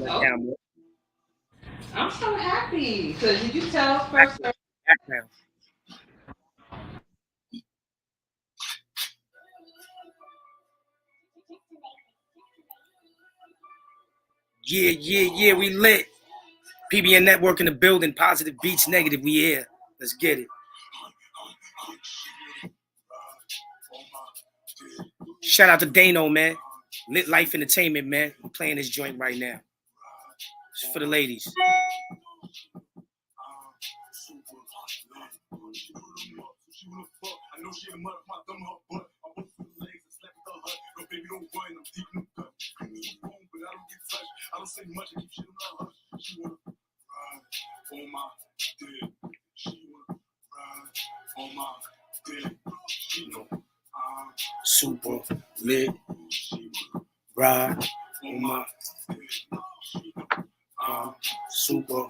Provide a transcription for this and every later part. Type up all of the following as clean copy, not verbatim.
Oh, I'm so happy. So did you tell first? Background. Yeah, we lit. PBN Network in the building. Positive beats, negative. We here. Let's get it. Shout out to Dano, man. Lit Life Entertainment, man. I'm playing this joint right now. It's for the ladies. Super lit, ride on my super.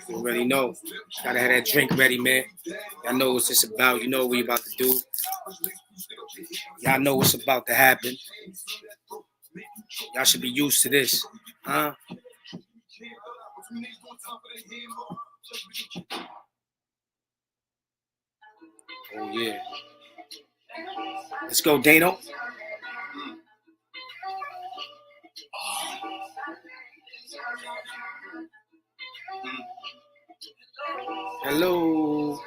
You already know. Gotta have that drink ready, man. Y'all know what it's about. You know what we about to do. Y'all know what's about to happen. Y'all should be used to this. Huh? Oh, yeah. Let's go, Dano. Hello.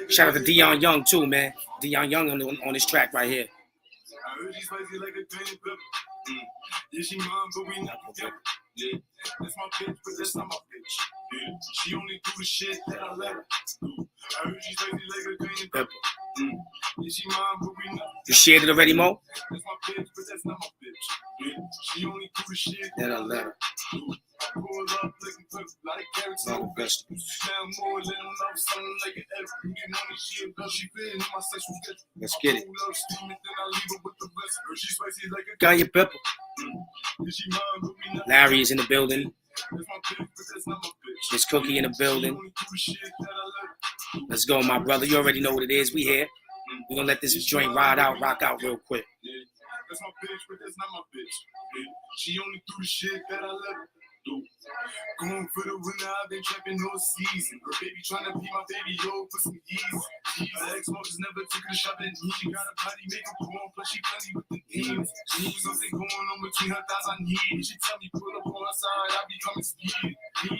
Shout out to Dion Young, too, man. Dion Young on this track right here. Yeah, she mine, but we not together. Yeah, that's my bitch, but that's not my bitch. Yeah, she only do the shit that I let her do. I heard she's crazy like a green pepper. Yeah, she mine, but we not together. You shared it already, Mo? That's my bitch, but that's not my bitch. Yeah, she only do the shit that I let her do. Pull up looking for a lot of carrots, no vegetables. Now more than enough, something like an egg. You get money, she a girl, she fit in my sexual schedule. Let's get it. Pull up steaming, then I leave her with the rest. Her, she spicy like a Kanye Pepper. Larry is in the building. Miss Cookie in the building. Let's go, my brother. You already know what it is. We here. We're gonna let this joint ride out, rock out real quick. That's my bitch, but that's not my bitch. She only do the shit that I let her do. Going for the winner, I've been trapping all season. Her baby trying to be my baby, yo, for some ease. Her ex-smoke never took her shopping. She got a body, make her porn, plus she plenty with the demons. She needs something going on between her thighs, I need. She tell me, pull up on her side, I be coming speed.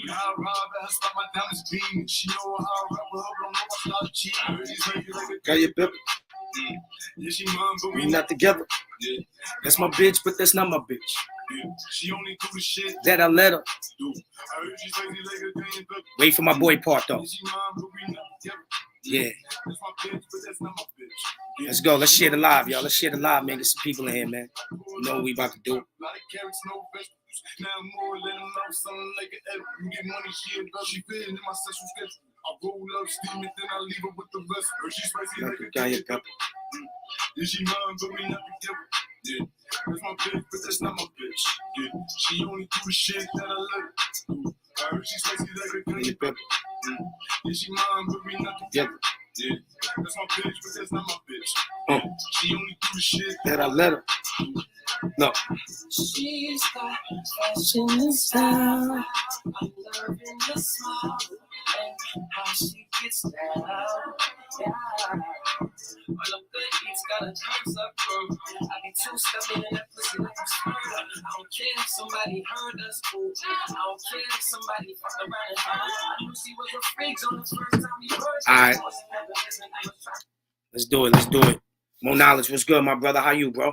How I rob at her, stop my diamonds beaming. She know how I rap with her, but don't know I start cheating. She's ready like a guy, you pepper. Yeah, she mine, but we not together. Yeah, that's my bitch, but that's not my bitch. Yeah, she only do the shit that I let her do. I heard she's crazy like a green pepper. Wait for my boy part though. Yeah, she mine, but we not together. Yeah. That's my bitch, but that's not my bitch. Yeah. Let's go. Let's share the live, y'all. Let's share the live, man. Get some people in here, man. You know what we about to do. A lot of carrots, no vegetables. Now more than enough, something like an egg. You get money, she a girl, she fit in my sexual schedule. I roll up, steam it, then I leave her with the rest. Her, she spicy like a Kanye Pepper. Yeah, she mine, but we not together. Yeah, that's my bitch, but that's not my bitch. Yeah, she only do the shit that I let her do. I heard she spicy like a Kanye Pepper. Yeah, she mine, but we not together. Yeah, that's my bitch, but that's not my bitch. She only do the shit that I let her do. No. She's got fashion and style. I'm loving the smile and how she gets down. Yeah. All of the eats got a turns up, bro. I be two-stepping in that pussy like I'm smart. I don't care if somebody heard us, boo. I don't care if somebody fucked around and heard. I knew she was a freak on the first time we heard. All right. Let's do it. Let's do it. More knowledge. What's good, my brother? How you, bro?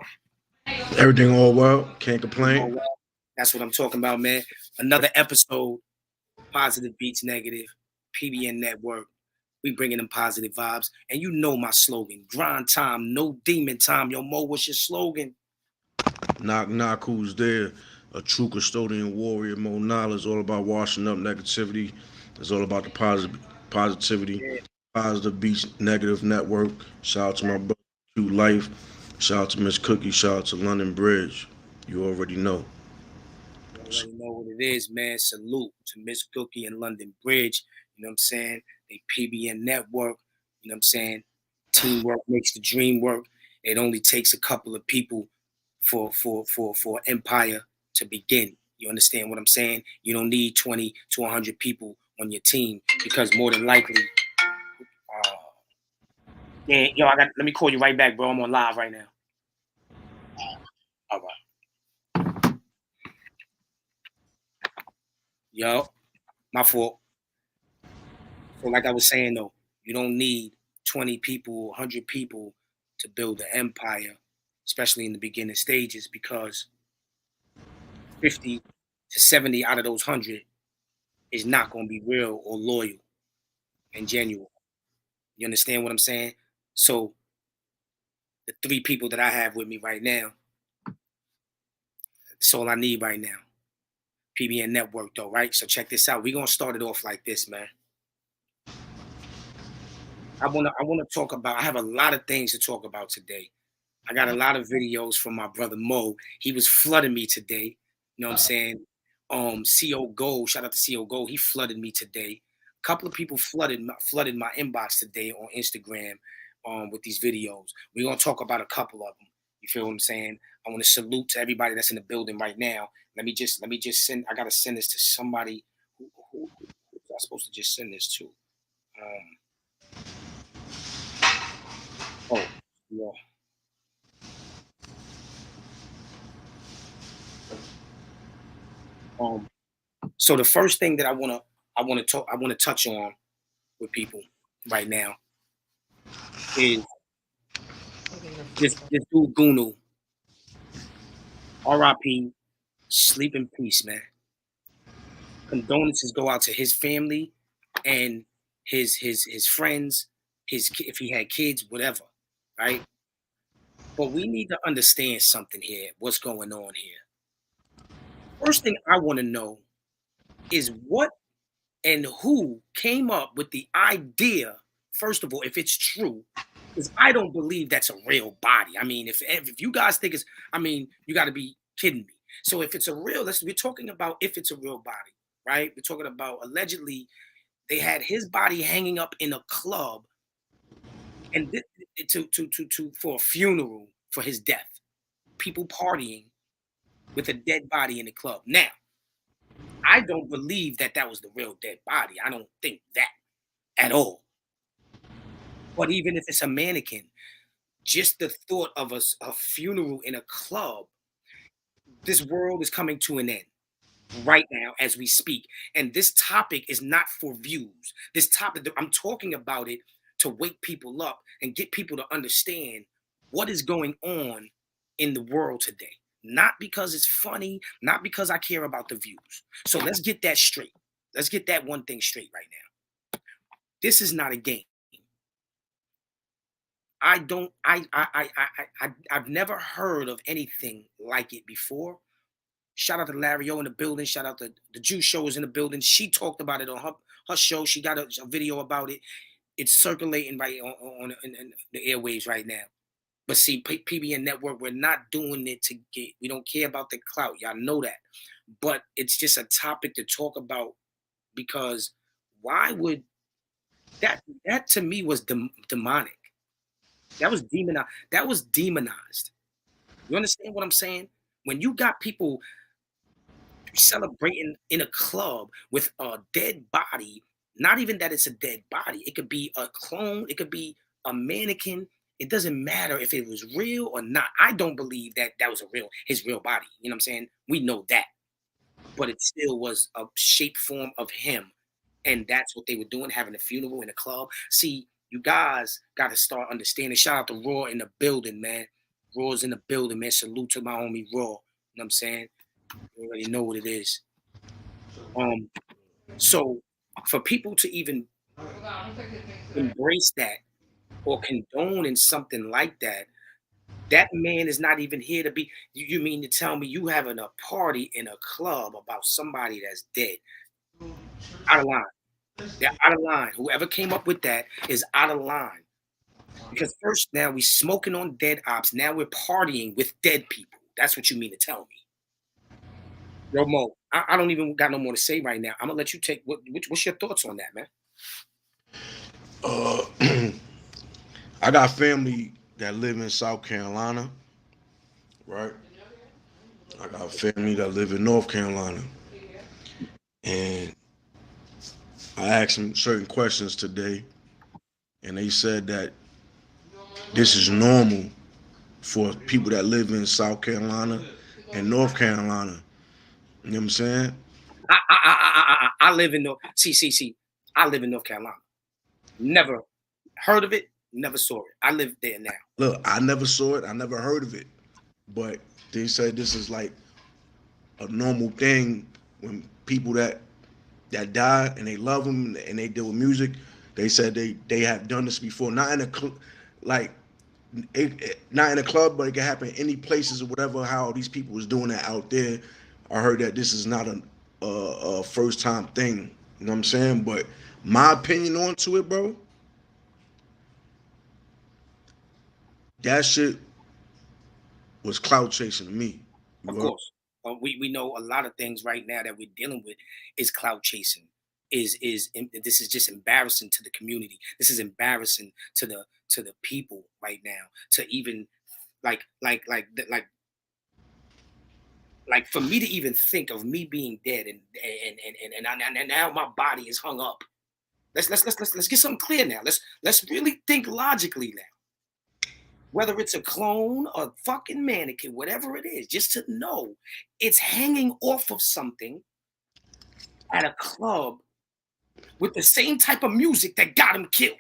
Everything all well. Can't complain. Oh, well. That's what I'm talking about, man. Another episode. Positive Beats Negative. PBN Network. We bringing them positive vibes. And you know my slogan. Grind time, no demon time. Yo, Mo, what's your slogan? Knock, knock, who's there? A true custodian warrior, Mo Knowledge, all about washing up negativity. It's all about the positivity. Yeah. Positive Beats Negative Network. Shout out to my brother, qlife. Shout out to Miss Cookie. Shout out to London Bridge. You already know. You already know what it is, man. Salute to Miss Cookie and London Bridge. You know what I'm saying? They PBN Network. You know what I'm saying? Teamwork makes the dream work. It only takes a couple of people for empire to begin. You understand what I'm saying? You don't need 20 to 100 people on your team, because more than likely, yeah, yo, let me call you right back, bro. I'm on live right now. All right. Yo, my fault. So like I was saying though, you don't need 20 people, 100 people to build an empire, especially in the beginning stages, because 50 to 70 out of those 100 is not going to be real or loyal and genuine. You understand what I'm saying? So the 3 people that I have with me right now, that's all I need right now. PBN Network though, right? So check this out. We're going to start it off like this, man. I wanna talk about, I have a lot of things to talk about today. I got a lot of videos from my brother Mo. He was flooding me today. You know what I'm saying? CO Gold, shout out to CO Gold. He flooded me today. A couple of people flooded my inbox today on Instagram with these videos. We're gonna talk about a couple of them. You feel what I'm saying? I want to salute to everybody that's in the building right now. Let me just send. I gotta send this to somebody. Who am I supposed to just send this to? Oh, yeah. So the first thing that I want to touch on with people right now is this dude goonew. R.I.P. Sleep in peace, man. Condolences go out to his family and his friends, if he had kids, whatever, right? But we need to understand something here. What's going on here? First thing I want to know is what and who came up with the idea, first of all, if it's true, because I don't believe that's a real body. I mean, if you guys think it's, I mean, you got to be kidding me. So if it's a real, we're talking about if it's a real body, right? We're talking about allegedly they had his body hanging up in a club and for a funeral for his death. People partying with a dead body in the club. Now, I don't believe that was the real dead body. I don't think that at all. But even if it's a mannequin, just the thought of a funeral in a club, this world is coming to an end right now as we speak. And this topic is not for views. This topic, I'm talking about it to wake people up and get people to understand what is going on in the world today. Not because it's funny, not because I care about the views. So let's get that straight. Let's get that one thing straight right now. This is not a game. I've never heard of anything like it before. Shout out to Larry O in the building. Shout out to the Jew Show is in the building. She talked about it on her show. She got a video about it. It's circulating right on in the airwaves right now. But see, PBN Network, we're not doing it to get, we don't care about the clout. Y'all know that. But it's just a topic to talk about, because why would that to me was demonic. That was demonized. That was demonized. You understand what I'm saying? When you got people celebrating in a club with a dead body, not even that it's a dead body. It could be a clone. It could be a mannequin. It doesn't matter if it was real or not. I don't believe that was his real body. You know what I'm saying? We know that. But it still was a shape form of him. And that's what they were doing, having a funeral in a club. See, you guys got to start understanding. Shout out to Raw in the building, man. Raw's in the building, man. Salute to my homie Raw. You know what I'm saying? You already know what it is. So for people to even embrace that or condone in something like that, that man is not even here to be. You mean to tell me you having a party in a club about somebody that's dead? Out of line. They're out of line. Whoever came up with that is out of line. Because first, now we smoking on dead ops. Now we're partying with dead people. That's what you mean to tell me. Yo, Mo, I don't even got no more to say right now. I'm gonna let you take. What's your thoughts on that, man? I got family that live in South Carolina, right? I got family that live in North Carolina, and I asked them certain questions today, and they said that this is normal for people that live in South Carolina and North Carolina. You know what I'm saying? I live in North. See. I live in North Carolina. Never heard of it. Never saw it. I live there now. Look, I never saw it. I never heard of it. But they said this is like a normal thing when people that die and they love them and they deal with music. They said they have done this before, not in a like not in a club, but it can happen in any places or whatever. How these people was doing that out there, I heard that this is not a first time thing. You know what I'm saying? But my opinion onto it, bro, that shit was clout chasing to me. You Of heard? course, we know a lot of things right now that we're dealing with is clout chasing. This is just embarrassing to the community. This is embarrassing to the people right now. To even like for me to even think of me being dead and now my body is hung up. Let's get something clear now. Let's really think logically now. Whether it's a clone or fucking mannequin, whatever it is, just to know it's hanging off of something at a club with the same type of music that got him killed.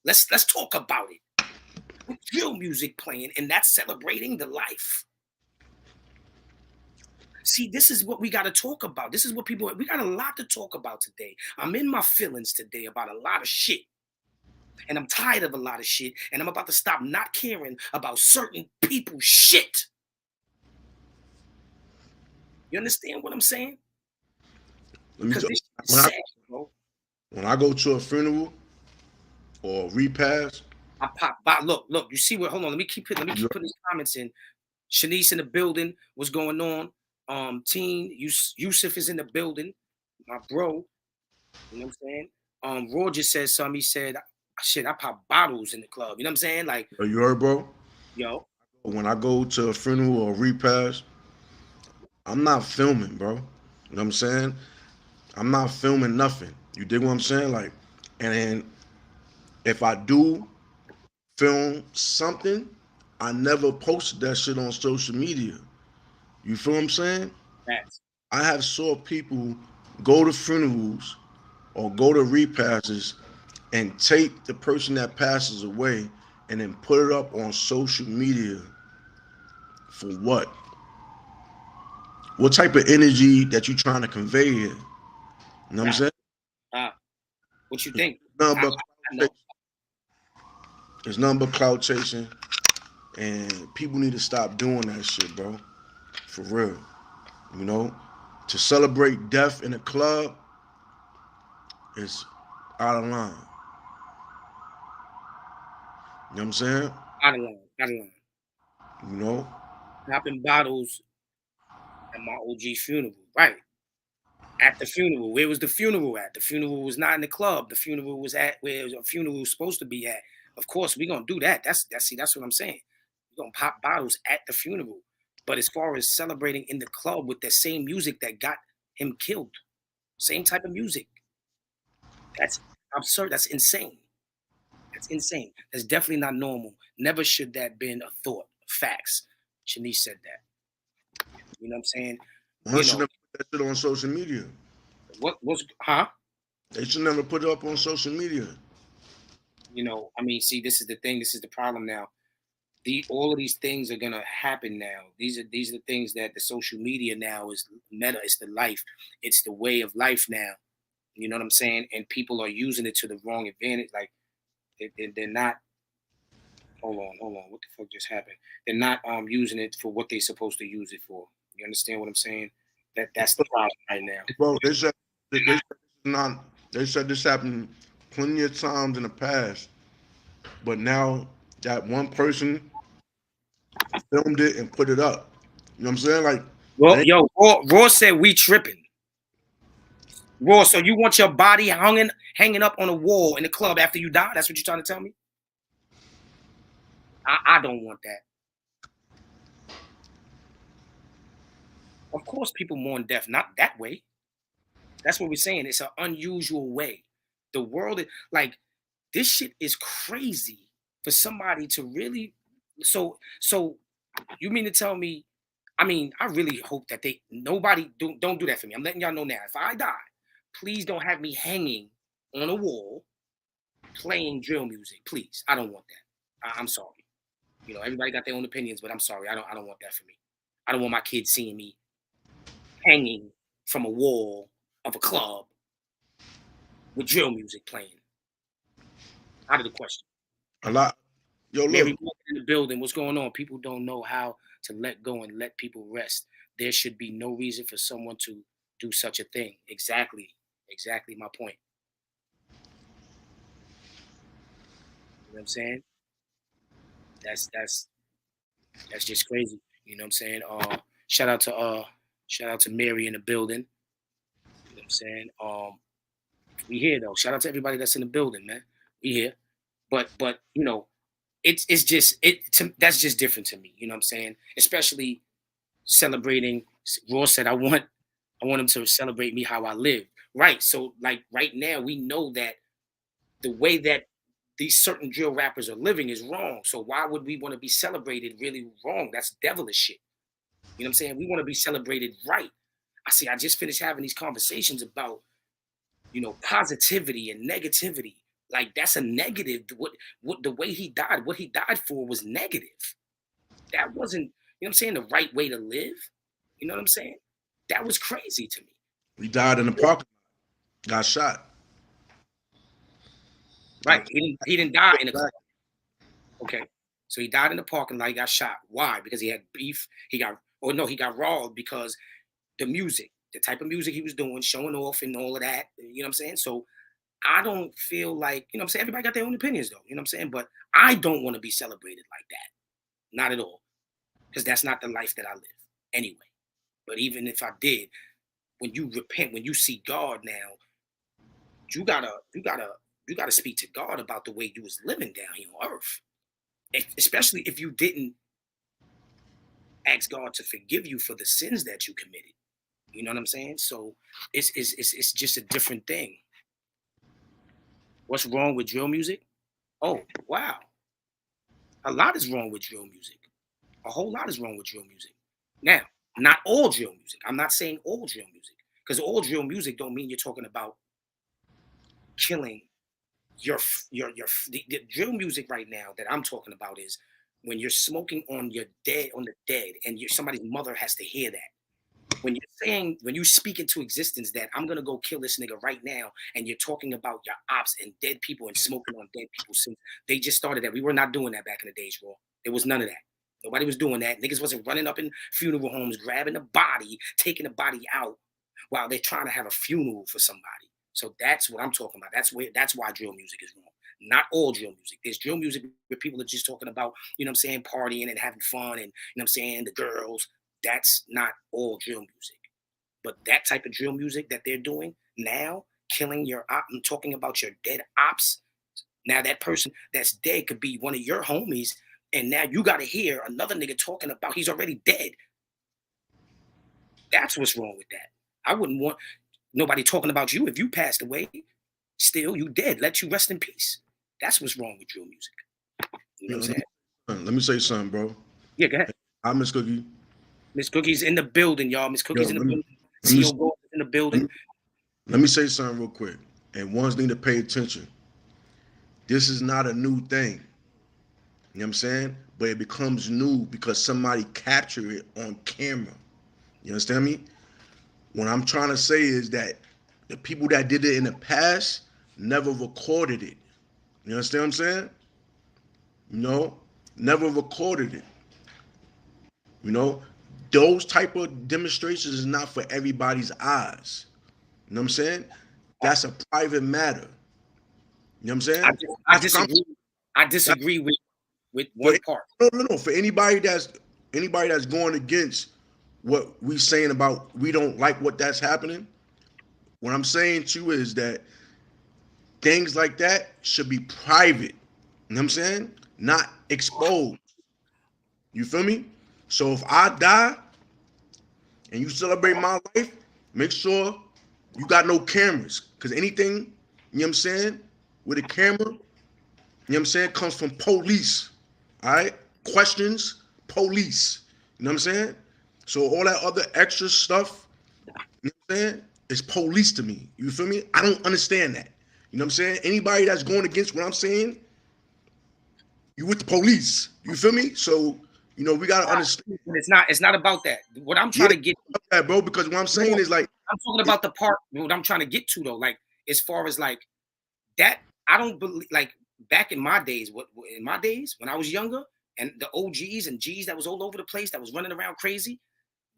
Let's talk about it. With real music playing, and that's celebrating the life. See, this is what we got to talk about. This is what we got a lot to talk about today. I'm in my feelings today about a lot of shit. And I'm tired of a lot of shit, and I'm about to stop not caring about certain people's shit. You understand what I'm saying? Let me Because tell this you, shit is sad, bro. when I go to a funeral or a repast, I pop by. Look. You see what? Hold on. Let me keep putting these comments in. Shanice in the building. What's going on? Teen Yusuf is in the building. My bro. You know what I'm saying? Raw just said something. He said, "Shit, I pop bottles in the club." You know what I'm saying? Like, you heard, bro? yo. When I go to a funeral or a repast, I'm not filming, bro. You know what I'm saying? I'm not filming nothing. You dig what I'm saying? Like, and then if I do film something, I never posted that shit on social media. You feel what I'm saying? Facts. I have saw people go to funerals or go to repasts and take the person that passes away and then put it up on social media for what? What type of energy that you trying to convey here? You know what I'm saying? What you think? Nothing I but know. it's nothing but cloud chasing, and people need to stop doing that shit, bro. For real, you know. To celebrate death in a club is out of line. You know what I'm saying? Out of line. You know. Popping bottles at my OG funeral. Right. At the funeral. Where was the funeral at? The funeral was not in the club. The funeral was at where a funeral was supposed to be at. Of course, we're gonna do that. That's what I'm saying. We're gonna pop bottles at the funeral. But as far as celebrating in the club with the same music that got him killed, same type of music. That's absurd. That's insane. That's insane. That's definitely not normal. Never should that been a thought. Facts. Shanice said that. You know what I'm saying? One should never put that shit on social media. Huh? They should never put it up on social media. You know, I mean, see, this is the thing. This is the problem now. All of these things are gonna happen now. These are the things that the social media now is meta. It's the life. It's the way of life now. You know what I'm saying? And people are using it to the wrong advantage. Like they're not. Hold on. What the fuck just happened? They're not using it for what they're supposed to use it for. You understand what I'm saying? That's the problem right now. Bro, they said this happened plenty of times in the past, but now that one person filmed it and put it up. You know what I'm saying? Like, Well, yo, Raw said we tripping. Raw, so you want your body hanging up on a wall in the club after you die? That's what you're trying to tell me? I don't want that. Of course, people mourn death, not that way. That's what we're saying. It's an unusual way. The world is like this shit is crazy for somebody to really. So you mean to tell me? I mean, I really hope that nobody don't do that for me. I'm letting y'all know now. If I die, please don't have me hanging on a wall playing drill music. Please, I don't want that. I'm sorry. You know, everybody got their own opinions, but I'm sorry. I don't want that for me. I don't want my kids seeing me hanging from a wall of a club with drill music playing. Out of the question. A lot. Yo, Mary look. in the building. What's going on? People don't know how to let go and let people rest. There should be no reason for someone to do such a thing. Exactly. Exactly my point. You know what I'm saying? That's just crazy. You know what I'm saying? Shout out to Mary in the building. You know what I'm saying? We here though. Shout out to everybody that's in the building, man. We here. But you know, it's just that's just different to me. You know what I'm saying? Especially celebrating. Raw said, I want him to celebrate me how I live. Right. So like right now, we know that the way that these certain drill rappers are living is wrong. So why would we want to be celebrated really wrong? That's devilish shit. You know what I'm saying? We want to be celebrated right. I just finished having these conversations about, you know, positivity and negativity. Like that's a negative. What the way he died, what he died for was negative. That wasn't, you know what I'm saying, the right way to live. You know what I'm saying? That was crazy to me. He died in the parking lot. Got shot. Right. He didn't die in a car. Black. Okay. So he died in the parking lot. He got shot. Why? Because he had beef. He got robbed because the music, the type of music he was doing, showing off and all of that. You know what I'm saying? So I don't feel like, you know what I'm saying? Everybody got their own opinions though. You know what I'm saying? But I don't want to be celebrated like that. Not at all. Because that's not the life that I live anyway. But even if I did, when you repent, when you see God now, you gotta speak to God about the way you was living down here on earth. Especially if you didn't ask God to forgive you for the sins that you committed. You know what I'm saying? So it's just a different thing. What's wrong with drill music? Oh, wow. A lot is wrong with drill music. A whole lot is wrong with drill music. Now, not all drill music. I'm not saying all drill music. Because all drill music don't mean you're talking about killing the drill music right now that I'm talking about is when you're smoking on the dead and somebody's mother has to hear that. When you speak into existence that I'm gonna go kill this nigga right now, and you're talking about your ops and dead people and smoking on dead people since they just started that. We were not doing that back in the days, bro. There was none of that. Nobody was doing that. Niggas wasn't running up in funeral homes, grabbing the body, taking the body out while they're trying to have a funeral for somebody. So that's what I'm talking about. That's why drill music is wrong. Not all drill music. There's drill music where people are just talking about, you know what I'm saying, partying and having fun and, you know what I'm saying, the girls. That's not all drill music. But that type of drill music that they're doing now, killing your op, I'm talking about your dead ops. Now that person that's dead could be one of your homies, and now you got to hear another nigga talking about he's already dead. That's what's wrong with that. I wouldn't want nobody talking about you if you passed away. Still, you dead. Let you rest in peace. That's what's wrong with drill music. You know what I'm saying? Let me say something, bro. Yeah, go ahead. Hi, Miss Cookie. Miss Cookie's in the building, y'all. Miss Cookie's in the building. CEO Gold in the building. Let me say something real quick. And ones need to pay attention. This is not a new thing. You know what I'm saying? But it becomes new because somebody captured it on camera. You understand me? What I'm trying to say is that the people that did it in the past never recorded it. You understand what I'm saying? You know, never recorded it. You know, those type of demonstrations is not for everybody's eyes. You know what I'm saying? That's a private matter. You know what I'm saying? I disagree with one part. No. For anybody that's going against what we saying about we don't like what that's happening, what I'm saying to you is that things like that should be private. You know what I'm saying? not exposed. You feel me? So if I die and you celebrate my life, make sure you got no cameras. Cause anything, you know what I'm saying, with a camera, you know what I'm saying, comes from police. All right? Questions, police. You know what I'm saying? So all that other extra stuff, you know what I'm saying, is police to me. You feel me? I don't understand that. You know what I'm saying? Anybody that's going against what I'm saying, you with the police. You feel me? So, you know, we gotta understand. It's not about that. What I'm Yeah, trying to get that, bro, because what I'm saying is like, I'm talking about the part what I'm trying to get to though. Like as far as like that, I don't believe like back in my days, what in my days when I was younger, and the OGs and Gs that was all over the place that was running around crazy,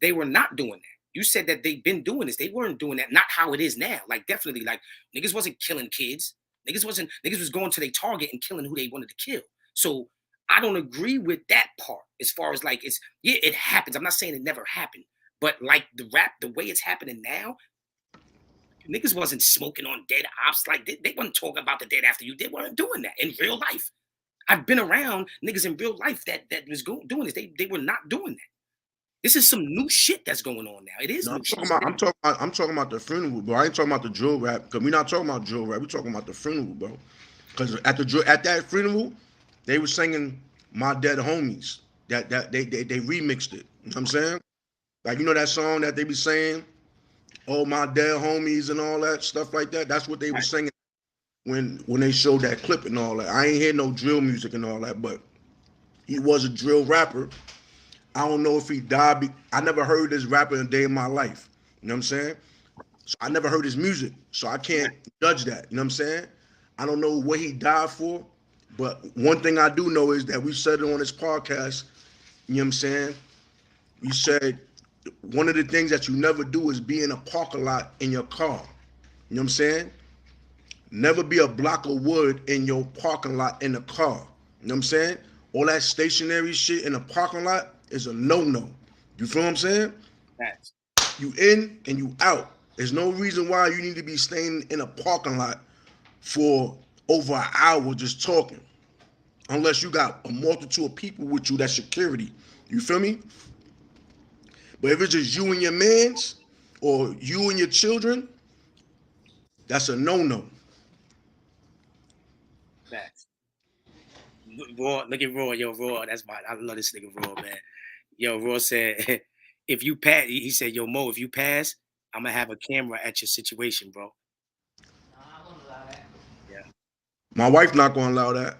they were not doing that. You said that they've been doing this. They weren't doing that. Not how it is now. Like definitely, like niggas wasn't killing kids. Niggas was going to their target and killing who they wanted to kill. So I don't agree with that part as far as like it's yeah, it happens. I'm not saying it never happened, but like the way it's happening now, niggas wasn't smoking on dead ops. Like they wasn't talking about the dead after you. They weren't doing that in real life. I've been around niggas in real life that was doing this. They were not doing that. This is some new shit that's going on now. It is no, new shit. I'm talking about the funeral, bro. I ain't talking about the drill rap, because we're not talking about drill rap. We're talking about the funeral, bro. Because at that funeral, they were singing "My Dead Homies." That they remixed it. You know what I'm saying? Like, you know that song that they be saying, "Oh, my dead homies" and all that stuff like that. That's what they were singing when they showed that clip and all that. I ain't hear no drill music and all that, but he was a drill rapper. I don't know if he died. I never heard this rapper in a day in my life. You know what I'm saying? So I never heard his music, so I can't judge that. You know what I'm saying? I don't know what he died for, but one thing I do know is that we said it on this podcast. You know what I'm saying? We said one of the things that you never do is be in a parking lot in your car. You know what I'm saying? Never be a block of wood in your parking lot in the car. You know what I'm saying? All that stationary shit in the parking lot is a no-no. You feel what I'm saying? Facts. You in and you out. There's no reason why you need to be staying in a parking lot for over an hour just talking. Unless you got a multitude of people with you, that's security. You feel me? But if it's just you and your mans or you and your children, that's a no-no. Facts. Raw, look at Raw, yo, Raw. I love this nigga Raw, man. Yo, Raw said, if you pass, he said, yo, Mo, if you pass, I'm gonna have a camera at your situation, bro. I won't allow that. Yeah. My wife not gonna allow that.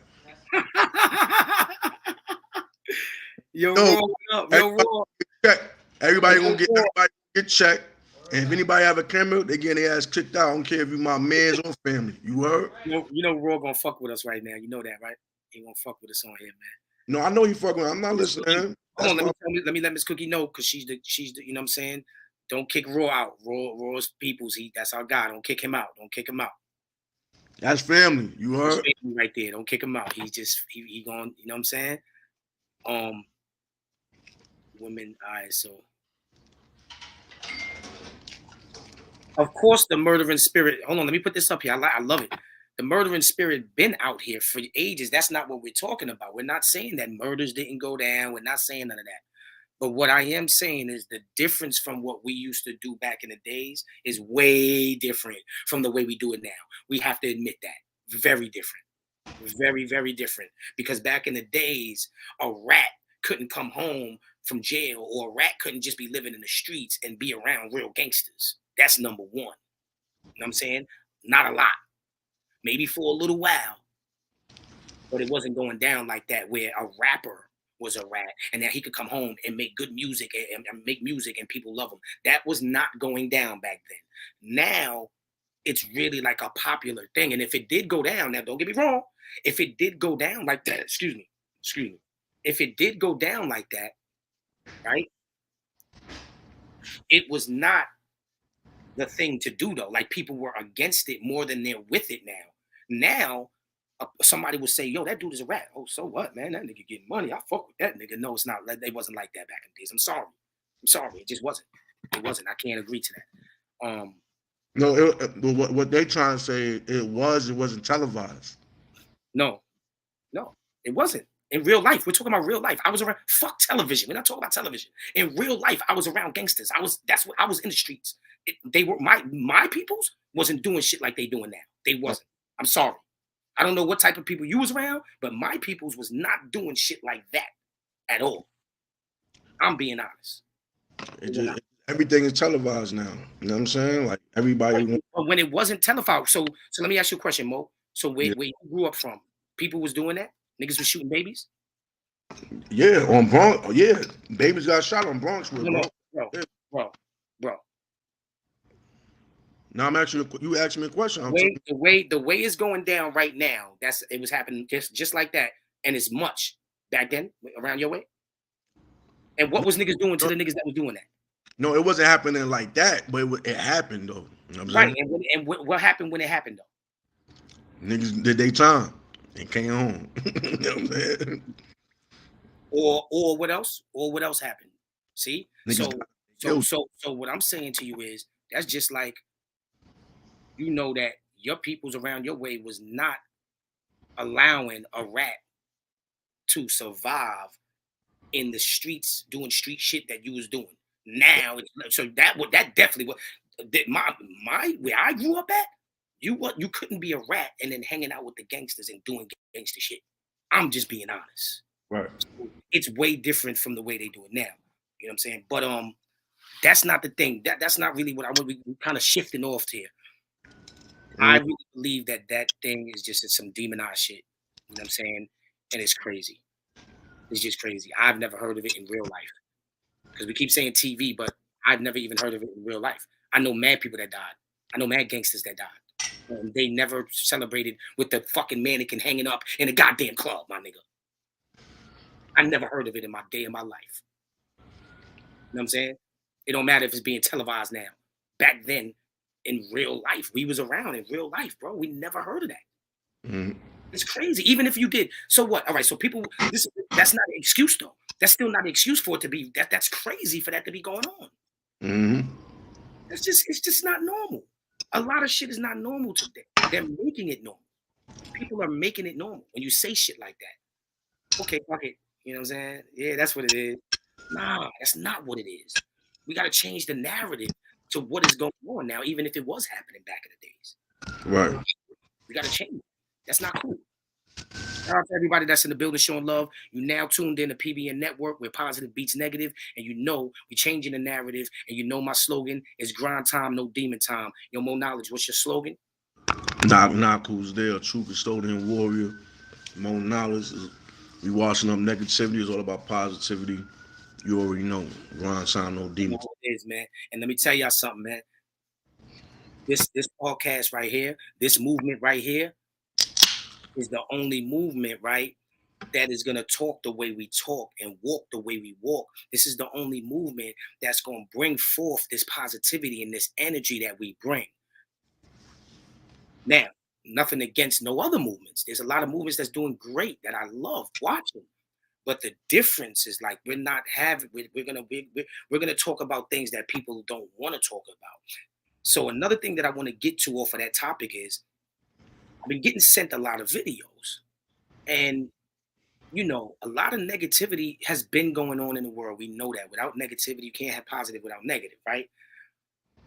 Yo, No, Raw, what up? Yo, everybody Raw. check. Everybody Yo, gonna Raw. get checked. And if anybody have a camera, they getting their ass kicked out. I don't care if you my mans or family. You heard? You know Raw gonna fuck with us right now. You know that, right? He gonna fuck with us on here, man. No, I know he fucking. I'm not listening to him. Hold on, That's let me let Miss Cookie know, because she's the you know what I'm saying? Don't kick Raw out. Raw's people's that's our guy. Don't kick him out. Don't kick him out. that's family. You That's heard? family right there. Don't kick him out. He's just he going, you know what I'm saying? Women, all right, so of course the murdering spirit. Hold on, let me put this up here. I love it. The murdering spirit been out here for ages. That's not what we're talking about. We're not saying that murders didn't go down. We're not saying none of that. But what I am saying is the difference from what we used to do back in the days is way different from the way we do it now. We have to admit that. Very different. Very, very different. Because back in the days, a rat couldn't come home from jail, or a rat couldn't just be living in the streets and be around real gangsters. That's number one. You know what I'm saying? Not a lot. Maybe for a little while. But it wasn't going down like that, where a rapper was a rat and that he could come home and make good music and make music and people love him. That was not going down back then. Now it's really like a popular thing. And if it did go down, now don't get me wrong, if it did go down like that, excuse me, if it did go down like that, right, it was not the thing to do though. Like people were against it more than they're with it now. Now, somebody will say, yo, that dude is a rat. Oh, so what, man? That nigga getting money. I fuck with that nigga. No, it's not. It wasn't like that back in the days. I'm sorry. It just wasn't. It wasn't. I can't agree to that. No, what they trying to say, it wasn't televised. No, it wasn't. In real life, we're talking about real life. I was around. Fuck television. We're not talking about television. In real life, I was around gangsters. That's what I was in the streets. They were my peoples wasn't doing shit like they doing now. They wasn't. I'm sorry. I don't know what type of people you was around, but my peoples was not doing shit like that at all. I'm being honest. Everything is televised now. You know what I'm saying? Like everybody. But when it wasn't televised, so let me ask you a question, Mo. So where Yeah. you grew up from, people was doing that. Niggas was shooting babies. Yeah, on Bronx. Yeah, babies got shot on Bronxwood, No, bro. bro. Now I'm actually you asked me a question. The way it's going down right now, it was happening just like that, and it's much back then around your way. And what was niggas doing to the niggas that was doing that? No, it wasn't happening like that, but it happened though. You know what I'm Right, saying? and what happened when it happened though? Niggas did their time and came home. You know what I'm saying? Or what else? Or what else happened? See? Niggas So what I'm saying to you is that's just like, you know, that your peoples around your way was not allowing a rat to survive in the streets doing street shit that you was doing. Now, so that definitely was my where I grew up at. You couldn't be a rat and then hanging out with the gangsters and doing gangster shit. I'm just being honest. Right. So it's way different from the way they do it now. You know what I'm saying? But that's not the thing. That's not really what I want. We kind of shifting off to here. I really believe that thing is just some demonized shit. You know what I'm saying? And it's crazy. It's just crazy. I've never heard of it in real life. Because we keep saying TV, but I've never even heard of it in real life. I know mad people that died. I know mad gangsters that died. And they never celebrated with the fucking mannequin hanging up in a goddamn club, my nigga. I never heard of it in my day of my life. You know what I'm saying? It don't matter if it's being televised now. Back then, in real life, we was around in real life, bro. We never heard of that. Mm-hmm. It's crazy. Even if you did. So what? All right. So people, that's not an excuse though. That's still not an excuse for it to be that's crazy for that to be going on. Mm-hmm. It's just not normal. A lot of shit is not normal today. They're making it normal. People are making it normal when you say shit like that. Okay, fuck it. You know what I'm saying? Yeah, that's what it is. Nah, that's not what it is. We got to change the narrative to what is going on now, even if it was happening back in the days. Right. We got to change it. That's not cool. Shout out to everybody that's in the building showing love. You now tuned in to PBN Network where positive beats negative, and you know we're changing the narrative, and you know my slogan is grind time, no demon time. Yo, Mo Knowledge, what's your slogan? Knock who's there, true custodian warrior. Mo Knowledge is we washing up negativity. It's all about positivity. You already know. Grind time, no demon. It is, man. And let me tell y'all something, man. This podcast right here, this movement right here, is the only movement, right, that is going to talk the way we talk and walk the way we walk. This is the only movement that's going to bring forth this positivity and this energy that we bring. Now, nothing against no other movements. There's a lot of movements that's doing great that I love watching. But the difference is like we're gonna talk about things that people don't want to talk about. So another thing that I want to get to off of that topic is I've been getting sent a lot of videos, and you know, a lot of negativity has been going on in the world. We know that without negativity, you can't have positive without negative, right?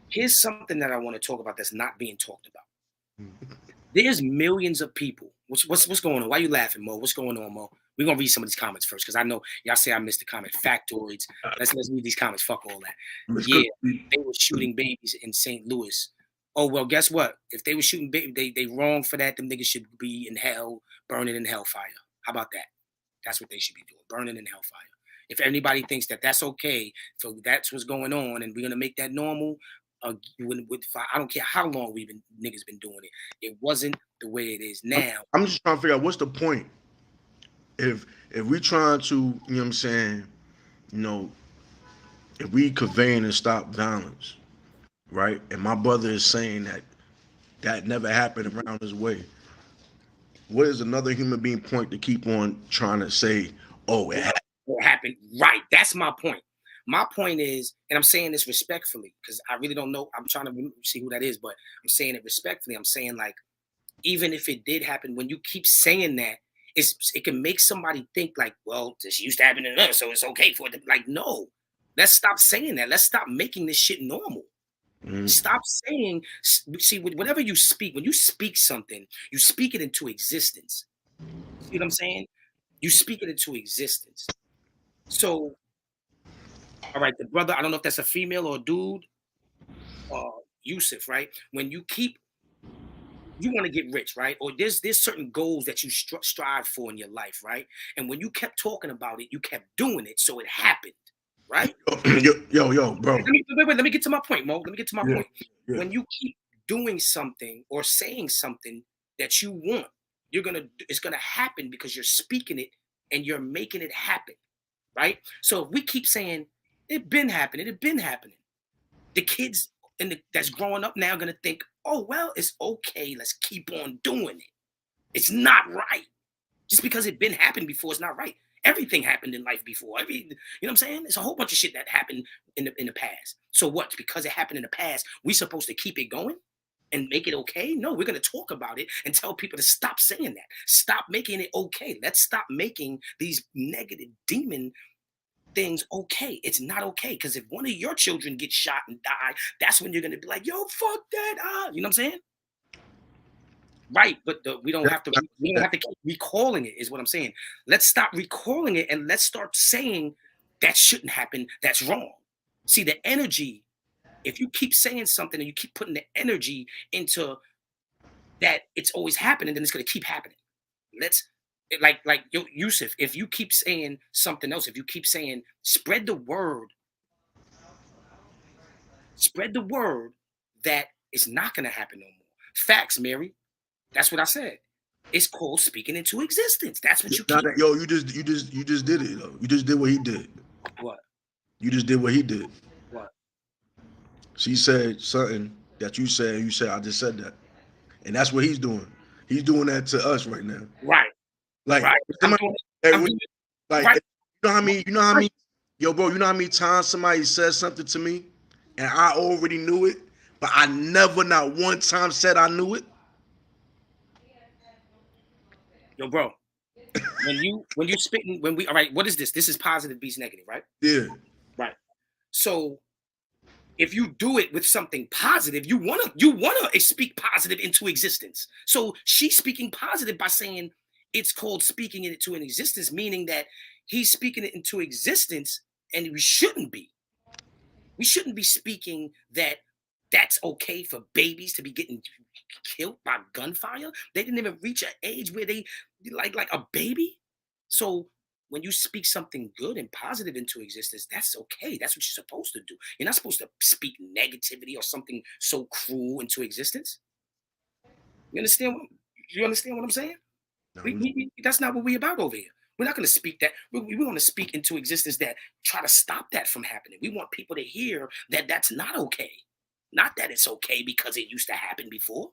Here's something that I want to talk about that's not being talked about. There's millions of people. What's going on? Why are you laughing, Mo? What's going on, Mo? We're gonna read some of these comments first because I know y'all say I missed the comment. Factoids. Let's read these comments. Fuck all that. Yeah, they were shooting babies in St. Louis. Oh well, guess what? If they were shooting babies, they wrong for that. Them niggas should be in hell, burning in hellfire. How about that? That's what they should be doing, burning in hellfire. If anybody thinks that that's okay, so that's what's going on, and we're gonna make that normal. I don't care how long niggas been doing it. It wasn't the way it is now. I'm just trying to figure out what's the point. If we trying to, you know what I'm saying, you know, if we conveying and stop violence, right? And my brother is saying that never happened around his way. What is another human being point to keep on trying to say, oh, it happened? Right. That's my point. My point is, and I'm saying this respectfully, because I really don't know. I'm trying to see who that is, but I'm saying it respectfully. I'm saying like, even if it did happen, when you keep saying that, it can make somebody think like, well, this used to happen to us, so it's okay for it to, like, no. Let's stop saying that. Let's stop making this shit normal. Stop saying, see, whatever you speak, when you speak something, you speak it into existence. See what I'm saying? You speak it into existence. So, all right, the brother, I don't know if that's a female or a dude, Yusuf, right? When you want to get rich, right? Or there's certain goals that you strive for in your life, right? And when you kept talking about it, you kept doing it, so it happened, right? Yo, bro. Let me get to my point, Mo. Let me get to my point. Yeah. When you keep doing something or saying something that you want, it's gonna happen because you're speaking it and you're making it happen, right? So if we keep saying it been happening, the kids that's growing up now are gonna think, oh well, it's okay. Let's keep on doing it. It's not right. Just because it been happened before, it's not right. Everything happened in life before. You know what I'm saying? It's a whole bunch of shit that happened in the past. So what? Because it happened in the past, we supposed to keep it going and make it okay? No, we're gonna talk about it and tell people to stop saying that. Stop making it okay. Let's stop making these negative demon things okay. It's not okay. Because if one of your children gets shot and die, that's when you're gonna be like, yo, fuck that. You know what I'm saying? Right, but we don't have to keep recalling it, is what I'm saying. Let's stop recalling it and let's start saying that shouldn't happen. That's wrong. See, the energy, if you keep saying something and you keep putting the energy into that it's always happening, then it's gonna keep happening. Like Yusuf, if you keep saying something else, if you keep saying spread the word that it's not gonna happen no more. Facts, Mary. That's what I said. It's called speaking into existence. That's what you keep. Yo, you just did it though. You just did what he did. What? You just did what he did. What? She said something that you said, and you said, I just said that. And that's what he's doing. He's doing that to us right now. Right. Like, right. You know how many, yo, bro, you know how many times somebody says something to me and I already knew it, but I never not one time said I knew it? Yo, bro, when you spitting, all right, what is this? This is positive beats negative, right? Yeah. Right. So if you do it with something positive, you wanna speak positive into existence. So she's speaking positive by saying it's called speaking it into an existence, meaning that he's speaking it into existence, and we shouldn't be. We shouldn't be speaking that that's okay for babies to be getting killed by gunfire. They didn't even reach an age where they like a baby. So when you speak something good and positive into existence, that's okay. That's what you're supposed to do. You're not supposed to speak negativity or something so cruel into existence. You understand what I'm saying? That's not what we're about over here. We're not going to speak that. We want to speak into existence that try to stop that from happening. We want people to hear that that's not okay. Not that it's okay because it used to happen before.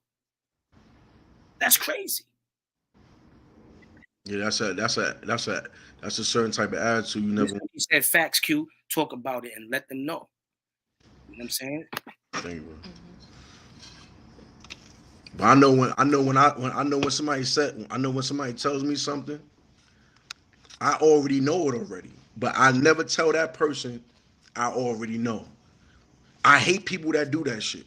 That's crazy. Yeah, that's a certain type of attitude. You never. He said, "Facts, Q. Talk about it and let them know." You know what I'm saying? Thank you, bro. But I know when somebody tells me something, I already know it already. But I never tell that person I already know. I hate people that do that shit.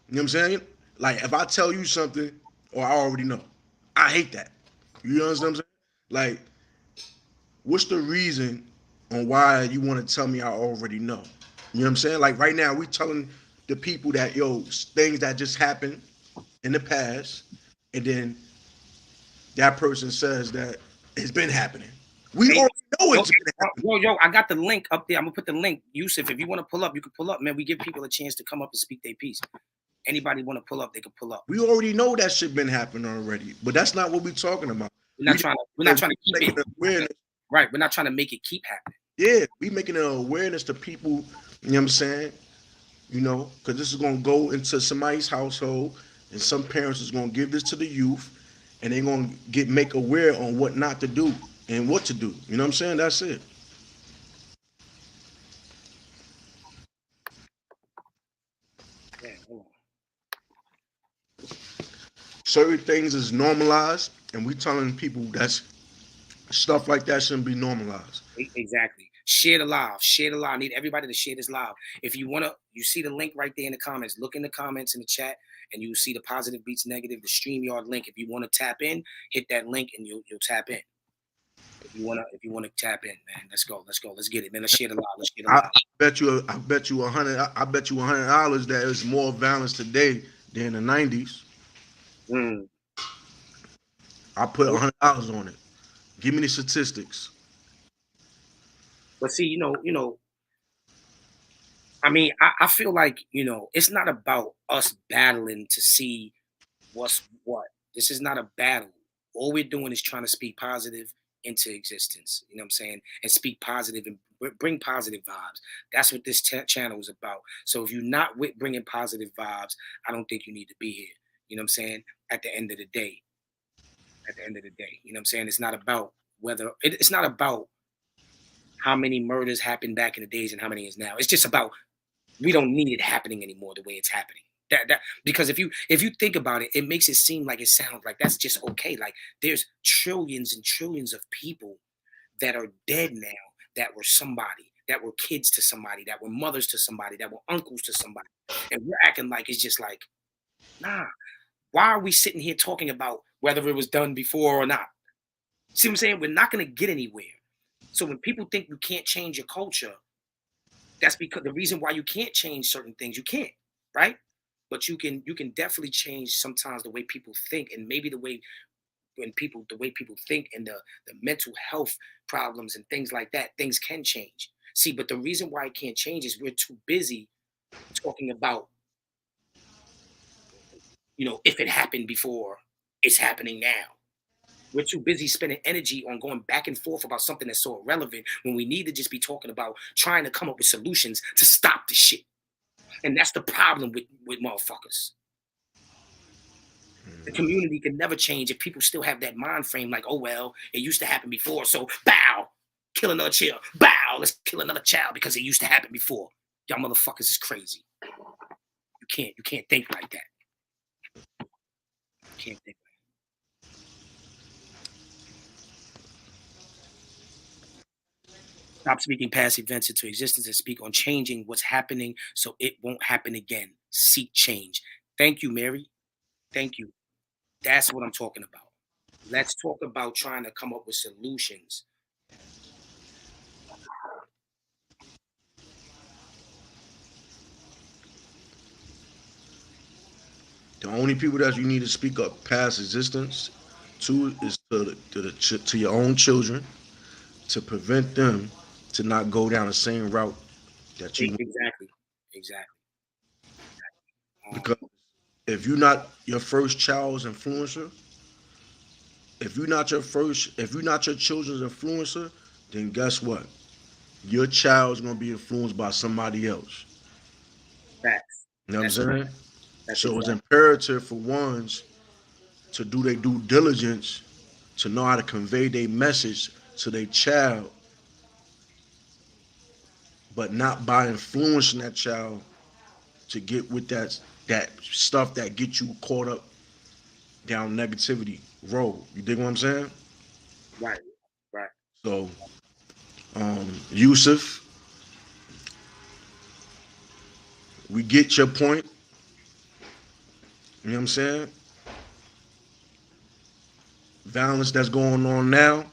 You know what I'm saying? Like if I tell you something or I already know, I hate that. You understand what I'm saying? Like, what's the reason on why you want to tell me I already know? You know what I'm saying? Like right now, we telling the people that things that just happened in the past, and then that person says that it's been happening. We already know it's been happening. Yo, I got the link up there. I'm gonna put the link. Yusuf, if you want to pull up, you can pull up, man. We give people a chance to come up and speak their piece. Anybody want to pull up, they can pull up. We already know that shit been happening already, but that's not what we're talking about. We're not trying to keep it awareness. Right. We're not trying to make it keep happening. Yeah, we making an awareness to people, you know what I'm saying? You know, because this is gonna go into somebody's household, and some parents is gonna give this to the youth, and they're gonna make aware on what not to do and what to do. You know what I'm saying? That's it. Yeah, hold on. Certain things is normalized, and we telling people that's Stuff like that shouldn't be normalized. Exactly. Share the live. Share the live. I need everybody to share this live. If you want to, you see the link right there in the comments. Look in the comments in the chat, and you see the positive beats negative, the StreamYard link. If you want to tap in, hit that link, and you'll tap in. If you wanna tap in, man, let's go. Let's get it, man. Let's share the live. Let's share the live. I bet you $100 that it's more violence today than in the '90s. Mm. I put $100 on it. Give me the statistics. But see, I mean, I feel like, it's not about us battling to see what's what. This is not a battle. All we're doing is trying to speak positive into existence. You know what I'm saying? And speak positive and bring positive vibes. That's what this channel is about. So if you're not bringing positive vibes, I don't think you need to be here. You know what I'm saying? At the end of the day, you know what I'm saying? It's not about it's not about how many murders happened back in the days and how many is now. It's just about we don't need it happening anymore the way it's happening. That because if you think about it, it makes it seem like it sounds like that's just okay. Like there's trillions and trillions of people that are dead now that were somebody, that were kids to somebody, that were mothers to somebody, that were uncles to somebody. And we're acting like it's just like, nah. Why are we sitting here talking about whether it was done before or not? See what I'm saying? We're not gonna get anywhere. So when people think you can't change your culture, that's because the reason why you can't change certain things, you can't, right? But you can definitely change sometimes the way people think, and maybe the way people think and the mental health problems and things like that, things can change. See, but the reason why it can't change is we're too busy talking about, if it happened before, it's happening now. We're too busy spending energy on going back and forth about something that's so irrelevant when we need to just be talking about trying to come up with solutions to stop the shit. And that's the problem with motherfuckers. The community can never change if people still have that mind frame like, oh, well, it used to happen before. So, bow, kill another child. Bow, let's kill another child because it used to happen before. Y'all motherfuckers is crazy. You can't think like that. You can't think like that. Stop speaking past events into existence and speak on changing what's happening so it won't happen again. Seek change. Thank you, Mary. Thank you. That's what I'm talking about. Let's talk about trying to come up with solutions. The only people that you need to speak up past existence to is to your own children to prevent them to not go down the same route that you want. Exactly. Because if you're not your first child's influencer, if you're not your children's influencer, then guess what? Your child's gonna be influenced by somebody else. Facts. You know what I'm saying? That's So it's exactly. imperative for ones to do their due diligence to know how to convey their message to their child, but not by influencing that child to get with that stuff that gets you caught up down negativity road. You dig what I'm saying? Right. Right. So, Yusuf, we get your point. You know what I'm saying? Violence that's going on now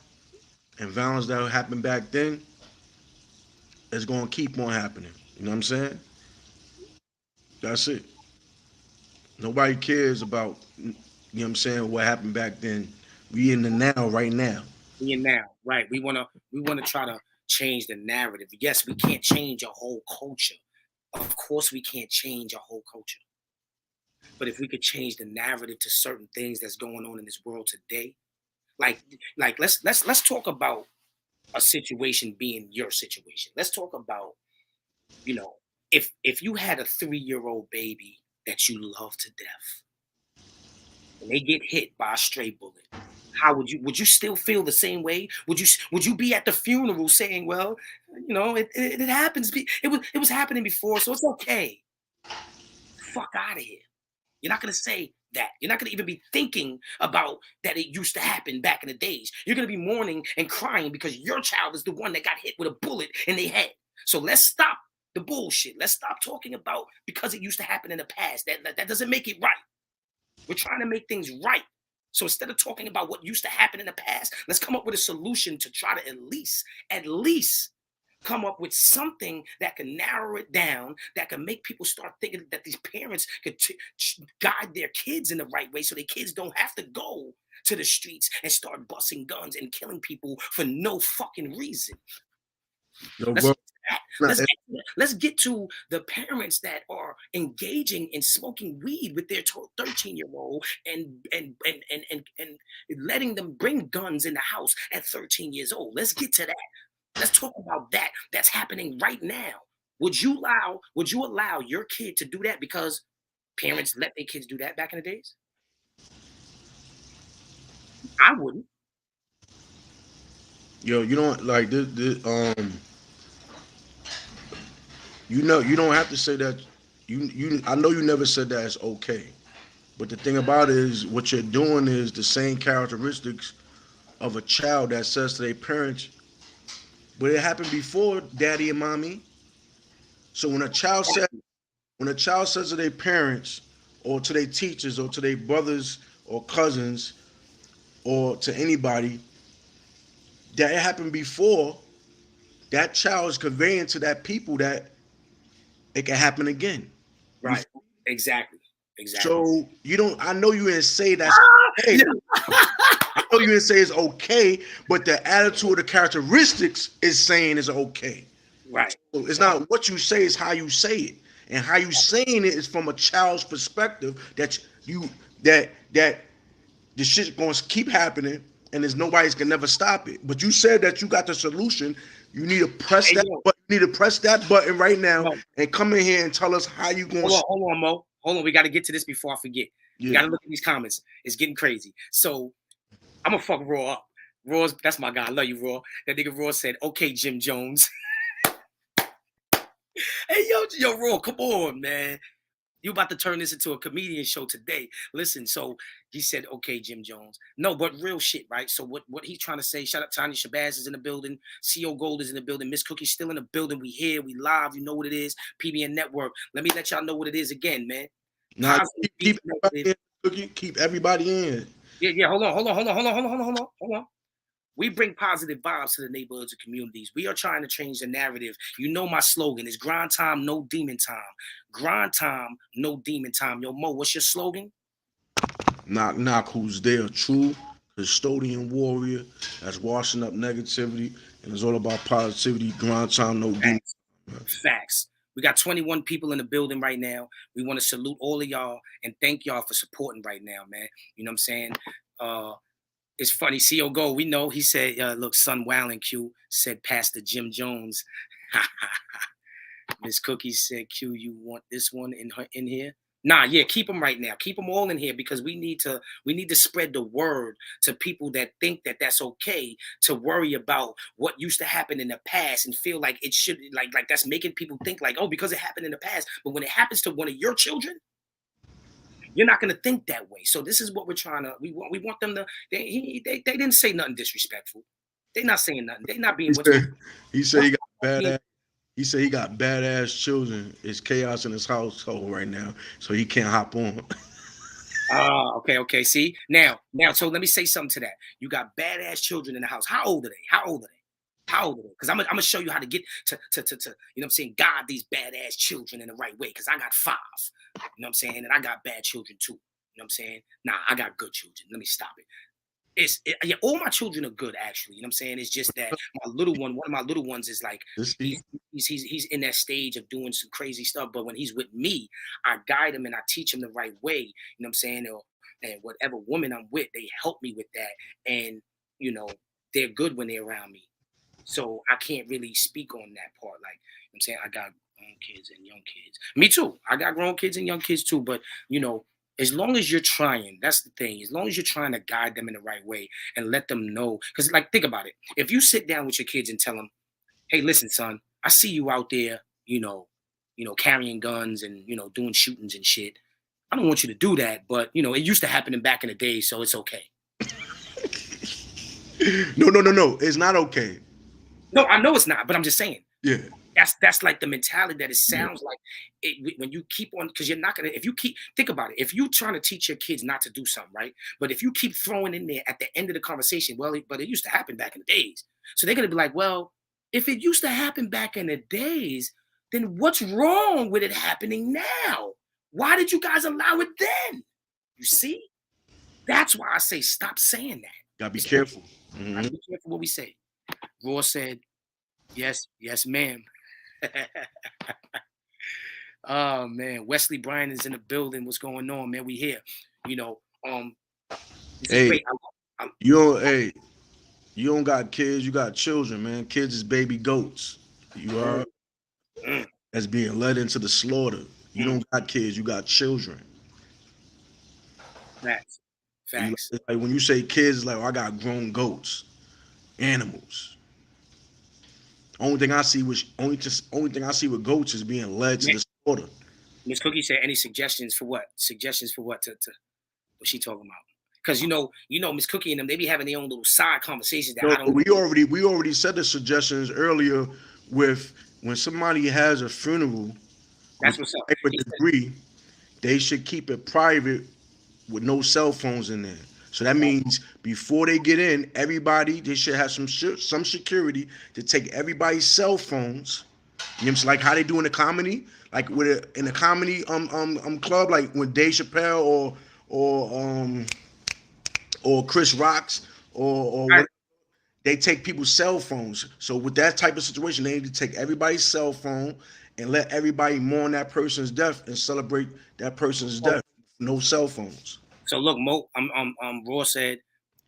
and violence that happened back then is going to keep on happening. You know what I'm saying? That's it. Nobody cares about, you know what I'm saying, what happened back then. We in the now, right now. Being now, right? We wanna try to change the narrative. Yes, we can't change a whole culture. Of course, we can't change a whole culture. But if we could change the narrative to certain things that's going on in this world today, like let's talk about a situation being your situation. Let's talk about, you know, if you had a 3-year-old baby that you love to death and they get hit by a stray bullet, how would you still feel the same way? Would you be at the funeral saying, well, it happens, it was happening before, so it's okay. Fuck out of here. You're not gonna say that. You're not going to even be thinking about that it used to happen back in the days. You're going to be mourning and crying because your child is the one that got hit with a bullet in their head. So let's stop the bullshit. Let's stop talking about because it used to happen in the past. That doesn't make it right. We're trying to make things right. So instead of talking about what used to happen in the past, let's come up with a solution to try to at least come up with something that can narrow it down, that can make people start thinking that these parents could guide their kids in the right way so their kids don't have to go to the streets and start busting guns and killing people for no fucking reason. Yo, Let's bro, let's get to the parents that are engaging in smoking weed with their 13-year-old and letting them bring guns in the house at 13 years old. Let's get to that. Let's talk about that. That's happening right now. Would you allow your kid to do that because parents let their kids do that back in the days? I wouldn't. yo, you don't like you don't have to say that. I know you never said that it's okay, but the thing about it is what you're doing is the same characteristics of a child that says to their parents, but it happened before daddy and mommy. So when a child says to their parents or to their teachers or to their brothers or cousins or to anybody that it happened before, that child is conveying to that people that it can happen again. Right. Exactly. So you don't. I know you didn't say that's okay. Yeah. I know you didn't say it's okay, but the attitude, the characteristics is saying it's okay. Right. So it's not what you say; it's how you say it, and how you saying it is from a child's perspective. That the shit's gonna keep happening, and there's nobody's gonna never stop it. But you said that you got the solution. You need to press that. Button. You need to press that button right now and come in here and tell us how you gonna. Hold on, Mo. Hold on. We got to get to this before I forget. Yeah. You got to look at these comments. It's getting crazy. So I'm gonna fuck Raw up. That's my guy. I love you, Raw. That nigga Raw said, "Okay, Jim Jones." Hey, yo, Raw, come on, man. You about to turn this into a comedian show today. Listen, so he said, "Okay, Jim Jones." No, but real shit, right? So what he's trying to say, shout out Tanya Shabazz is in the building. CO Gold is in the building. Miss Cookie's still in the building. We here, we live. You know what it is. PBN Network. Let me let y'all know what it is again, man. Now, keep everybody in. Yeah. Hold on. We bring positive vibes to the neighborhoods and communities. We are trying to change the narrative. You know my slogan is grind time, no demon time. Grind time, no demon time. Yo, Mo, what's your slogan? Knock, knock, who's there? True custodian warrior that's washing up negativity, and it's all about positivity. Grind time, no demon. Facts. We got 21 people in the building right now. We want to salute all of y'all and thank y'all for supporting right now, man. You know what I'm saying? It's funny. CO Go, we know. He said, look, son, Wildin' Q said Pastor Jim Jones. Miss Cookie said, Q, you want this one in here? Nah, yeah, keep them right now. Keep them all in here because we need to spread the word to people that think that that's okay to worry about what used to happen in the past and feel like it should, like that's making people think like, oh, because it happened in the past. But when it happens to one of your children, you're not going to think that way. So this is what we're trying to. We want them to. They didn't say nothing disrespectful. They're not saying nothing. They're not being. He said he got badass. He said he got badass children. It's chaos in his household right now, so he can't hop on. Okay. See now. So let me say something to that. You got badass children in the house. How old are they? Because I'm gonna show you how to get to you know what I'm saying, guide these badass children in the right way. Because I got 5. You know what I'm saying, and I got bad children too. You know what I'm saying? Nah, I got good children. Let me stop it. Yeah, all my children are good actually. You know what I'm saying? It's just that one of my little ones is like he's in that stage of doing some crazy stuff. But when he's with me, I guide him and I teach him the right way. You know what I'm saying? And whatever woman I'm with, they help me with that. And you know, they're good when they're around me. So I can't really speak on that part. Like, you know what I'm saying, I got grown kids and young kids. Me too. I got grown kids and young kids too. But you know, as long as you're trying, that's the thing. As long as you're trying to guide them in the right way and let them know, because like think about it. If you sit down with your kids and tell them, "Hey, listen, son, I see you out there, you know, carrying guns and doing shootings and shit. I don't want you to do that, but you know, it used to happen back in the day, so it's okay. No. It's not okay. No, I know it's not, but I'm just saying. Yeah. That's like the mentality that it sounds like when you keep on, because you're not gonna, if you keep, think about it, if you're trying to teach your kids not to do something, right? But if you keep throwing in there at the end of the conversation, well, but it used to happen back in the days. So they're gonna be like, well, if it used to happen back in the days, then what's wrong with it happening now? Why did you guys allow it then? You see? That's why I say stop saying that. Gotta be careful. Gotta be careful what we say. Raw said, yes, ma'am. Oh man, Wesley Bryan is in the building. What's going on, man? We here. You know, this is great. You don't got kids, you got children, man. Kids is baby goats. You are that's being led into the slaughter. You don't got kids, you got children. Facts. Like when you say kids, it's like, oh, I got grown goats, animals. Only thing I see with goats is being led to the slaughter. Miss Cookie said, any suggestions for what? Suggestions for what? To what she talking about? Because you know, Miss Cookie and them, they be having their own little side conversations that I don't. We already said the suggestions earlier with when somebody has a funeral. That's what's up. With degree, they should keep it private with no cell phones in there. So that means before they get in, they should have some security to take everybody's cell phones. You know what I'm saying? Like how they do in the comedy, like in the comedy club, like when Dave Chappelle or Chris Rock's or right. They take people's cell phones. So with that type of situation, they need to take everybody's cell phone and let everybody mourn that person's death and celebrate that person's death. No cell phones. So look, Mo, Raw said,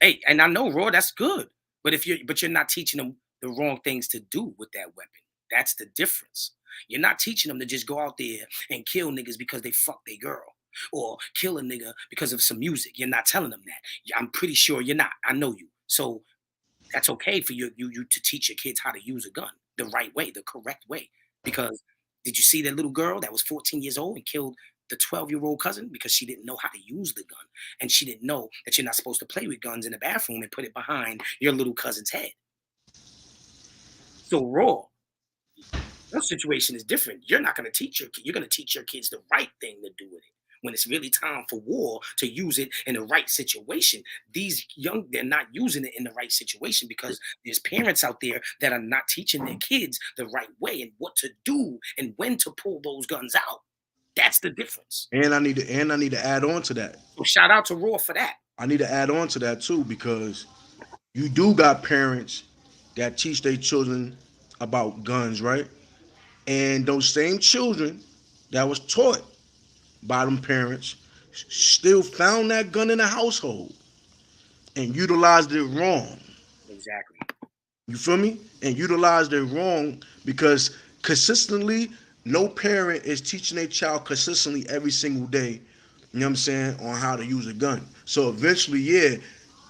hey, and I know Raw, that's good, but you're not teaching them the wrong things to do with that weapon. That's the difference. You're not teaching them to just go out there and kill niggas because they fucked their girl or kill a nigga because of some music. You're not telling them that. I'm pretty sure you're not. I know you. So that's okay for you to teach your kids how to use a gun the right way, the correct way. Because did you see that little girl that was 14 years old and killed the 12-year-old cousin because she didn't know how to use the gun, and she didn't know that you're not supposed to play with guns in the bathroom and put it behind your little cousin's head? So Raw, your situation is different. You're not going to teach you're going to teach your kids the right thing to do with it. When it's really time for war, to use it in the right situation. They're not using it in the right situation because there's parents out there that are not teaching their kids the right way and what to do and when to pull those guns out. That's the difference. And I need to add on to that. So shout out to Raw for that. I need to add on to that too, because you do got parents that teach their children about guns, right? And those same children that was taught by them parents still found that gun in the household and utilized it wrong. Exactly. You feel me? And utilized it wrong because consistently, no parent is teaching their child consistently every single day, you know what I'm saying, on how to use a gun. So eventually, yeah,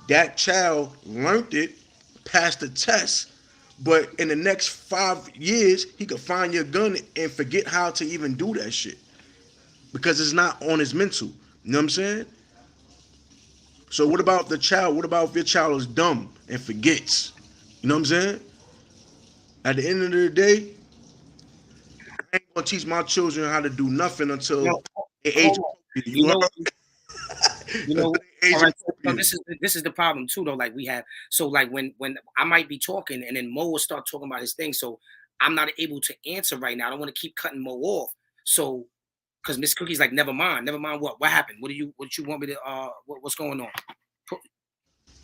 that child learned it, passed the test, but in the next 5 years, he could find your gun and forget how to even do that shit because it's not on his mental. You know what I'm saying? So what about the child? What about if your child is dumb and forgets? You know what I'm saying? At the end of the day, I ain't gonna teach my children how to do nothing until the age. You know. All right, so this is the problem too, though. Like we have, so like when I might be talking and then Mo will start talking about his thing, so I'm not able to answer right now. I don't want to keep cutting Mo off. So, because Miss Cookie's like, never mind what happened. What you want me to what's going on?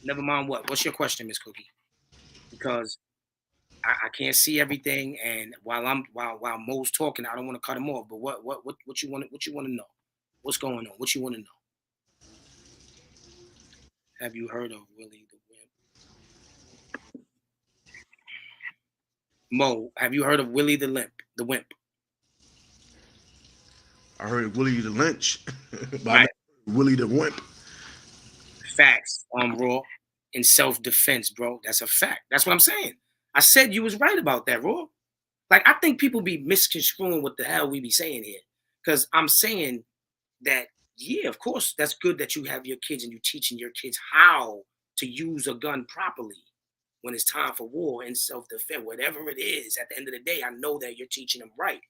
Never mind what. What's your question, Miss Cookie? Because I can't see everything, and while Mo's talking, I don't want to cut him off. But what you want to know? What's going on? What you want to know? Have you heard of Willie the Wimp? Mo, have you heard of Willie the Wimp? I heard of Willie the Lynch, but right. Willie the Wimp. Facts, Raw. In self-defense, bro. That's a fact. That's what I'm saying. I said you was right about that, Raw. Like, I think people be misconstruing what the hell we be saying here. Because I'm saying that Yeah, of course, that's good that you have your kids and you're teaching your kids how to use a gun properly when it's time for war and self-defense, whatever it is. At the end of the day, I know that you're teaching them right.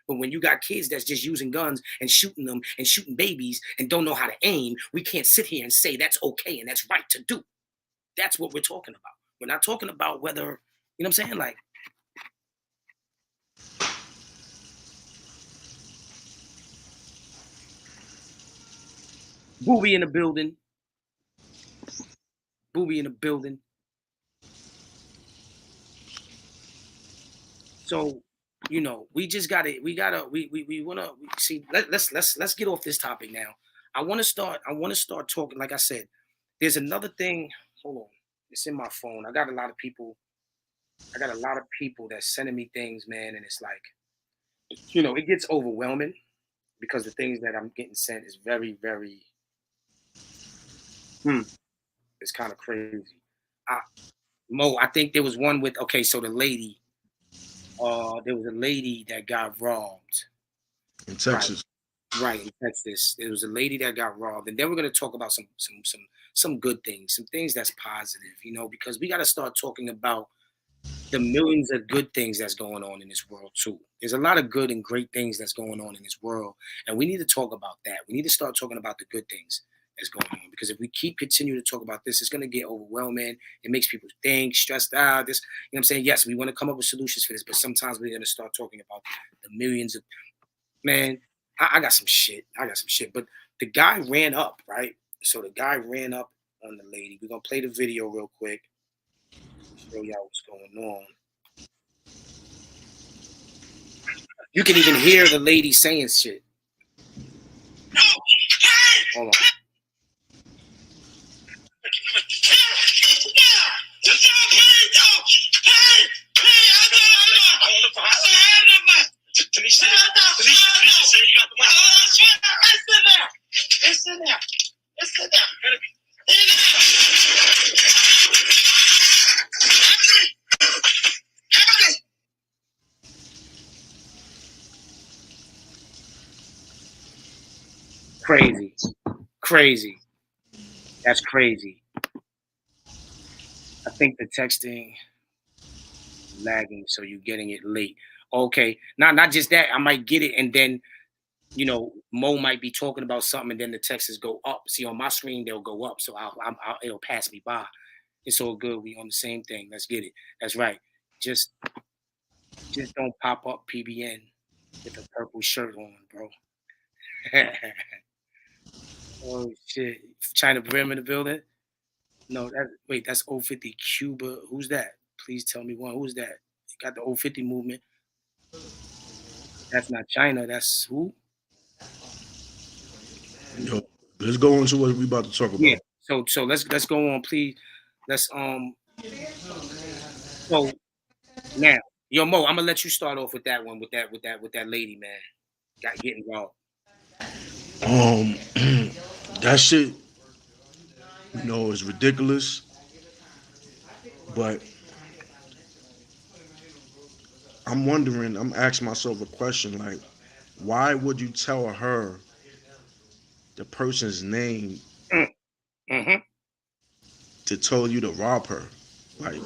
But when you got kids that's just using guns and shooting them and shooting babies and don't know how to aim, we can't sit here and say that's okay and that's right to do. That's what we're talking about. We're not talking about whether, you know what I'm saying? Like, Booby in the building. Booby in the building. So, we just we wanna see. Let's get off this topic now. I wanna start talking. Like I said, there's another thing. Hold on, it's in my phone. I got a lot of people. I got a lot of people that's sending me things, man, and it's like, it gets overwhelming because the things that I'm getting sent is very, very. Hmm, it's kind of crazy. I, Mo, I think there was one with. Okay, so the lady. There was a lady that got robbed. in Right. Texas. Right, in Texas. There was a lady that got robbed, and then we're gonna talk about some good things, some things that's positive, because we got to start talking about the millions of good things that's going on in this world too. There's a lot of good and great things that's going on in this world, and we need to talk about that. We need to start talking about the good things that's going on because if we keep continuing to talk about this, it's gonna get overwhelming. It makes people think, stressed out. This, what I'm saying? Yes, we want to come up with solutions for this, but sometimes we're gonna start talking about the millions of man, I got some shit. I got some shit. But the guy ran up, right? So the guy ran up on the lady. We're gonna play the video real quick. Show y'all what's going on. You can even hear the lady saying shit. Hold on. Crazy. Crazy. That's crazy. I think the texting lagging, so you're getting it late. Okay. Not just that. I might get it and then Mo might be talking about something, and then the texts go up. See, on my screen they'll go up, so it'll pass me by. It's all good. We on the same thing. Let's get it. That's right. Just, just don't pop up PBN with a purple shirt on, bro. Oh shit! China Brim in the building. No, that's O 50 Cuba. Who's that? Please tell me one. Who's that? Got the O 50 movement. That's not China. That's who? Yo, let's go into what we about to talk Yeah. about. So let's go on, please. Let's So now, yo Mo, I'm gonna let you start off with that one with that lady, man. Got getting involved. Um, that shit, is ridiculous. But I'm wondering, I'm asking myself a question like, why would you tell her the person's name Mm-hmm. to tell you to rob her? Like,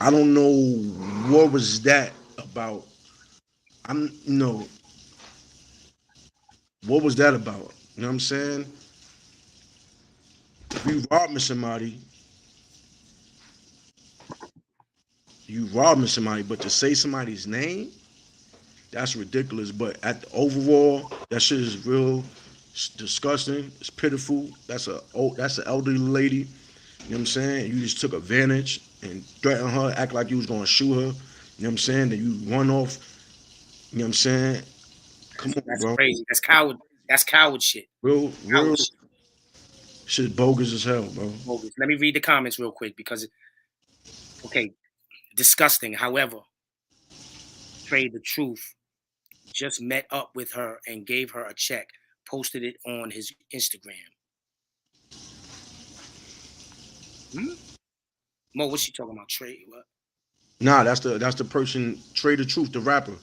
I don't know what was that about. I'm, what was that about? You know what I'm saying? If you robbing somebody, you robbing somebody, but to say somebody's name, that's ridiculous. But at the overall, that shit is real disgusting. It's pitiful. That's an elderly lady. You know what I'm saying? You just took advantage and threatened her, act like you was gonna shoot her. You know what I'm saying? Then you run off. You know what I'm saying? Come on, That's bro. crazy. That's coward. That's coward shit. Real Coward shit. shit bogus as hell, bro. Bogus. Let me read the comments real quick because okay, disgusting. However, Trey the truth just met up with her and gave her a check. Posted it on his Instagram. Hmm? Mo, what's she talking about? Trey? What? Nah, that's the person, Trey the Truth, the rapper.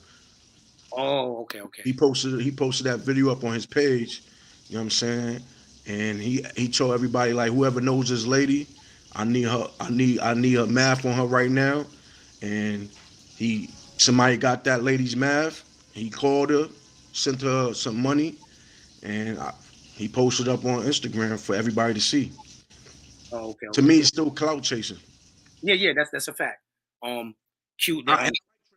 Oh, okay, okay. He posted that video up on his page You know what I'm saying? And he told everybody like whoever knows this lady, I need her math on her right now. And he somebody got that lady's math. He called her, sent her some money, and he posted up on Instagram for everybody to see. Oh, okay, To okay. me, it's still clout chasing. Yeah, that's a fact. Q. And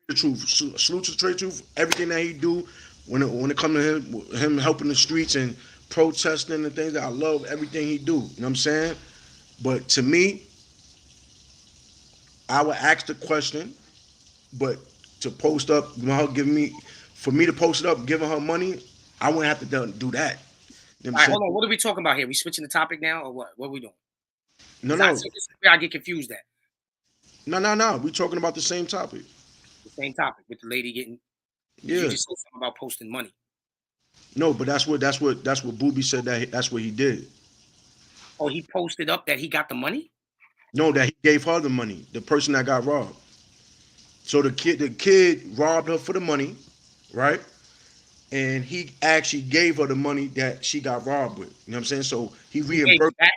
the truth, salute to Trey Truth. Everything that he do when it comes to him helping the streets and protesting and things, I love everything he do. You know what I'm saying? But to me, I would ask the question, but to post up, for me to post it up, giving her money, I wouldn't have to do that. You know what I'm All right, saying? hold on. What are we talking about here? We switching the topic now, or what? What are we doing? No, Because I no, see this is where I get confused at. no. We talking about the same topic. The same topic with the lady getting. You Yeah. just said something about posting money. No, but that's what Booby said that's what he did. Oh, he posted up that he got the money. No, that he gave her the money, the person that got robbed. So the kid robbed her for the money, right? And he actually gave her the money that she got robbed with. You know what I'm saying? So he He gave reimbursed. it back.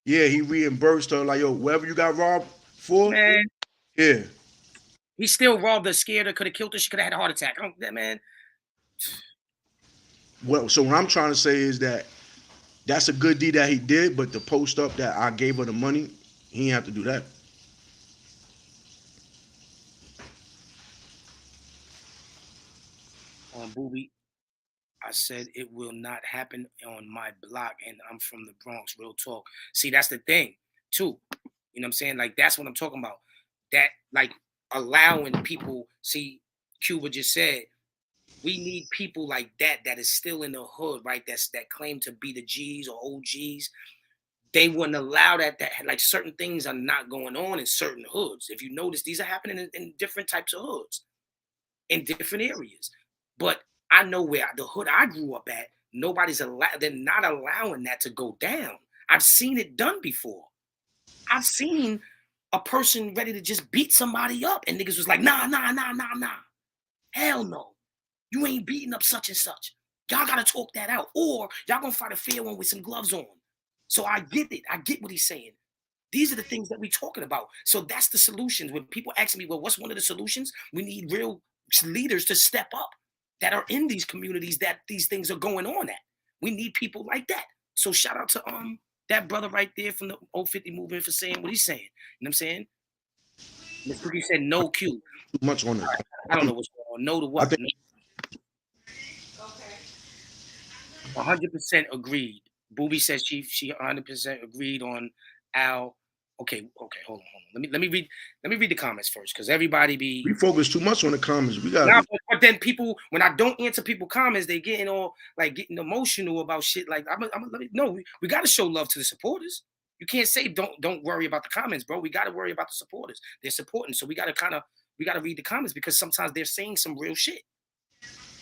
Yeah, he reimbursed her like, yo, whatever you got robbed for, Man, yeah. he still robbed her, scared her, could have killed her. She could have had a heart attack. Man. Well, so what I'm trying to say is that that's a good deed that he did, but the post up that I gave her the money, he didn't have to do that. Booby, I said it will not happen on my block, and I'm from the Bronx. Real talk. See, that's the thing, too. You know what I'm saying? Like that's what I'm talking about. That like allowing people. See, Cuba just said we need people like that is still in the hood, right? That claim to be the G's or OGs. They wouldn't allow that like certain things are not going on in certain hoods. If you notice, these are happening in different types of hoods in different areas. But I know where the hood I grew up at, nobody's allowed, they're not allowing that to go down. I've seen it done before. I've seen a person ready to just beat somebody up, and niggas was like, nah, nah, nah, nah, nah. Hell no. You ain't beating up such and such. Y'all gotta talk that out. Or y'all gonna fight a fair one with some gloves on. So I get it. I get what he's saying. These are the things that we're talking about. So that's the solutions. When people ask me, well, what's one of the solutions? We need real leaders to step up that are in these communities that these things are going on at. We need people like that. So shout out to that brother right there from the 050 movement for saying what he's saying. You know what I'm saying? Miss Cookie said no Q. Too much on it. I don't know what's going on. No to what? 100% agreed. Booby says she 100% agreed on Al. Okay, hold on. Let me read the comments first because everybody be We focus too much on the comments. We got nah, but then people when I don't answer people comments, they getting all like getting emotional about shit. Like we got to show love to the supporters. You can't say don't worry about the comments, bro. We got to worry about the supporters. They're supporting, so we got to read the comments because sometimes they're saying some real shit.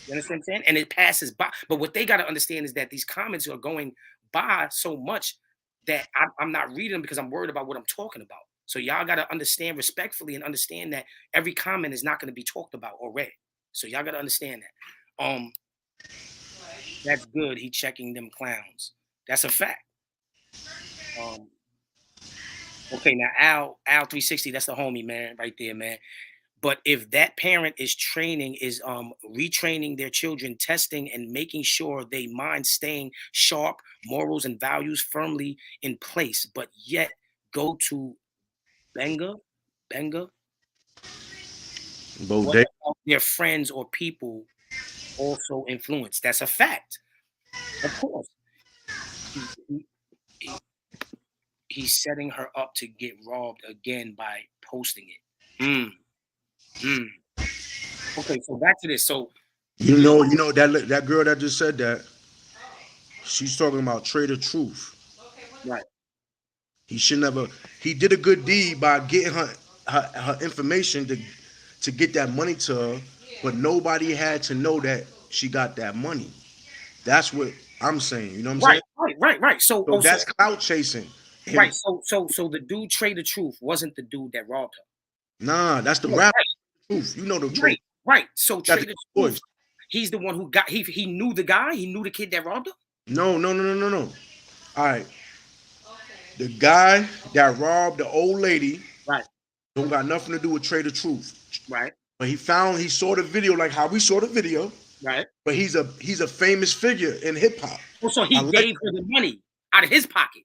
You understand what I'm saying? And it passes by. But what they got to understand is that these comments are going by so much that I'm not reading them because I'm worried about what I'm talking about. So y'all got to understand respectfully and understand that every comment is not going to be talked about or read. So y'all got to understand that. That's good. He checking them clowns. That's a fact. Okay, now Al 360, that's the homie, man, right there, man. But if that parent is retraining their children, testing and making sure they mind staying sharp, morals and values firmly in place, but yet go to Benga, what Bodega. about their friends or people also influence? That's a fact. Of course. He's setting her up to get robbed again by posting it. Okay, so back to this. So You know that girl that just said that. She's talking about Trader Truth. right. He should never. He did a good deed by getting her information to get that money to her, but nobody had to know that she got that money. That's what I'm saying. You know what I'm saying? Right. So So that's clout chasing. right. So the dude Trader Truth wasn't the dude that robbed her. Nah, that's the No, rapper Truth. You know the Truth. Right. So Got the Trader voice. Truth, he's the one who got he knew the guy, he knew the kid that robbed her. No. All right. The guy that robbed the old lady Right, don't got nothing to do with Trader Truth. right, But he saw the video like how we saw the video. right. But he's a famous figure in hip hop. Oh, so A he legend. gave her the money out of his pocket.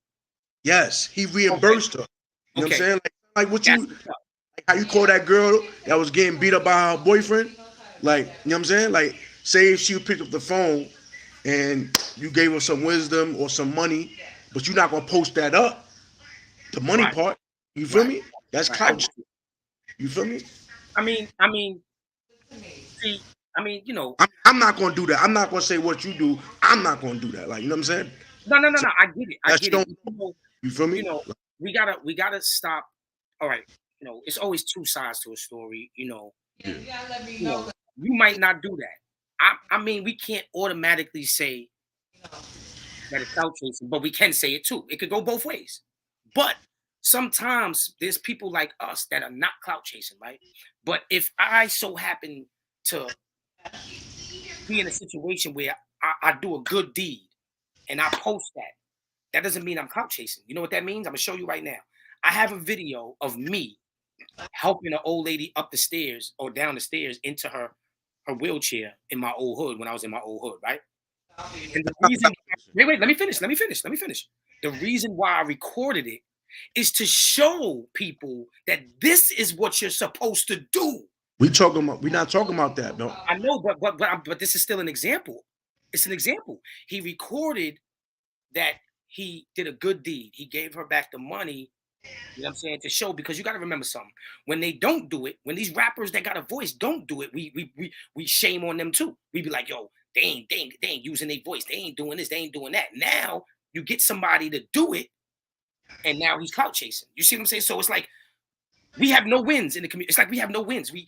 Yes, he Okay, reimbursed her. You know what I'm okay. saying? Like what That's you what's up. like how you call that girl that was getting beat up by her boyfriend? Like, you know what I'm saying? Like, say if she picked up the phone and you gave her some wisdom or some money, but you're not gonna post that up, the money Right, part. You feel right, me? That's right. I get couch. you. You feel me? I mean, see, I'm not gonna do that. I'm not gonna say what you do. I'm not gonna do that. Like, you know what I'm saying? no, no, no, So no. I get it. I that's get it. showing. But, You feel you me? know, we gotta stop. All right. It's always two sides to a story. Yeah. You gotta let me You know. know, you might not do that. I mean, we can't automatically say that it's clout chasing, but we can say it too. It could go both ways. But sometimes there's people like us that are not clout chasing, right? But if I so happen to be in a situation where I do a good deed and I post that, that doesn't mean I'm clout chasing. You know what that means? I'm gonna show you right now. I have a video of me helping an old lady up the stairs or down the stairs into her wheelchair in my old hood when I was in my old hood, right? And the reason wait, let me finish. The reason why I recorded it is to show people that this is what you're supposed to do. We're not talking about that, no. I know, but this is still an example. It's an example. He recorded that he did a good deed. He gave her back the money. You know what I'm saying? To show, because you got to remember something. When they don't do it, when these rappers that got a voice don't do it, we shame on them too. We be like, yo, they ain't using their voice. They ain't doing this. They ain't doing that. Now you get somebody to do it, and now he's clout chasing. You see what I'm saying? So it's like we have no wins in the community. It's like we have no wins. We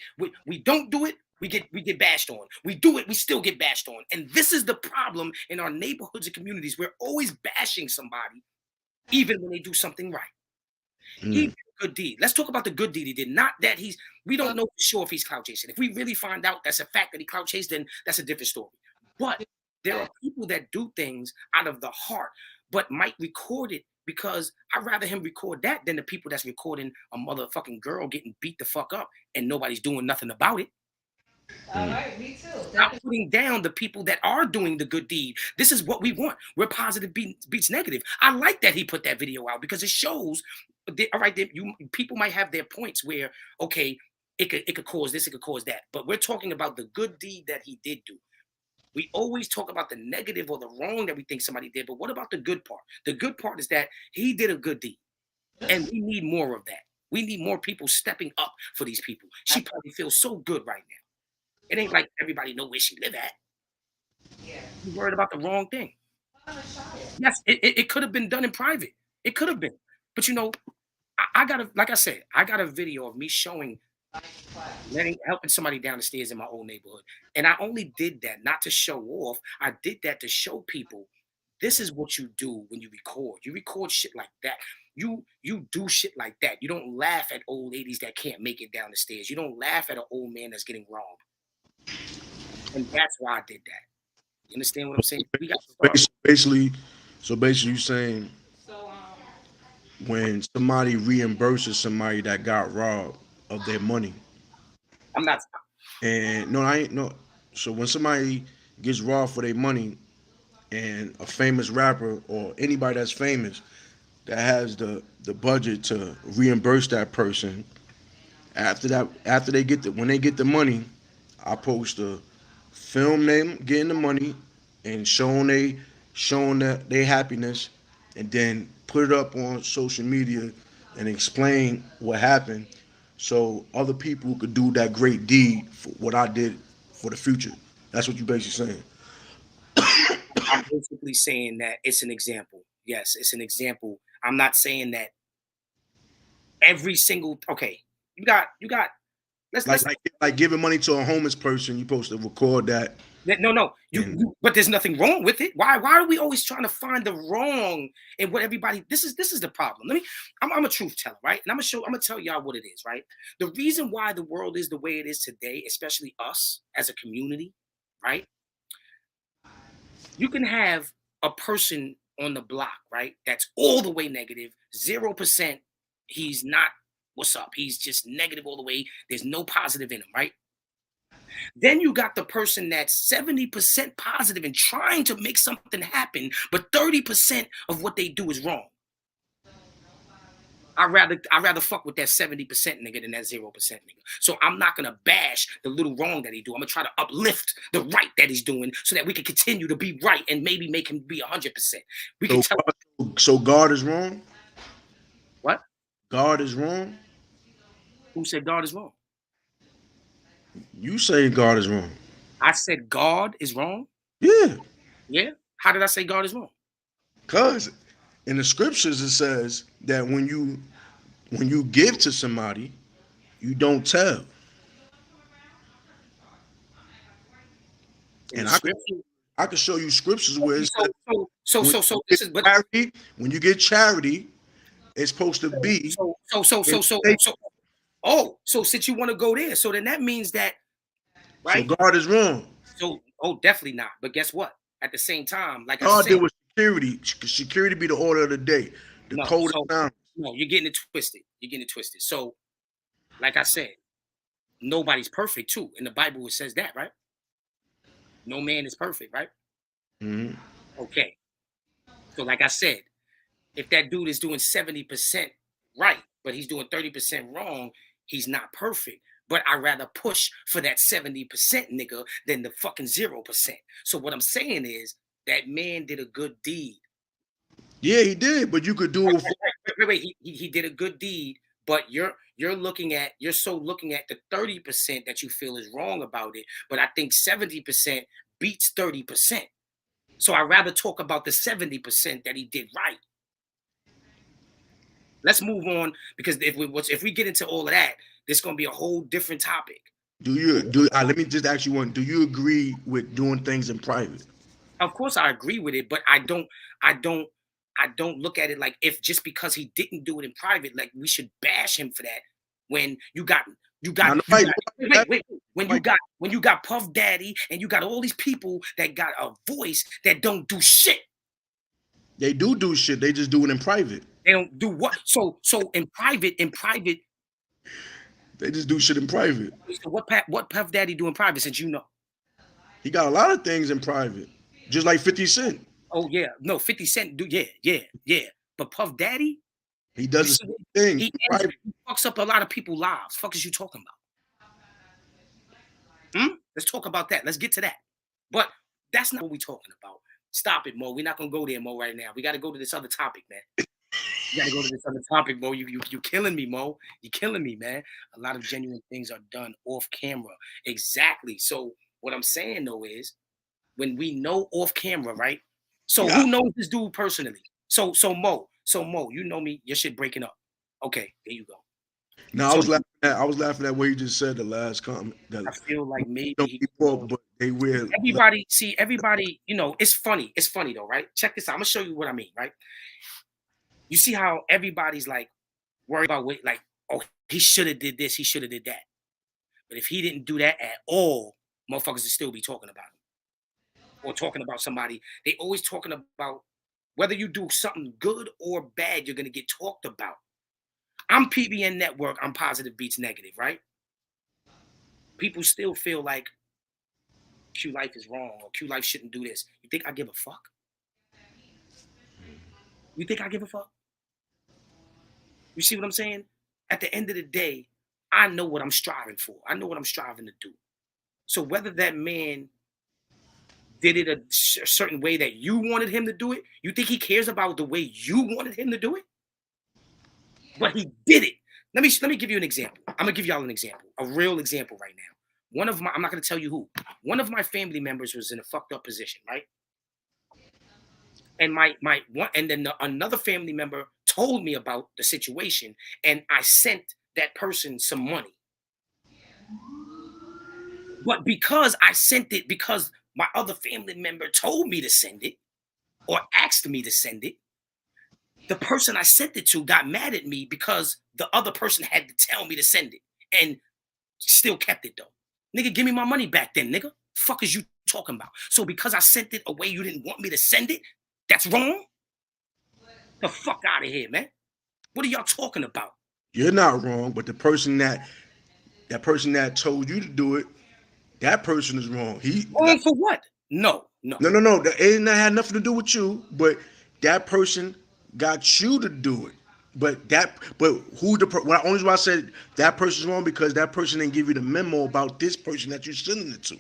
don't do it. We get bashed on. We do it. We still get bashed on. And this is the problem in our neighborhoods and communities. We're always bashing somebody, even when they do something right. He Mm. did a good deed. Let's talk about the good deed he did. Not that we don't know for sure if he's clout chasing. If we really find out that's a fact that he clout chased, then that's a different story. But there are people that do things out of the heart, but might record it because I'd rather him record that than the people that's recording a motherfucking girl getting beat the fuck up and nobody's doing nothing about it. All right, me too. Stop putting down the people that are doing the good deed. This is what we want. We're positive beats negative. I like that he put that video out because it shows. All right, you people might have their points where okay, it could cause this, it could cause that, but we're talking about the good deed that he did do. We always talk about the negative or the wrong that we think somebody did, but what about the good part? The good part is that he did a good deed, and we need more of that. We need more people stepping up for these people. She probably feels so good right now. It ain't like everybody know where she live at. Yeah. You worried about the wrong thing. Yes, it could have been done in private. It could have been. But I got like I said, I got a video of me showing helping somebody down the stairs in my old neighborhood. And I only did that not to show off. I did that to show people this is what you do when you record. You record shit like that. You do shit like that. You don't laugh at old ladies that can't make it down the stairs. You don't laugh at an old man that's getting robbed. And that's why I did that. You understand what I'm saying? We got to start. Basically, so basically, you saying So when somebody reimburses somebody that got robbed of their money, I'm not. and no, I ain't no. So when somebody gets robbed for their money, and a famous rapper or anybody that's famous that has the budget to reimburse that person, after they get when they get the money, I post a film them getting the money and showing that they happiness, and then put it up on social media and explain what happened, so other people could do that great deed for what I did for the future. That's what you basically saying. I'm basically saying that it's an example. Yes, it's an example. I'm not saying that every single. Okay, you got. Let's Like giving money to a homeless person, you supposed to record that. no. And But there's nothing wrong with it. Why are we always trying to find the wrong in what everybody? This is the problem. I'm a truth teller, right? And I'm gonna tell y'all what it is, right? The reason why the world is the way it is today, especially us as a community, right? You can have a person on the block, right? That's all the way negative, 0%. He's not what's up. He's just negative all the way. There's no positive in him, right? Then you got the person that's 70% positive and trying to make something happen, but 30% of what they do is wrong. I'd rather fuck with that 70% nigga than that 0% nigga. So I'm not gonna bash the little wrong that he do. I'm gonna try to uplift the right that he's doing so that we can continue to be right and maybe make him be 100%. We can tell. So God is wrong? What? God is wrong? Who said God is wrong? You say God is wrong. I said God is wrong? Yeah. Yeah? How did I say God is wrong? Because in the scriptures it says that when you give to somebody, you don't tell. In And the scripture? I can show you scriptures where it says when you get charity, it's supposed to be. So since you want to go there, so then that means that, right? So God is wrong. So, definitely not. But guess what? At the same time, like I God said, did with security. Security be the order of the day. The code of sound. No, you're getting it twisted. You're getting it twisted. So, like I said, nobody's perfect too. In the Bible, it says that, right? No man is perfect, right? Mm-hmm. Okay. So, like I said, if that dude is doing 70% right, but he's doing 30% wrong, he's not perfect. But I'd rather push for that 70% nigga than the fucking 0%. So what I'm saying is that man did a good deed. Yeah, he did, but you could do it. Wait. He did a good deed, but you're looking at the 30% that you feel is wrong about it. But I think 70% beats 30%. So I'd rather talk about the 70% that he did right. Let's move on, because if we get into all of that, this is gonna be a whole different topic. Let me just ask you one. Do you agree with doing things in private? Of course I agree with it, but I don't look at it like if just because he didn't do it in private, like we should bash him for that. When when you got Puff Daddy and you got all these people that got a voice that don't do shit. They do shit. They just do it in private. They don't do what? So in private. They just do shit in private. So what Puff Daddy do in private, since you know? He got a lot of things in private, just like 50 Cent. Oh yeah, no, 50 Cent do, yeah. But Puff Daddy, he does the same thing. He fucks up a lot of people's lives. Fuck is you talking about? Let's talk about that. Let's get to that. But that's not what we're talking about. Stop it, Mo. We're not gonna go there, Mo, right now. We got to go to this other topic, man. You got to go to this other topic, Mo. You killing me, Mo. You killing me, man. A lot of genuine things are done off camera. Exactly. So what I'm saying though is, when we know off camera, right? So who knows this dude personally? So Mo, you know me. Your shit breaking up. Okay, there you go. No, I was laughing at what you just said. The last comment. I feel like maybe but they will. Everybody. You know, it's funny. It's funny though, right? Check this out. I'm gonna show you what I mean, right? You see how everybody's like worried about like, oh, he should have did this, he should have did that. But if he didn't do that at all, motherfuckers would still be talking about him or talking about somebody. They always talking about whether you do something good or bad, you're gonna get talked about. I'm PBN Network. I'm Positive Beats Negative, right? People still feel like qlife is wrong or qlife shouldn't do this. You think I give a fuck? You think I give a fuck? You see what I'm saying? At the end of the day, I know what I'm striving for. I know what I'm striving to do. So whether that man did it a certain way that you wanted him to do it, you think he cares about the way you wanted him to do it? But he did it. Let me give you an example. I'm gonna give y'all an example, a real example right now. I'm not gonna tell you who. One of my family members was in a fucked up position, right? And another family member told me about the situation, and I sent that person some money. But because I sent it because my other family member told me to send it or asked me to send it, the person I sent it to got mad at me because the other person had to tell me to send it and still kept it though. Nigga, give me my money back then, nigga. Fuck is you talking about? So because I sent it a way you didn't want me to send it, That's wrong? The fuck out of here, man. What are y'all talking about? You're not wrong, but the person that told you to do it, that person is wrong. Wrong for what? No. No. That had nothing to do with you, but that person got you to do it. But who only reason why I said that person's wrong because that person didn't give you the memo about this person that you're sending it to.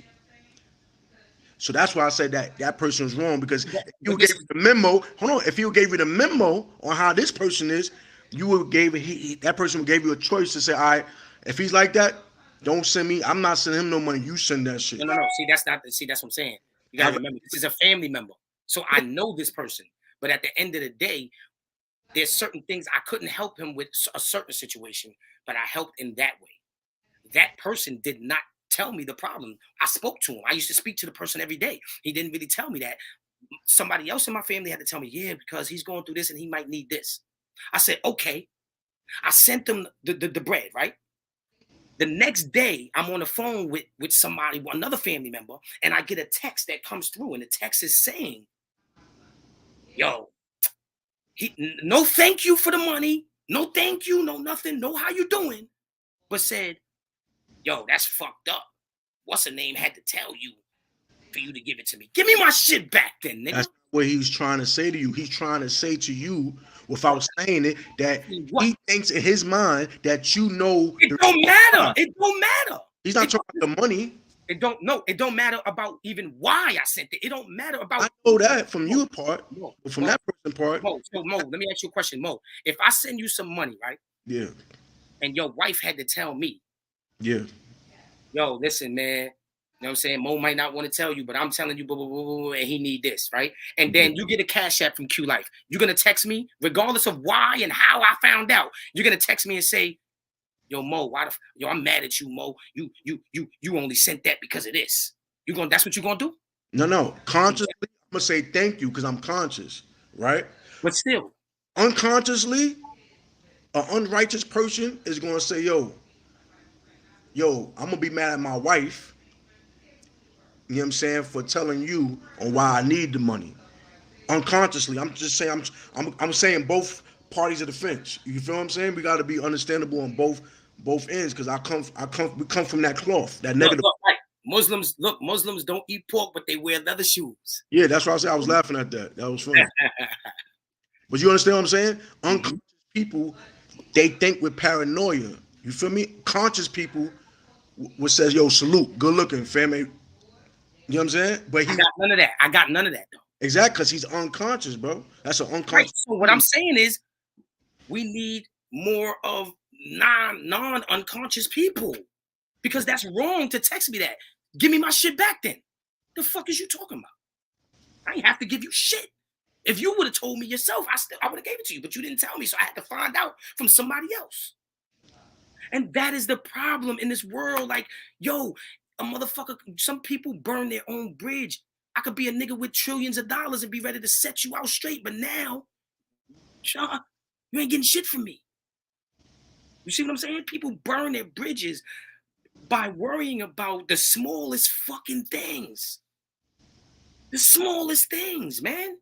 So that's why I said that person was wrong because if you gave you the memo, if you gave you the memo on how this person is, you would that person would give you a choice to say, all right, if he's like that, don't send me. I'm not sending him no money. You send that shit. No. That's what I'm saying. You gotta remember, this is a family member. So I know this person. But at the end of the day, there's certain things I couldn't help him with a certain situation, but I helped in that way. That person did not tell me the problem. I spoke to him. I used to speak to the person every day. He didn't really tell me that. Somebody else in my family had to tell me, yeah, because he's going through this and he might need this. I said, okay. I sent them the bread, right? The next day, I'm on the phone with somebody, another family member, and I get a text that comes through, and the text is saying, yo, no thank you for the money, no thank you, no nothing, no how you doing, but said, yo, that's fucked up. What's her name had to tell you for you to give it to me? Give me my shit back then, nigga. That's what he's trying to say to you. He's trying to say to you, without saying it, that he thinks in his mind that you know. It don't matter. It don't matter. He's not talking about the money. It don't matter about even why I sent it. It don't matter about. I know that from your part, but from that person part. Mo, let me ask you a question, Mo. If I send you some money, right? Yeah. And your wife had to tell me. Yeah. Yo, listen, man. You know what I'm saying? Mo might not want to tell you, but I'm telling you, blah, blah, blah, blah, and he need this, right? And then you get a cash app from qlife. You're going to text me, regardless of why and how I found out. You're going to text me and say, yo, Mo, I'm mad at you, Mo. You only sent that because of this. That's what you're going to do? No. Consciously, I'm going to say thank you because I'm conscious, right? But still. Unconsciously, an unrighteous person is going to say, yo, I'm going to be mad at my wife. You know what I'm saying, for telling you on why I need the money. Unconsciously, I'm just saying, I'm saying both parties of the fence. You feel what I'm saying? We got to be understandable on both ends because we come from that cloth, that negative. Look, right. Muslims don't eat pork, but they wear leather shoes. Yeah, that's why I said I was laughing at that. That was funny. But you understand what I'm saying? Unconscious people, they think with paranoia. You feel me? Conscious people would say, yo, salute, good looking, family. You know what I'm saying? But I got none of that, though. Exactly, because he's unconscious, bro. That's an unconscious. Right. So what I'm saying is, we need more of non-unconscious people, because that's wrong to text me that. Give me my shit back then. The fuck is you talking about? I ain't have to give you shit. If you would have told me yourself, I would have gave it to you, but you didn't tell me, so I had to find out from somebody else. And that is the problem in this world. Like, yo, a motherfucker, some people burn their own bridge. I could be a nigga with trillions of dollars and be ready to set you out straight, but now, Sean, you ain't getting shit from me. You see what I'm saying? People burn their bridges by worrying about the smallest fucking things. The smallest things, man.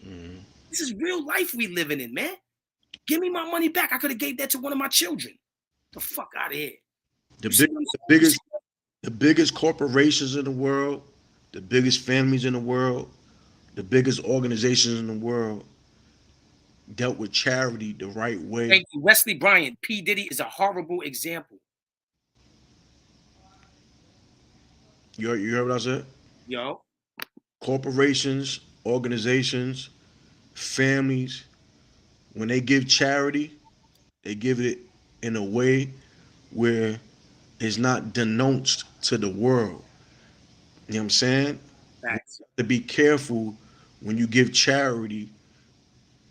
Mm-hmm. This is real life we living in, man. Give me my money back. I could have gave that to one of my children. The fuck out of here. The biggest corporations in the world, the biggest families in the world, the biggest organizations in the world dealt with charity the right way. Thank you. Wesley Bryant, P. Diddy is a horrible example. You heard what I said? Yo. Corporations, organizations, families, when they give charity, they give it in a way where it's not denounced to the world. You know what I'm saying? Thanks. To be careful when you give charity.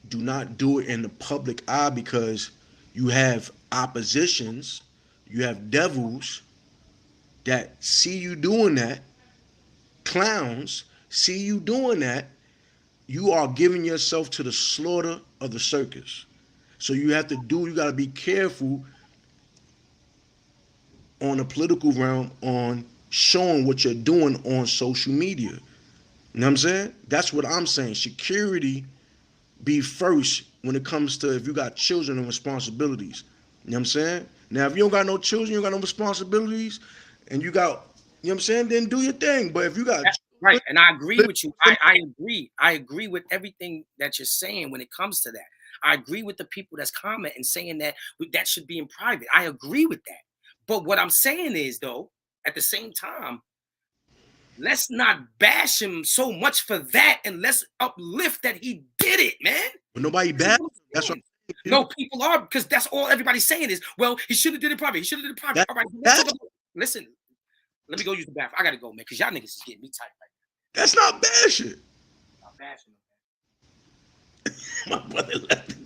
Do not do it in the public eye because you have oppositions, you have devils that see you doing that, clowns see you doing that. You are giving yourself to the slaughter of the circus. So you got to be careful on the political realm on showing what you're doing on social media. You know You know what I'm saying? That's what I'm saying. Security be first when it comes to if you got children and responsibilities. You know what I'm saying? Now, if you don't got no children, you don't got no responsibilities, and you got, you know what I'm saying, then do your thing. But if you got Right, children, and I agree live with you. with I agree. I agree with everything that you're saying when it comes to that. I agree with the people that's commenting saying that that should be in private. I agree with that. But what I'm saying is, though, at the same time, let's not bash him so much for that, and let's uplift that he did it, man. but nobody This is bad. what I'm That's what saying. I'm saying. No, people are, because that's all everybody's saying is, well, he should have did it private. He should have did it private. That's All right, let's bad. talk about. Listen, let me go use the bathroom. I gotta go, man, because y'all niggas is getting me tight right That's not bad shit. now. I'm bashing him. My brother left.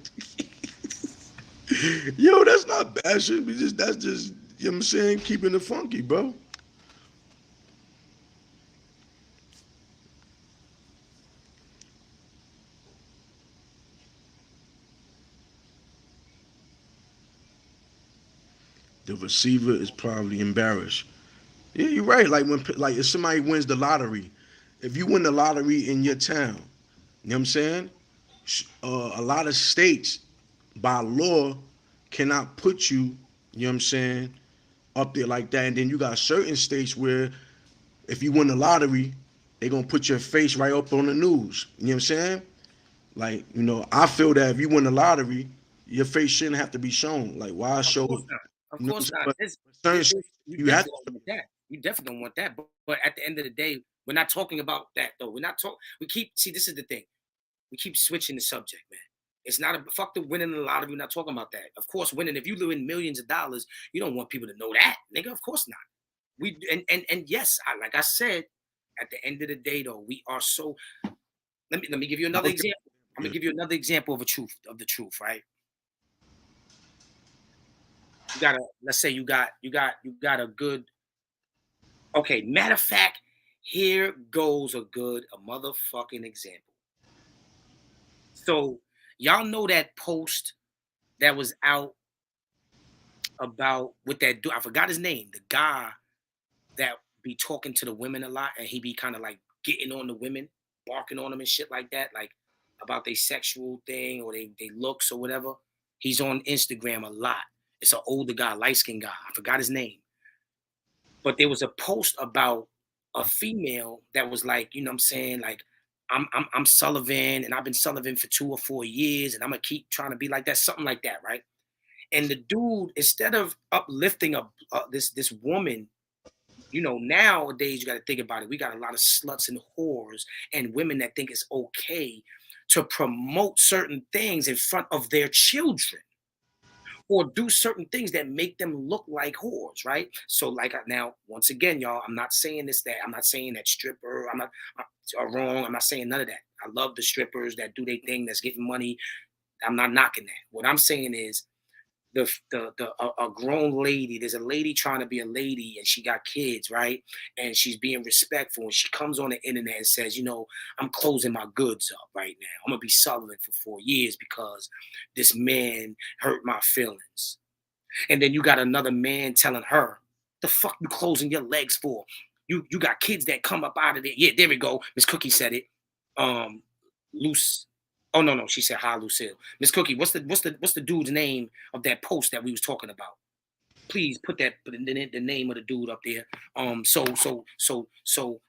Yo, that's not bad shit. That's just, you know what I'm saying, keeping it funky, bro. The receiver is probably embarrassed. Yeah, you're right. Like if somebody wins the lottery, if you win the lottery in your town, you know what I'm saying? A lot of states by law cannot put you, you know what I'm saying, up there like that. And then you got certain states where if you win the lottery, they gonna put your face right up on the news. You know what I'm saying? Like, I feel that if you win the lottery, your face shouldn't have to be shown. Like, why Of show? course not. Of You know what I'm course saying? not. But This, certain states, you you have definitely to. don't want that. You definitely don't want that. But at the end of the day, we're not talking about that though. We're not talking. We keep see. This is the thing. We keep switching the subject, man. It's not a fuck the winning the lottery. We're not talking about that. Of course, winning. If you win millions of dollars, you don't want people to know that, nigga. Of course not. We and yes, like I said, at the end of the day, though, we are so. Let me give you another Okay. example. I'm gonna give you another example of the truth, right? You gotta let's say you got a good. Okay, matter of fact, here goes a motherfucking example. So y'all know that post that was out about with that dude. I forgot his name. The guy that be talking to the women a lot, and he be kind of like getting on the women, barking on them and shit like that, like about their sexual thing or they looks or whatever. He's on Instagram a lot. It's an older guy, light skinned guy. I forgot his name. But there was a post about a female that was like, you know what I'm saying, like I'm Sullivan and I've been Sullivan for 2 or 4 years and I'm gonna keep trying to be like that, something like that, right? And the dude, instead of uplifting this woman, nowadays you got to think about it. We got a lot of sluts and whores and women that think it's okay to promote certain things in front of their children or do certain things that make them look like whores, right? So, like now, once again, y'all, I'm not saying this, that I'm not saying that stripper, I'm not are wrong. I'm not saying none of that. I love the strippers that do their thing, that's getting money. I'm not knocking that. What I'm saying is a grown lady. There's a lady trying to be a lady, and she got kids, right? And she's being respectful, and she comes on the internet and says, I'm closing my goods up right now. I'm gonna be Sullivan for 4 years because this man hurt my feelings. And then you got another man telling her, the fuck you closing your legs for? You got kids that come up out of there. Yeah, there we go. Miss Cookie said it. Loose. Oh no, she said hi, Lucille. Miss Cookie, what's the dude's name of that post that we was talking about? Please put the name of the dude up there. So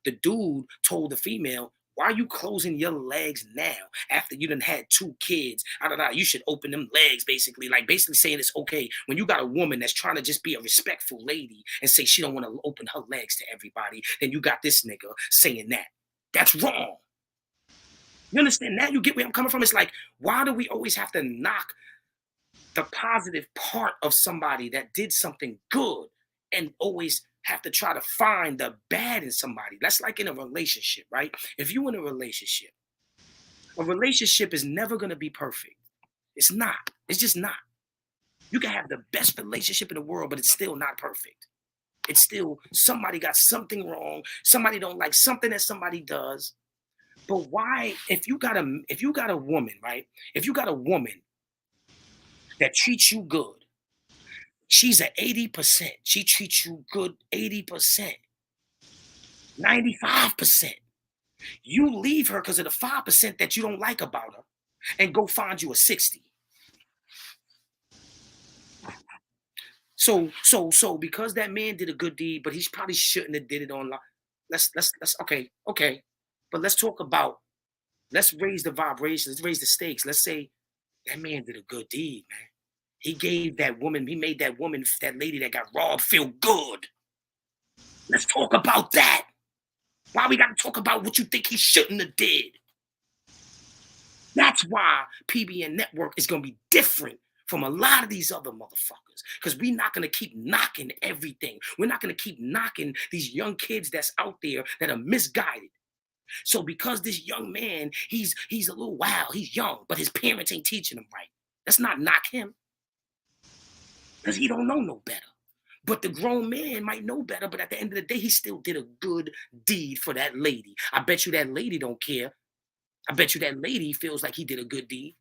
the dude told the female, why are you closing your legs now after you done had 2 kids? You should open them legs, basically. Like basically saying it's okay when you got a woman that's trying to just be a respectful lady and say she don't want to open her legs to everybody. Then you got this nigga saying that. That's wrong. You understand? Now you get where I'm coming from. It's like, why do we always have to knock the positive part of somebody that did something good and always have to try to find the bad in somebody? That's like in a relationship, right? If you in a relationship is never going to be perfect. It's not. It's just not. You can have the best relationship in the world, but it's still not perfect. It's still somebody got something wrong. Somebody don't like something that somebody does. But why, if you got a woman, right? If you got a woman that treats you good, she's at 80%. She treats you good 80%, 95%. You leave her because of the 5% that you don't like about her and go find you a 60. So because that man did a good deed, but he probably shouldn't have did it online. Let's okay. But let's raise the vibrations, let's raise the stakes. Let's say that man did a good deed, man. He gave that woman, he made that woman, that lady that got robbed feel good. Let's talk about that. Why we gotta talk about what you think he shouldn't have did? That's why PBN Network is gonna be different from a lot of these other motherfuckers. Because we're not gonna keep knocking everything. We're not gonna keep knocking these young kids that's out there that are misguided. So because this young man, he's a little wild, he's young, but his parents ain't teaching him right. Let's not knock him because he don't know no better. But the grown man might know better, but at the end of the day, he still did a good deed for that lady. I bet you that lady don't care. I bet you that lady feels like he did a good deed.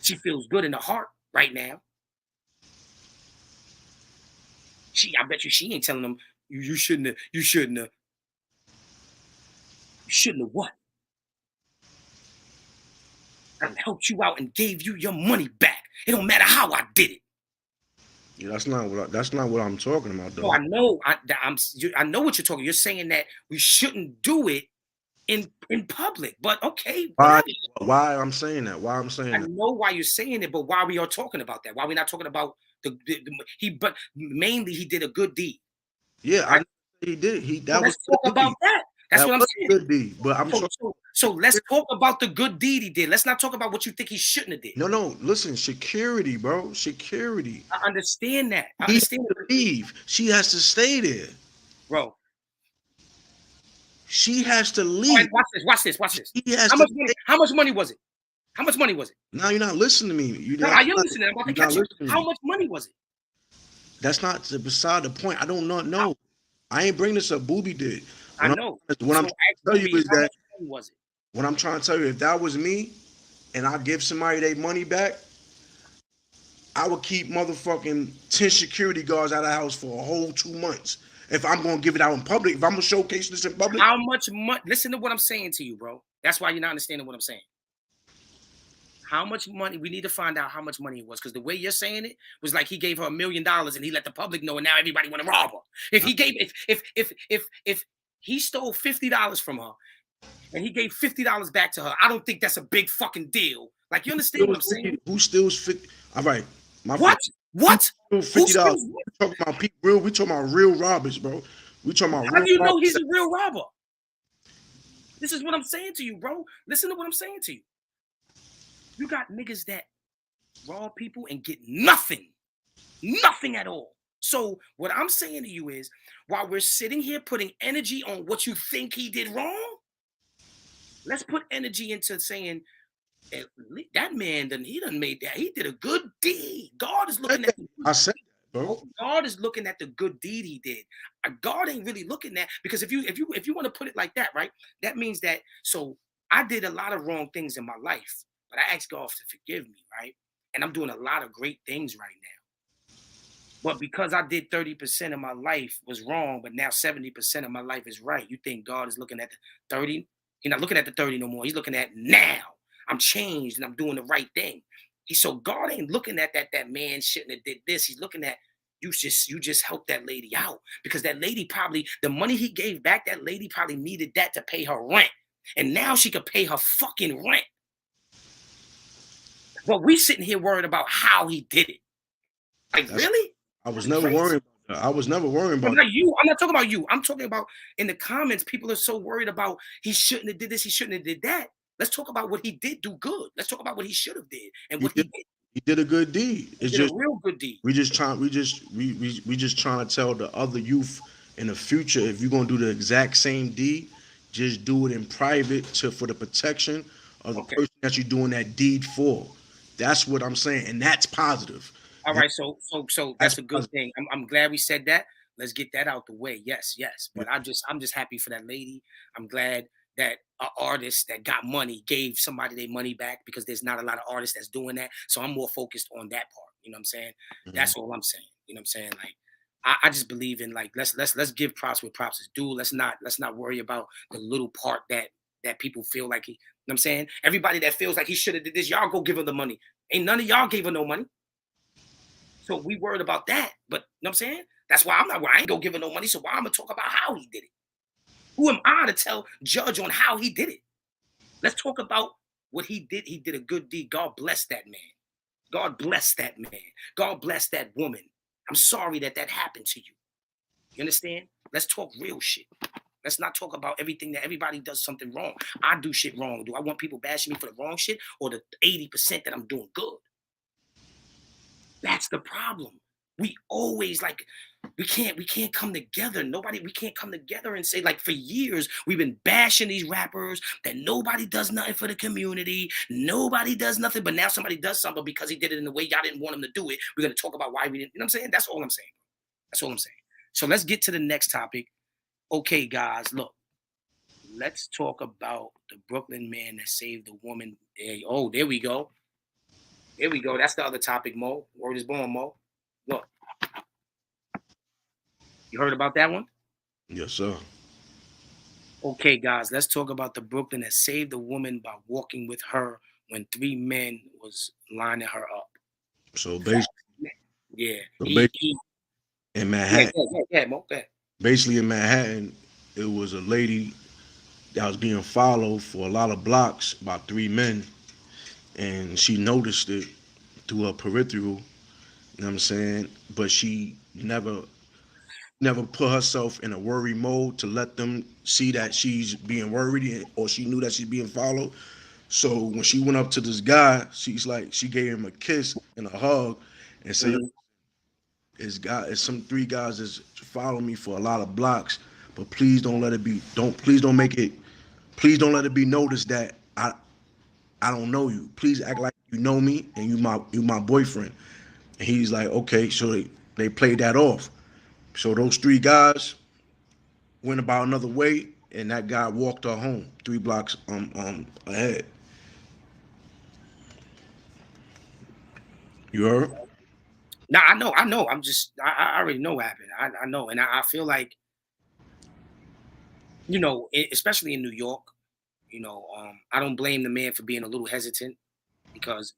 She feels good in her heart right now. I bet you she ain't telling him, you shouldn't have, you shouldn't have, you shouldn't have what? I helped you out and gave you your money back. It don't matter how I did it. Yeah, that's not what I'm talking about, though. No, I know. I know what you're talking. You're saying that we shouldn't do it in public, but okay. Why I'm saying that? Why I'm saying I that? know why you're saying it, but why we are talking about that? Why we not talking about but mainly he did a good deed. Yeah, Right? he did. Let's talk about that. That's what I'm saying. Good deed, but so let's talk about the good deed he did. Let's not talk about what you think he shouldn't have did. No. Listen, security, bro. Security. I understand that. I He has understand. to leave. She has to stay there, Bro. She has to leave. Right, watch this. He has How much money was it? How much money was it? No, you're not listening to me. I am listening. I'm about to catch you. How much money was it? That's not beside the point. I don't not know. I ain't bring this up. Booby did. I know. What I'm trying to tell you is that was it? What I'm trying to tell you, if that was me, and I give somebody their money back, I would keep motherfucking 10 security guards out of the house for a whole 2 months. If I'm gonna give it out in public, if I'm gonna showcase this in public. How much money? Listen to what I'm saying to you, bro. That's why you're not understanding what I'm saying. How much money? We need to find out how much money it was, because the way you're saying it was like he gave her $1 million and he let the public know, and now everybody want to rob her. If he gave, if he stole $50 from her and he gave $50 back to her, I don't think that's a big fucking deal. Like, you understand what I'm saying? Who steals 50? All right. What? $50. We talking about people we talking about real robbers, bro. We talking about. How do you know he's a real robber? This is what I'm saying to you, bro. Listen to what I'm saying to you. You got niggas that rob people and get nothing at all. So what I'm saying to you is, while we're sitting here putting energy on what you think he did wrong, let's put energy into saying that man he done made that. He did a good deed. God is looking at. I said that, bro. God is looking at the good deed he did. God ain't really looking at, because if you want to put it like that, right? That means that, so I did a lot of wrong things in my life, but I asked God to forgive me, right? And I'm doing a lot of great things right now. But because I did 30% of my life was wrong, but now 70% of my life is right, you think God is looking at the 30? He's not looking at the 30 no more. He's looking at now. I'm changed and I'm doing the right thing. So God ain't looking at that man shouldn't have did this. He's looking at you just helped that lady out, because that lady probably, the money he gave back, that lady probably needed that to pay her rent. And now she could pay her fucking rent. But we sitting here worried about how he did it. Like, really? I was never worried about that. I was never worried about that. You. I'm not talking about you. I'm talking about in the comments, people are so worried about he shouldn't have did this, he shouldn't have did that. Let's talk about what he did do good. Let's talk about what he should have did and what he did. He did a good deed. It's just a real good deed. We just trying to tell the other youth in the future, if you're gonna do the exact same deed, just do it in private for the protection of the person that you're doing that deed for. That's what I'm saying, and that's positive. All right, so that's a good thing. I'm glad we said that. Let's get that out the way. Yes. But I'm just happy for that lady. I'm glad that an artist that got money gave somebody their money back, because there's not a lot of artists that's doing that. So I'm more focused on that part. You know what I'm saying? Mm-hmm. That's all I'm saying. You know what I'm saying? Like, I just believe in like let's give props where props is due. Let's not worry about the little part that people feel like he. You know what I'm saying? Everybody that feels like he should have did this, y'all go give him the money. Ain't none of y'all gave her no money. So we worried about that. But you know what I'm saying? That's why I'm not I ain't go give her no money. So why I'm gonna talk about how he did it? Who am I to tell judge on how he did it? Let's talk about what he did. He did a good deed. God bless that man. God bless that man. God bless that woman. I'm sorry that that happened to you. You understand? Let's talk real shit. Let's not talk about everything that everybody does something wrong. I do shit wrong. Do I want people bashing me for the wrong shit or the 80% that I'm doing good? That's the problem. We always like we can't come together. We can't come together and say like for years we've been bashing these rappers that nobody does nothing for the community. Nobody does nothing, but now somebody does something because he did it in the way y'all didn't want him to do it. We're gonna talk about why we didn't. You know what I'm saying? That's all I'm saying. That's all I'm saying. So let's get to the next topic. Okay, guys, look. Let's talk about the Brooklyn man that saved the woman. Oh, there we go. There we go. That's the other topic, Mo. Word is born, Mo. Look, you heard about that one? Yes, sir. Okay, guys, let's talk about the Brooklyn that saved the woman by walking with her when three men was lining her up. So basically, Yeah, so he, basically he in yeah, Manhattan, Mo, go ahead. basically in Manhattan, it was a lady that was being followed for a lot of blocks by three men, and she noticed it through her peripheral. You know what I'm saying? But she never put herself in a worry mode to let them see that she's being worried or she knew that she's being followed. So when she went up to this guy, she gave him a kiss and a hug and said, Mhm. it's some three guys that's following me for a lot of blocks, but please don't let it be please don't make it please don't let it be noticed that I don't know you. Please act like you know me and you my boyfriend. And he's like, okay, so they played that off. So those three guys went about another way, and that guy walked her home 3 blocks ahead. You heard? Nah, I know. I already know what happened. I know, and I feel like especially in New York, I don't blame the man for being a little hesitant because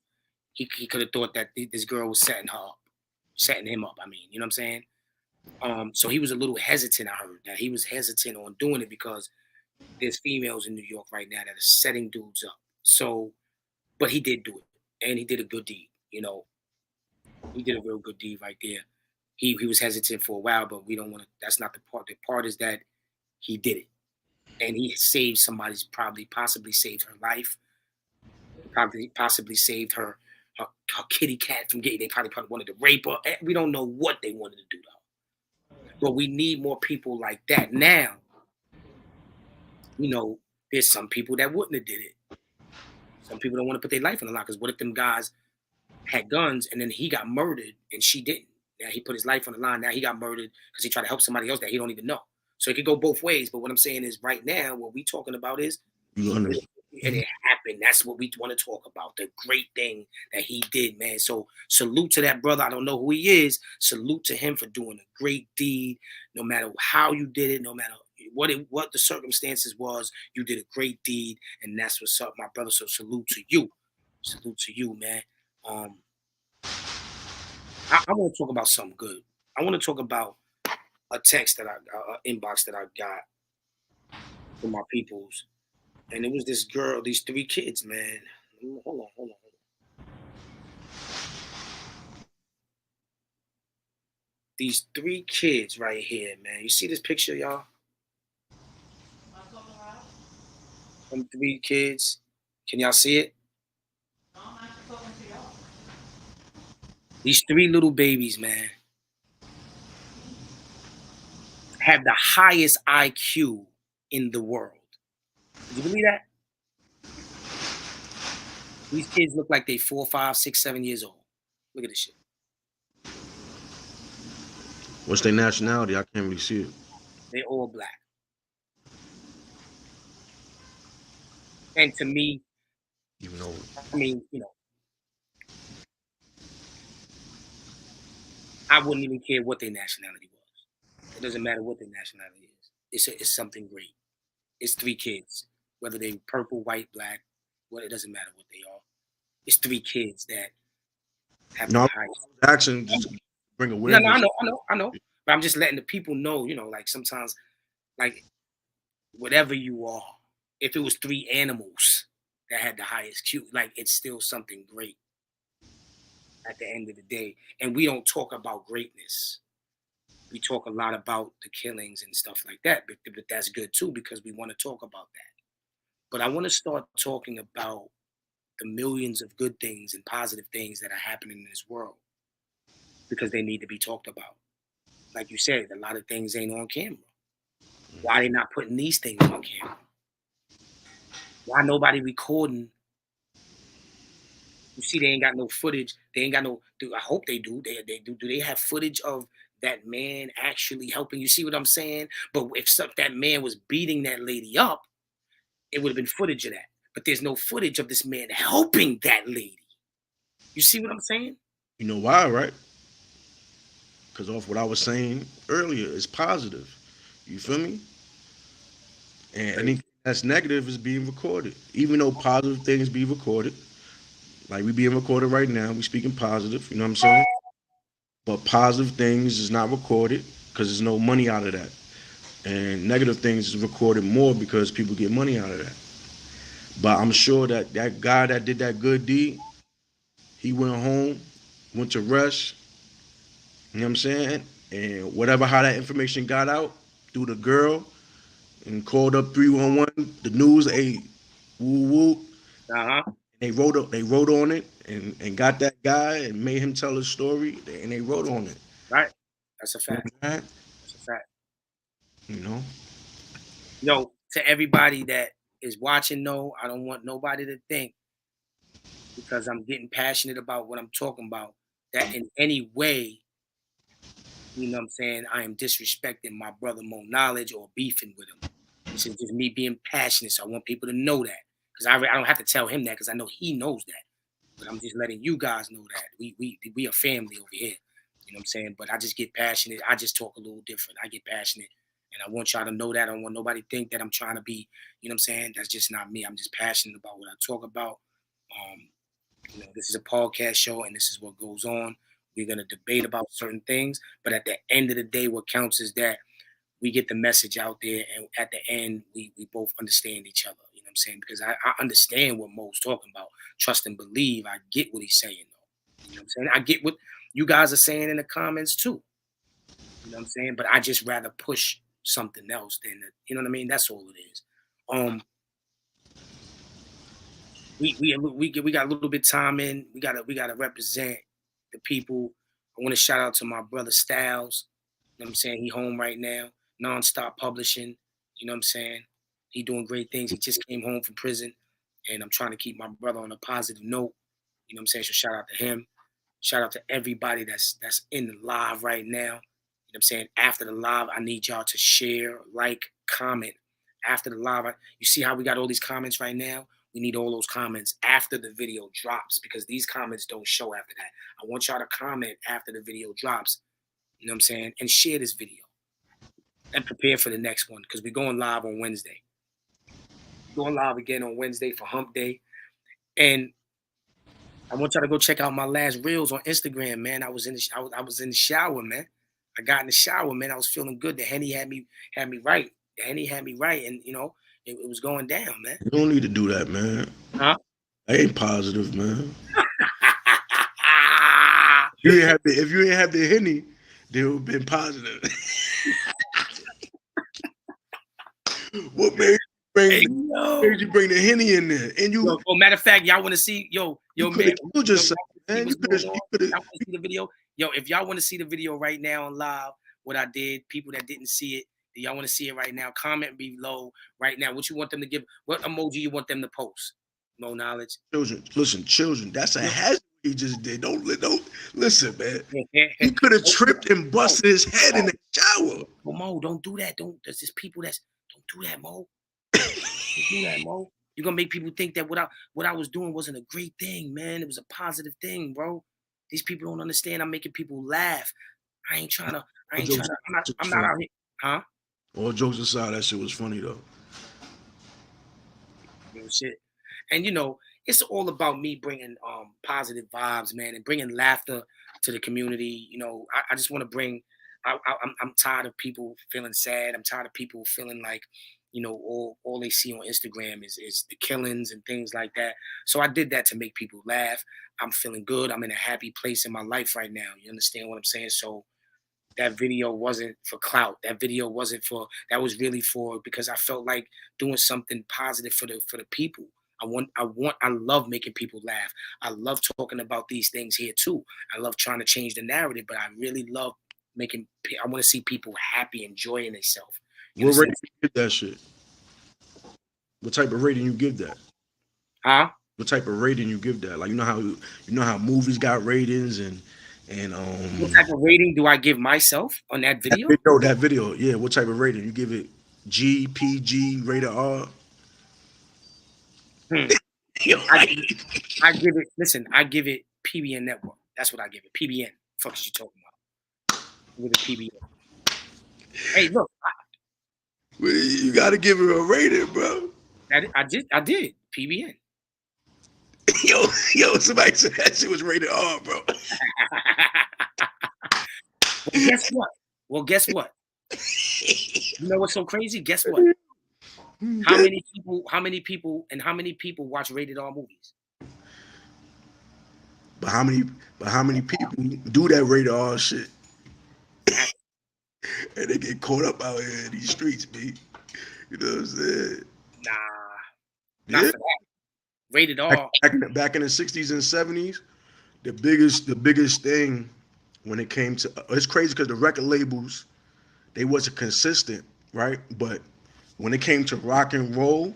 he could have thought that this girl was setting her up, setting him up. I mean, you know what I'm saying? So he was a little hesitant. I heard that he was hesitant on doing it because there's females in New York right now that are setting dudes up. So, but he did do it, and he did a good deed. He did a real good deed right there. He was hesitant for a while, but we don't want to. That's not the part. The part is that he did it, and he saved somebody's probably possibly saved her life. Probably possibly saved her kitty cat from getting. They probably wanted to rape her. We don't know what they wanted to do though. But we need more people like that now. There's some people that wouldn't have did it. Some people don't want to put their life on the line because what if them guys had guns and then he got murdered and she didn't? Now he put his life on the line. Now he got murdered because he tried to help somebody else that he don't even know. So it could go both ways. But what I'm saying is right now, what we talking about is You he did understand? it and it happened. That's what we want to talk about. The great thing that he did, man. So salute to that brother. I don't know who he is. Salute to him for doing a great deed. No matter how you did it, no matter what the circumstances was, you did a great deed, and that's what's up, my brother. So salute to you. Salute to you, man. Um, I want to talk about something good. I want to talk about a text that inbox that I got from my peoples, and it was this girl, these three kids, man. Hold on. These three kids right here, man. You see this picture, y'all? Them three kids. Can y'all see it? These three little babies, man, have the highest IQ in the world. Did you believe that? These kids look like they 4, 5, 6, 7 years old. Look at this shit. What's their nationality? I can't really see it. They all black. And to me, Even though I mean, I wouldn't even care what their nationality was. doesn't matter what their nationality is. It's something great. It's 3 kids, whether they purple, white, black, it doesn't matter what they are. It's 3 kids that have the No, highest. action just bring No, awareness. I know. But I'm just letting the people know, like sometimes, like whatever you are, if it was 3 animals that had the highest Q, like it's still something great at the end of the day. And we don't talk about greatness. We talk a lot about the killings and stuff like that, but that's good too because we want to talk about that. But I want to start talking about the millions of good things and positive things that are happening in this world because they need to be talked about. Like you said, a lot of things ain't on camera. Why they not putting these things on camera? Why nobody recording? You see, they ain't got no footage. They ain't got no. I hope they do. They do. Do they have footage of that man actually helping? You see what I'm saying? But if that man was beating that lady up, it would have been footage of that. But there's no footage of this man helping that lady. You see what I'm saying? You know why, right? Because off what I was saying earlier, it's positive. You feel me? And anything that's negative is being recorded. Even though positive things be recorded, like we being recorded right now, we speaking positive. You know what I'm saying? But positive things is not recorded because there's no money out of that. And negative things is recorded more because people get money out of that. But I'm sure that that guy that did that good deed, he went home, went to rest. You know what I'm saying? And whatever how that information got out through the girl and called up 311, the news, hey, woo woo. Uh-huh. They wrote on it and got that guy and made him tell his story and they wrote on it. Right. That's a You know fact. what I'm saying? That's a fact. You know? To everybody that is watching, though, I don't want nobody to think because I'm getting passionate about what I'm talking about that in any way, you know what I'm saying, I am disrespecting my brother Mo Knowledge or beefing with him. This is just me being passionate. So I want people to know that because I don't have to tell him that because I know he knows that. But I'm just letting you guys know that we are family over here. You know what I'm saying? But I just get passionate. I just talk a little different. I get passionate. And I want y'all to know that. I don't want nobody to think that I'm trying to be, you know what I'm saying? That's just not me. I'm just passionate about what I talk about. This is a podcast show and this is what goes on. We're going to debate about certain things. But at the end of the day, what counts is that we get the message out there. And at the end, we both understand each other. You know what I'm saying? Because I understand what Mo's talking about. Trust and believe. I get what he's saying, though. You know what I'm saying? I get what you guys are saying in the comments, too. You know what I'm saying? But I just rather push something else than, you know what I mean? That's all it is. We got a little bit of time in. We gotta represent the people. I want to shout out to my brother Styles. You know what I'm saying? He home right now, nonstop publishing. You know what I'm saying? He doing great things. He just came home from prison, and I'm trying to keep my brother on a positive note. You know what I'm saying? So shout out to him. Shout out to everybody that's in the live right now. You know what I'm saying? After the live, I need y'all to share, like, comment. After the live, you see how we got all these comments right now? We need all those comments after the video drops because these comments don't show after that. I want y'all to comment after the video drops, you know what I'm saying? And share this video and prepare for the next one because we're going live on Wednesday. Going live again on Wednesday for Hump Day. And I want y'all to go check out my last reels on Instagram, man. I was in the shower, man. I got in the shower, man. I was feeling good. The Henny had me right. The Henny had me right, and it was going down, man. You don't need to do that, man. Huh? That ain't positive, man. If you ain't have the Henny, they would have been positive. What made you bring the Henny in there? And you, matter of fact, y'all want to see, man. You just said, man. You could Y'all want to see the video? If y'all want to see the video right now on live, what I did, people that didn't see it, do y'all want to see it right now? Comment below right now. What you want them to give? What emoji you want them to post? No knowledge. Children. That's a hazard he just did. Don't listen, man. He could have tripped and busted his head in the shower. Well, Mo, don't do that. There's just people don't do that, Mo. Don't do that, Mo. You're gonna make people think that what I was doing wasn't a great thing, man. It was a positive thing, bro. These people don't understand. I'm making people laugh. I ain't trying I ain't trying to, I'm not out here. Huh? All jokes aside, that shit was funny though. Real shit. And you know, it's all about me bringing positive vibes, man, and bringing laughter to the community. You know, I just want to bring. I'm tired of people feeling sad. I'm tired of people feeling like, you know, all they see on Instagram is the killings and things like that. So I did that to make people laugh. I'm feeling good. I'm in a happy place in my life right now. You understand what I'm saying? So that video wasn't for clout. That video wasn't for. That was really for because I felt like doing something positive for the people. I love making people laugh. I love talking about these things here too. I love trying to change the narrative, but I really love making. I want to see people happy, enjoying themselves. What rating you give that shit? What type of rating you give that? Huh? What type of rating you give that? Like you know how movies got ratings and What type of rating do I give myself on that video? that video, yeah. What type of rating you give it? G, PG, rated R. I give it. Listen, I give it PBN Network. That's what I give it. PBN. Fuck is you talking about? With a PBN. Hey, look. You gotta give it a rating, bro. I did PBN. Yo, somebody said that shit was rated R, bro. Well, guess what? You know what's so crazy? Guess what? How many people watch rated R movies? But how many people do that rated R shit? And they get caught up out here in these streets, B. You know what I'm saying? Nah. Not for that. Rated R. Back in the 60s and 70s, the biggest thing when it came to it's crazy because the record labels, they wasn't consistent, right? But when it came to rock and roll,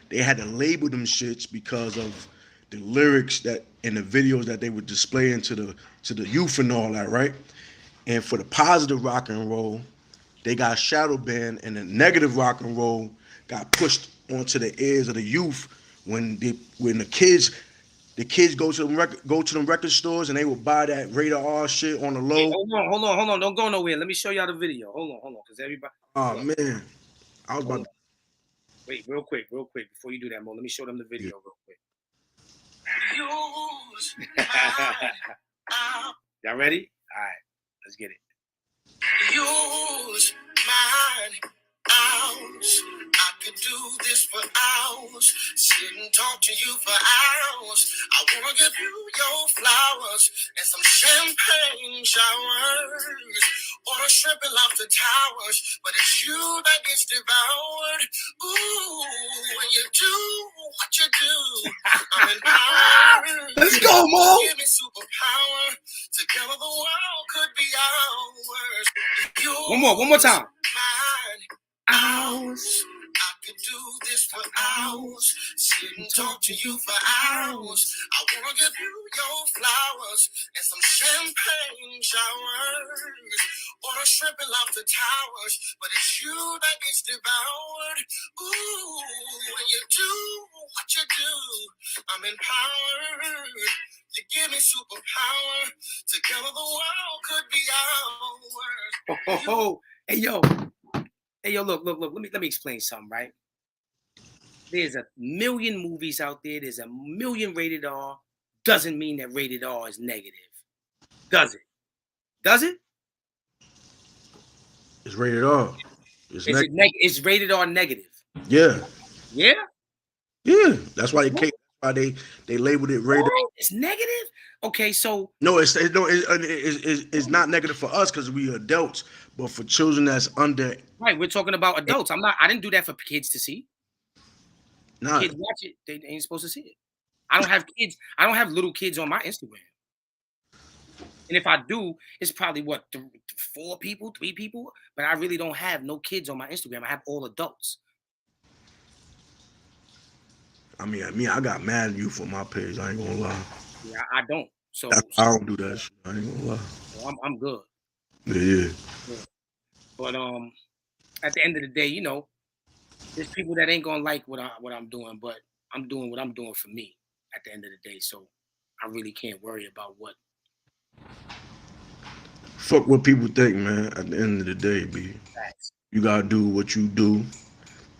they had to label them shits because of the lyrics that in the videos that they would display to the youth and all that, right? And for the positive rock and roll, they got shadow banned, and the negative rock and roll got pushed onto the ears of the youth when the kids go to them record stores and they will buy that rated R shit on the low. Hey, hold on, don't go nowhere. Let me show y'all the video. Hold on, because everybody. Oh man, I was about to. Wait, real quick, before you do that, Mo. Let me show them the video real quick. Y'all ready? All right, let's get it. Use mine. Hours. I could do this for hours. Sit and talk to you for hours. I wanna give you your flowers and some champagne showers. Or shrimp and lobster towers. But it's you that gets devoured. Ooh, when you do what you do, I'm empowered. Let's go, Mo. Give me superpower. Together the world could be ours. One more time. Hours. I could do this for hours. Sit and talk to you for hours. I wanna give you your flowers and some champagne showers. Or shrimp and lobster towers. But it's you that gets devoured. Ooh, when you do what you do, I'm empowered. You give me superpower. Together the world could be ours. Hey yo, look. Let me explain something, right? There's a million movies out there. There's a million rated R. Doesn't mean that rated R is negative. Does it? Does it? It's rated R. It's rated R negative. Yeah. Yeah? Yeah. That's why they labeled it rated. It's negative? Okay, so no, it's not negative for us because we adults, but for children that's under. Right, we're talking about adults. I didn't do that for kids to see. Nah. Kids watch it, they ain't supposed to see it. I don't have kids. I don't have little kids on my Instagram. And if I do, it's probably what, 3 people. But I really don't have no kids on my Instagram. I have all adults. I mean, I got mad youth on my page. I ain't gonna lie. Yeah, I don't. So I don't do that shit. I ain't gonna lie. So I'm good. Yeah. But at the end of the day, you know, there's people that ain't gonna like what I'm doing, but I'm doing what I'm doing for me at the end of the day. So I really can't worry about what. Fuck what people think, man. At the end of the day, B, Facts. you gotta do what you do.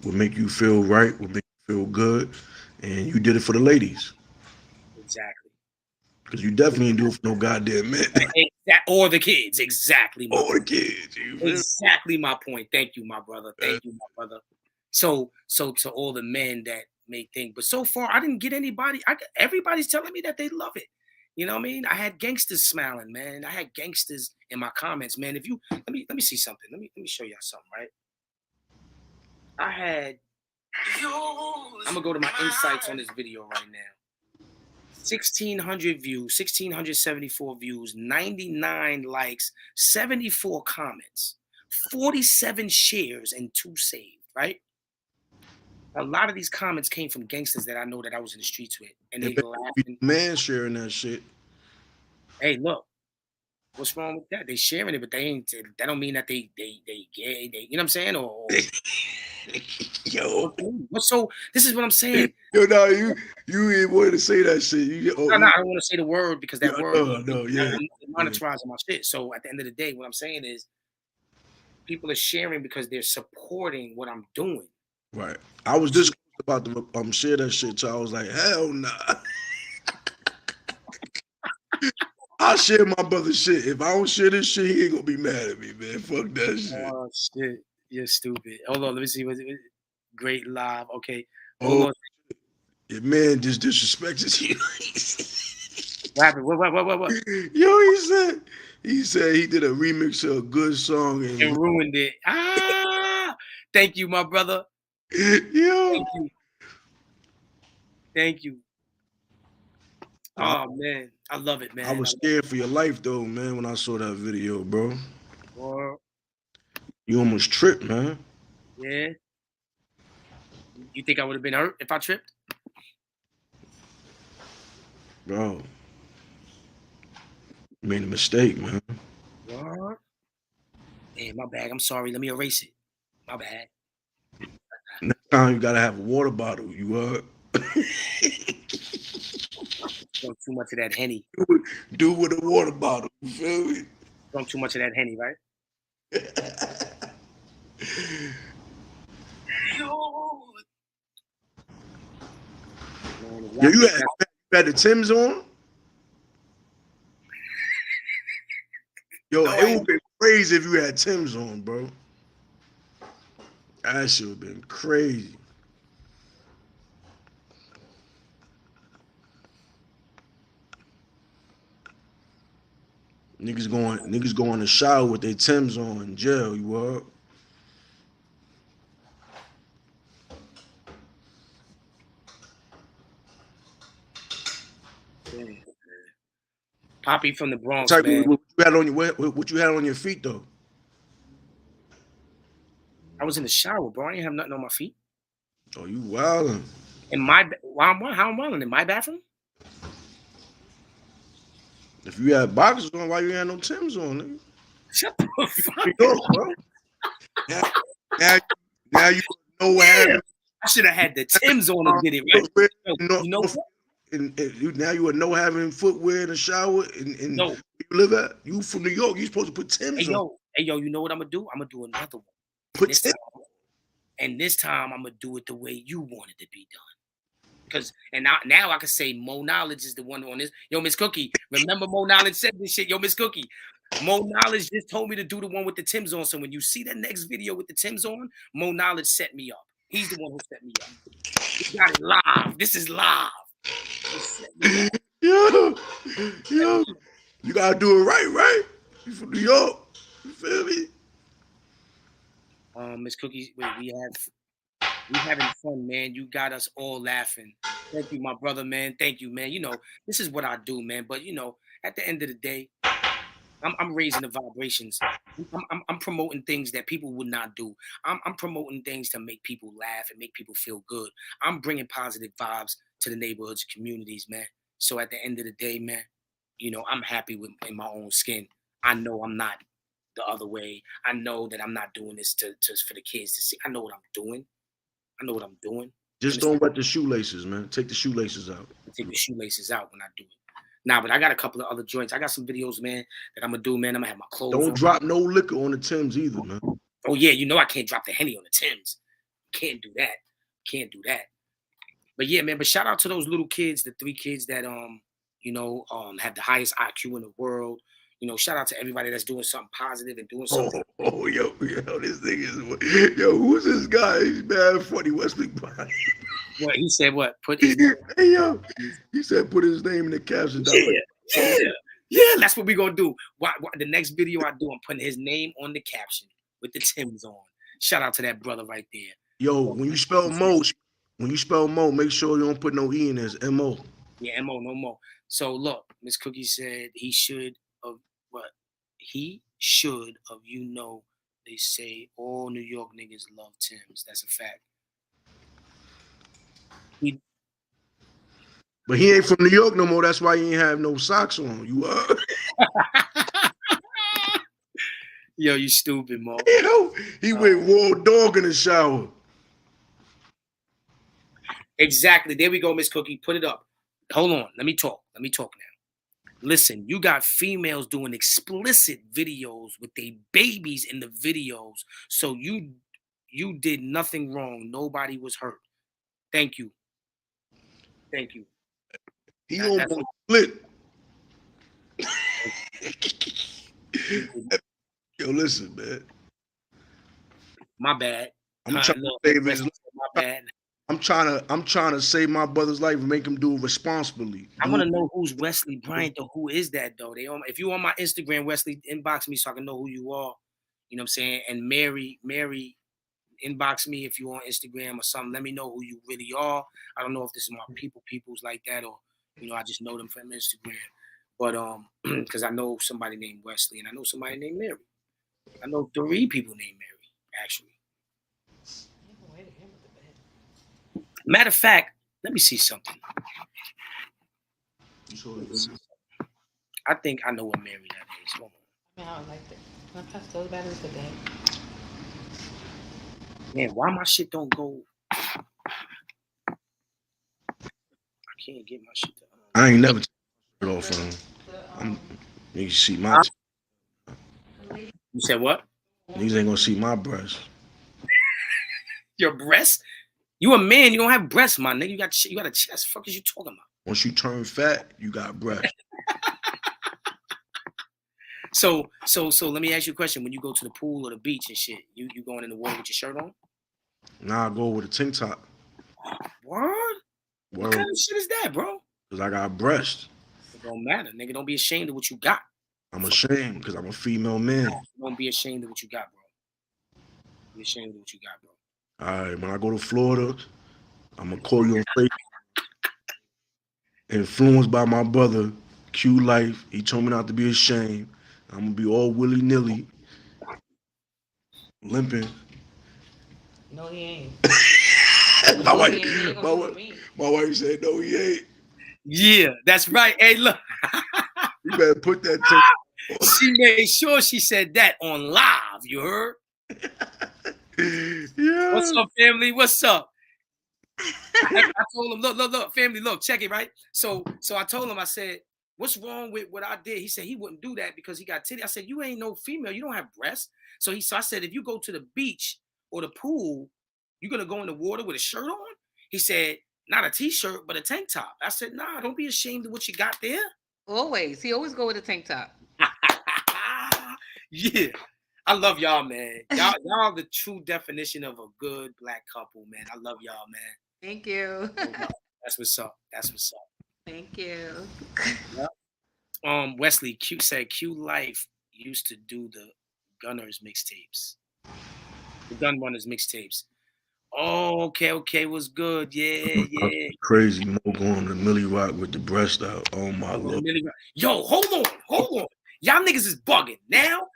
What make you feel right. What make you feel good. And you did it for the ladies, Exactly. because you definitely ain't do it for no goddamn man Or the kids. Exactly my or the point. kids. You feel? Exactly my point. Thank you, my brother. Thank you, my brother. So to all the men that may think, but so far I didn't get anybody. Everybody's telling me that they love it. You know what I mean? I had gangsters smiling, man. I had gangsters in my comments, man. If you let me see something. Let me show y'all something, right? I had. I'm gonna go to my insights on this video right now. 1,600 views, 1,674 views, 99 likes, 74 comments, 47 shares, and 2 saved, right? A lot of these comments came from gangsters that I know that I was in the streets with, and they laughing. Man sharing that shit. Hey, look, what's wrong with that? They sharing it, but they ain't. That don't mean that they gay. They, you know what I'm saying? Or Yo. so this is what I'm saying. Yo, no, you ain't wanted to say that shit. You, oh, No, I don't want to say the word because that word yeah. monetizing my shit. So at the end of the day, what I'm saying is people are sharing because they're supporting what I'm doing. Right. I was just about to share that shit, so I was like, hell nah. I share my brother's shit. If I don't share this shit, he ain't gonna be mad at me, man. Fuck that shit. Oh shit, you're stupid. Hold on, let me see. Great live. Okay, hold on. Your man just disrespected you. What happened? What? Yo, he said he did a remix of a good song and ruined it. Thank you, my brother. Yo. Thank you. Oh man, I love it, man. I was scared for your life though, man, when I saw that video, bro. You almost tripped, man. Yeah. You think I would have been hurt if I tripped? Bro. You made a mistake, man. What? Hey, my bad. I'm sorry. Let me erase it. My bad. Next time you gotta have a water bottle. You Drunk too much of that Henny. Do with a water bottle. You feel me? Drunk too much of that Henny, right? Yo, you had the Timbs on? Yo, no, it would be crazy if you had Timbs on, bro. That shit would have been crazy. Niggas going to shower with their Timbs on in jail, you up? Poppy from the Bronx, man. What you had on your feet though? I was in the shower, bro. I didn't have nothing on my feet. Oh, you wildin'. How I'm wildin'? In my bathroom? If you had boxers on, why you had no Timbs on, nigga? Shut the fuck up, bro. Now you know what happened. I should have had the Timbs on and did it, right? You know what? And now you would know having footwear in the shower and no. You live at? You from New York? You supposed to put Timbs on. Hey yo, you know what I'm gonna do? I'm gonna do another one. And this time I'm gonna do it the way you want it to be done. Because now I can say Mo Knowledge is the one on this. Yo, Miss Cookie, remember Mo Knowledge said this shit. Yo, Miss Cookie, Mo Knowledge just told me to do the one with the Timbs on. So when you see the next video with the Timbs on, Mo Knowledge set me up. He's the one who set me up. We got it live. This is live. Yo, you gotta do it right? You from New York? You feel me? Miss Cookie, we having fun, man. You got us all laughing. Thank you, my brother, man. Thank you, man. You know, this is what I do, man. But you know, at the end of the day, I'm raising the vibrations. I'm promoting things that people would not do. I'm promoting things to make people laugh and make people feel good. I'm bringing positive vibes to the neighborhoods, communities, man. So at the end of the day, man, you know, I'm happy in my own skin. I know I'm not the other way. I know that I'm not doing this for the kids to see. I know what I'm doing. Just don't wet the shoelaces, man. Take the shoelaces out. Take the shoelaces out when I do it. Nah, but I got a couple of other joints. I got some videos, man, that I'm gonna do, man. I'm gonna have my clothes Don't on. drop no liquor on the Timbs either, man. Oh yeah, you know I can't drop the Henny on the Timbs. Can't do that. Can't do that. But yeah, man. But shout out to those little kids, the 3 kids that have the highest IQ in the world. You know, shout out to everybody that's doing something positive and doing something. Yo, this thing is, yo, who's this guy? He's mad funny, Wesley Bryan. What he said? What put his Hey, yo, he said put his name in the caption. Yeah. That's what we gonna do. The next video I do, I'm putting his name on the caption with the Timbs on. Shout out to that brother right there. Yo, when you spell Mo, make sure you don't put no E in it. It's M-O. Yeah, MO, no more. So look, Miss Cookie said he should of what? He should of they say all New York niggas love Timbs. That's a fact. But he ain't from New York no more. That's why he ain't have no socks on. You Yo, you stupid, Mo. You know, he went raw dog in the shower. Exactly. There we go, Miss Cookie. Put it up. Hold on. Let me talk now. Listen, you got females doing explicit videos with their babies in the videos. So you did nothing wrong. Nobody was hurt. Thank you. He almost split. Yo, listen, man. My bad. I'm trying to save my brother's life and make him do it responsibly. I want to know who's Wesley Bryant though. Who is that though? If you on my Instagram, Wesley, inbox me so I can know who you are. You know what I'm saying? And Mary, inbox me if you on Instagram or something. Let me know who you really are. I don't know if this is my people's like that or I just know them from Instagram. But because I know somebody named Wesley and I know somebody named Mary. I know 3 people named Mary, actually. Matter of fact, let me see something. I think I know what Mary that is. Hold on. I don't like that. Can I pass those batteries today? Man, why my shit don't go? I can't get my shit to. I ain't never turned it off on him. You see my. You said what? Niggas ain't gonna see my breast. Your breast? You a man? You don't have breasts, my nigga. You got a chest. Fuck is you talking about? Once you turn fat, you got breasts. So let me ask you a question. When you go to the pool or the beach and shit, you going in the water with your shirt on? Nah, I go with a tank top. Word? What kind of shit is that, bro? Because I got breasts. It don't matter, nigga. Don't be ashamed of what you got. I'm ashamed because I'm a female man. Don't be ashamed of what you got, bro. Be ashamed of what you got, bro. All right, when I go to Florida, I'm gonna call you on Facebook. Influenced by my brother, qlife. He told me not to be ashamed. I'm gonna be all willy-nilly, limping. No, he ain't. my wife said, no, he ain't. Yeah, that's right. Hey, look. You better put that She made sure she said that on live. You heard? Yeah. What's up, family? What's up? I told him, look, family, look, check it, right? So I told him, I said, what's wrong with what I did? He said he wouldn't do that because he got titty. I said, you ain't no female. You don't have breasts. So I said, if you go to the beach or the pool, you're going to go in the water with a shirt on? He said, not a t-shirt, but a tank top. I said, nah, don't be ashamed of what you got there. Always. He always go with a tank top. Yeah. I love y'all, man. Y'all the true definition of a good black couple, man. I love y'all, man. Thank you. That's what's up. Thank you. Yep. Wesley Q said qlife used to do the Gunners mixtapes. The Gun Runners mixtapes. Oh, okay, was good. Yeah. Crazy Mo going to Millie Rock with the breast out. Oh my Lord. Yo, hold on. Y'all niggas is bugging. Now,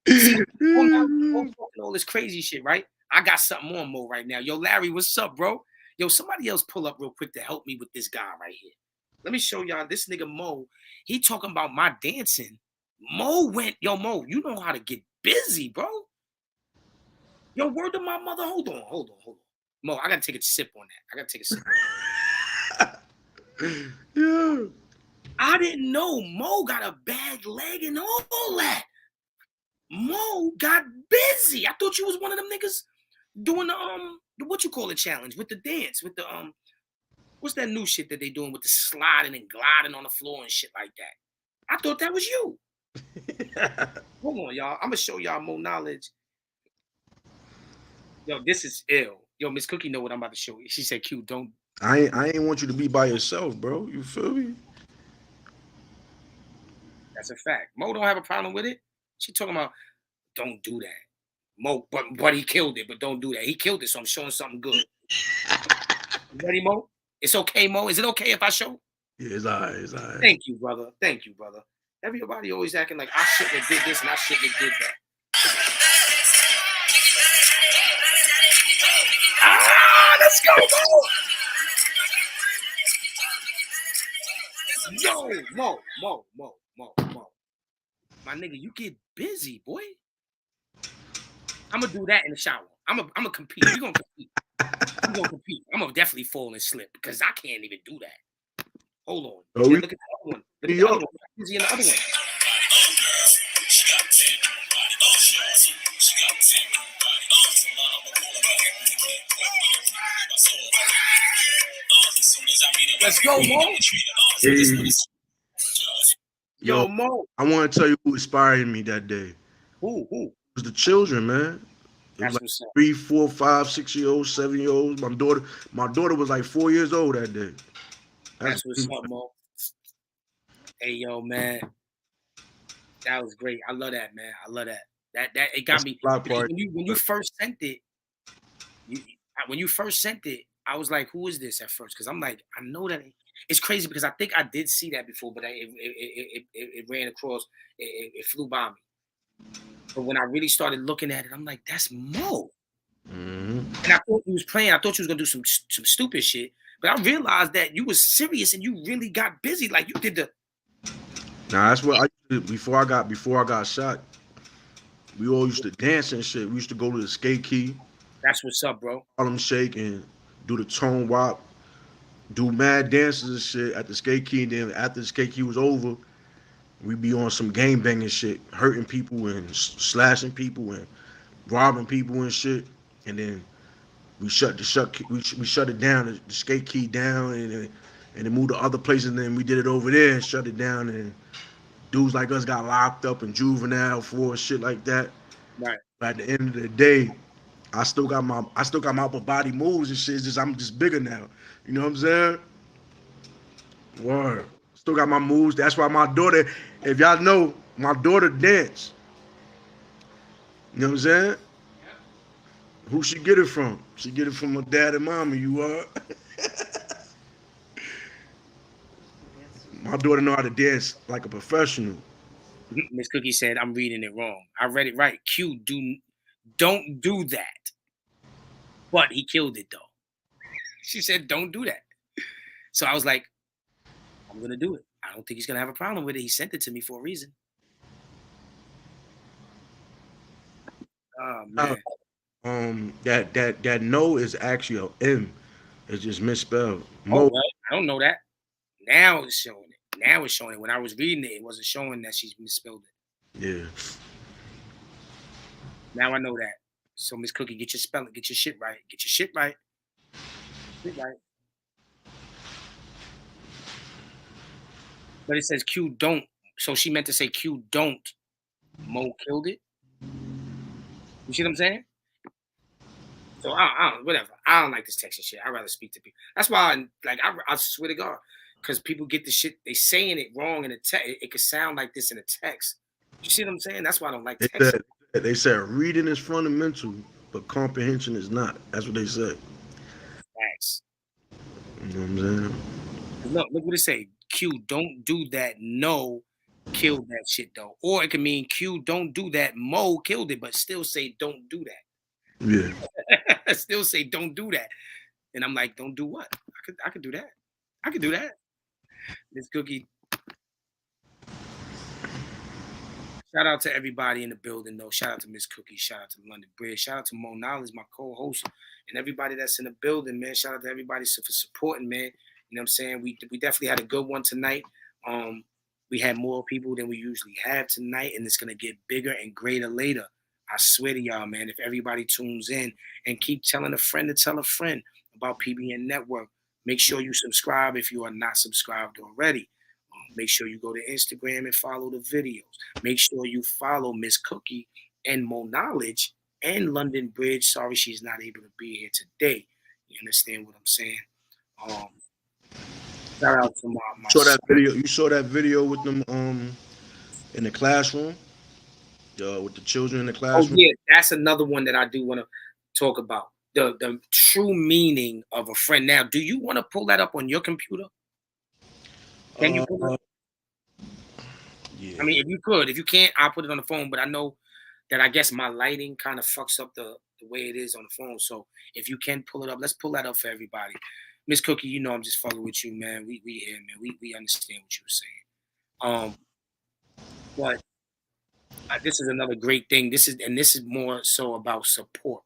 see, all this crazy shit, right? I got something on Mo right now. Yo, Larry, what's up, bro? Yo, somebody else pull up real quick to help me with this guy right here. Let me show y'all this nigga Mo. He talking about my dancing. Mo, you know how to get busy, bro. Yo, word to my mother. Hold on. Mo, I gotta take a sip on that. Yeah. I didn't know Mo got a bad leg and all that. Mo got busy. I thought you was one of them niggas doing the what you call it challenge with the dance, with the what's that new shit that they doing with the sliding and gliding on the floor and shit like that. I thought that was you. Hold on, y'all. I'm gonna show y'all more knowledge. Yo, this is ill. Yo, Miss Cookie know what I'm about to show you. She said, "Q, don't." I ain't want you to be by yourself, bro. You feel me? That's a fact. Mo don't have a problem with it. She talking about don't do that. Mo, but he killed it. But don't do that. He killed it, so I'm showing something good. You ready, Mo? It's okay, Mo. Is it okay if I show? Yeah, it's all right. It's all right. Thank you, brother. Thank you, brother. Everybody always acting like I shouldn't have did this and I shouldn't have did that. Ah, let's go, Mo. Yo, Mo. My nigga, you get busy, boy. I'm gonna do that in the shower. I'm gonna compete. We're gonna compete. I'm gonna compete. I'm gonna definitely fall and slip because I can't even do that. Hold on. Oh, Look at the other one. Look at the other one. I'm busy in the other one. Let's go, Mo. Hey, Yo, Mo. I want to tell you who inspired me that day. Who? It was the children, man. It was That's like what's up. 3, 4, 5, 6-year-olds, 7-year-olds. My daughter was like 4 years old that day. That's what's up, Mo. Hey, yo, man. That was great. I love that, man. I love that. That it got me. When you first sent it, I was like, who is this at first? Because I'm like, I know that it's crazy because I think I did see that before, but it ran across, it flew by me. But when I really started looking at it, I'm like, that's Mo. Mm-hmm. And I thought you was playing. I thought you was gonna do some stupid shit. But I realized that you was serious and you really got busy. Like you did the. Now that's what I did before I got shot. We all used to dance and shit. We used to go to the skate key. That's what's up, bro. Harlem Shake and do the tone wop, do mad dances and shit at the skate key. And then after the skate key was over, we'd be on some game banging shit, hurting people and slashing people and robbing people and shit. And then we shut it down, the skate key down, and then moved to other places. And then we did it over there and shut it down. And dudes like us got locked up in juvenile for shit like that. Right. But at the end of the day, I still got my upper body moves and shit. It's just I'm just bigger now. You know what I'm saying? Word. Still got my moves. That's why my daughter, if y'all know, my daughter dance. You know what I'm saying? Who she get it from? She get it from her dad and mommy. You are. My daughter know how to dance like a professional. Miss Cookie said, I'm reading it wrong. I read it right. Q, don't do that. But he killed it, though. She said, don't do that. So I was like, I'm going to do it. I don't think he's going to have a problem with it. He sent it to me for a reason. Oh, man. That no is actually a M. It's just misspelled. Mo. Oh, well, I don't know that. Now it's showing it. Now it's showing it. When I was reading it, it wasn't showing that she's misspelled it. Yeah. Now I know that. So Miss Cookie, get your spelling, get your shit right. Get your shit right. Shit right. But it says Q don't. So she meant to say Q don't. Mo killed it. You see what I'm saying? So whatever. I don't like this text and shit. I'd rather speak to people. That's why I swear to God. Because people get the shit, they saying it wrong in a text. It could sound like this in a text. You see what I'm saying? That's why I don't like text. They said reading is fundamental, but comprehension is not. That's what they said. Facts. You know what I'm saying? Look what it say. Q, don't do that. No, killed that shit though. Or it could mean Q, don't do that. Mo killed it, but still say don't do that. Yeah. Still say don't do that. And I'm like, don't do what? I could do that. I could do that. Miss Cookie. Shout out to everybody in the building, though. Shout out to Miss Cookie. Shout out to London Bridge. Shout out to Mo Knowledge, my co-host, and everybody that's in the building, man. Shout out to everybody for supporting, man. You know what I'm saying? We definitely had a good one tonight. We had more people than we usually have tonight, and it's gonna get bigger and greater later. I swear to y'all, man, if everybody tunes in and keep telling a friend to tell a friend about PBN Network, make sure you subscribe if you are not subscribed already. Make sure you go to Instagram and follow the videos. Make sure you follow Miss Cookie and Mo Knowledge and London Bridge. Sorry she's not able to be here today. You understand what I'm saying? Shout out to my Saw that video. You saw that video with them in the classroom, with the children in the Oh classroom. yeah, that's another one that I do want to talk about. The true meaning of a friend. Now, do you want to pull that up on your computer? Can you pull it up? Yeah. I mean, if you could. If you can't, I'll put it on the phone. But I know that I guess my lighting kind of fucks up the way it is on the phone. So if you can pull it up, let's pull that up for everybody. Miss Cookie, you know I'm just fucking with you, man. We here, man. We understand what you were saying. But this is another great thing. This is more so about support.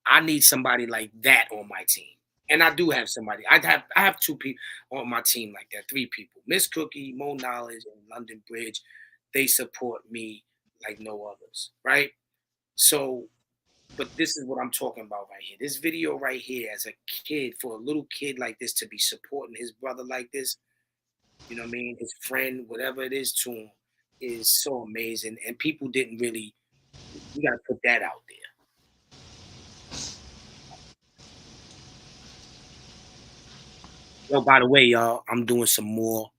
I need somebody like that on my team. And I do have somebody. I have two people on my team like that, three people. Miss Cookie, Mo Knowledge, and London Bridge. They support me like no others, right? So, but this is what I'm talking about right here. This video right here, as a kid, for a little kid like this to be supporting his brother like this, you know what I mean? His friend, whatever it is to him, is so amazing. And people didn't really, we got to put that out there. Yo, by the way, y'all, I'm doing some more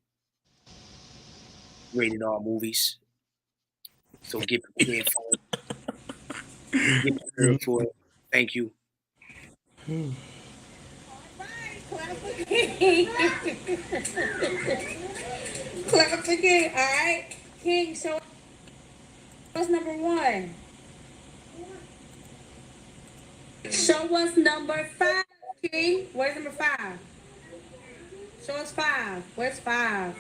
rated R movies. So get prepared for it. Get prepared for it. Thank you. Clap again, all right? King, show us number one. Show us number five, King. Where's number five? Show us five. Where's five?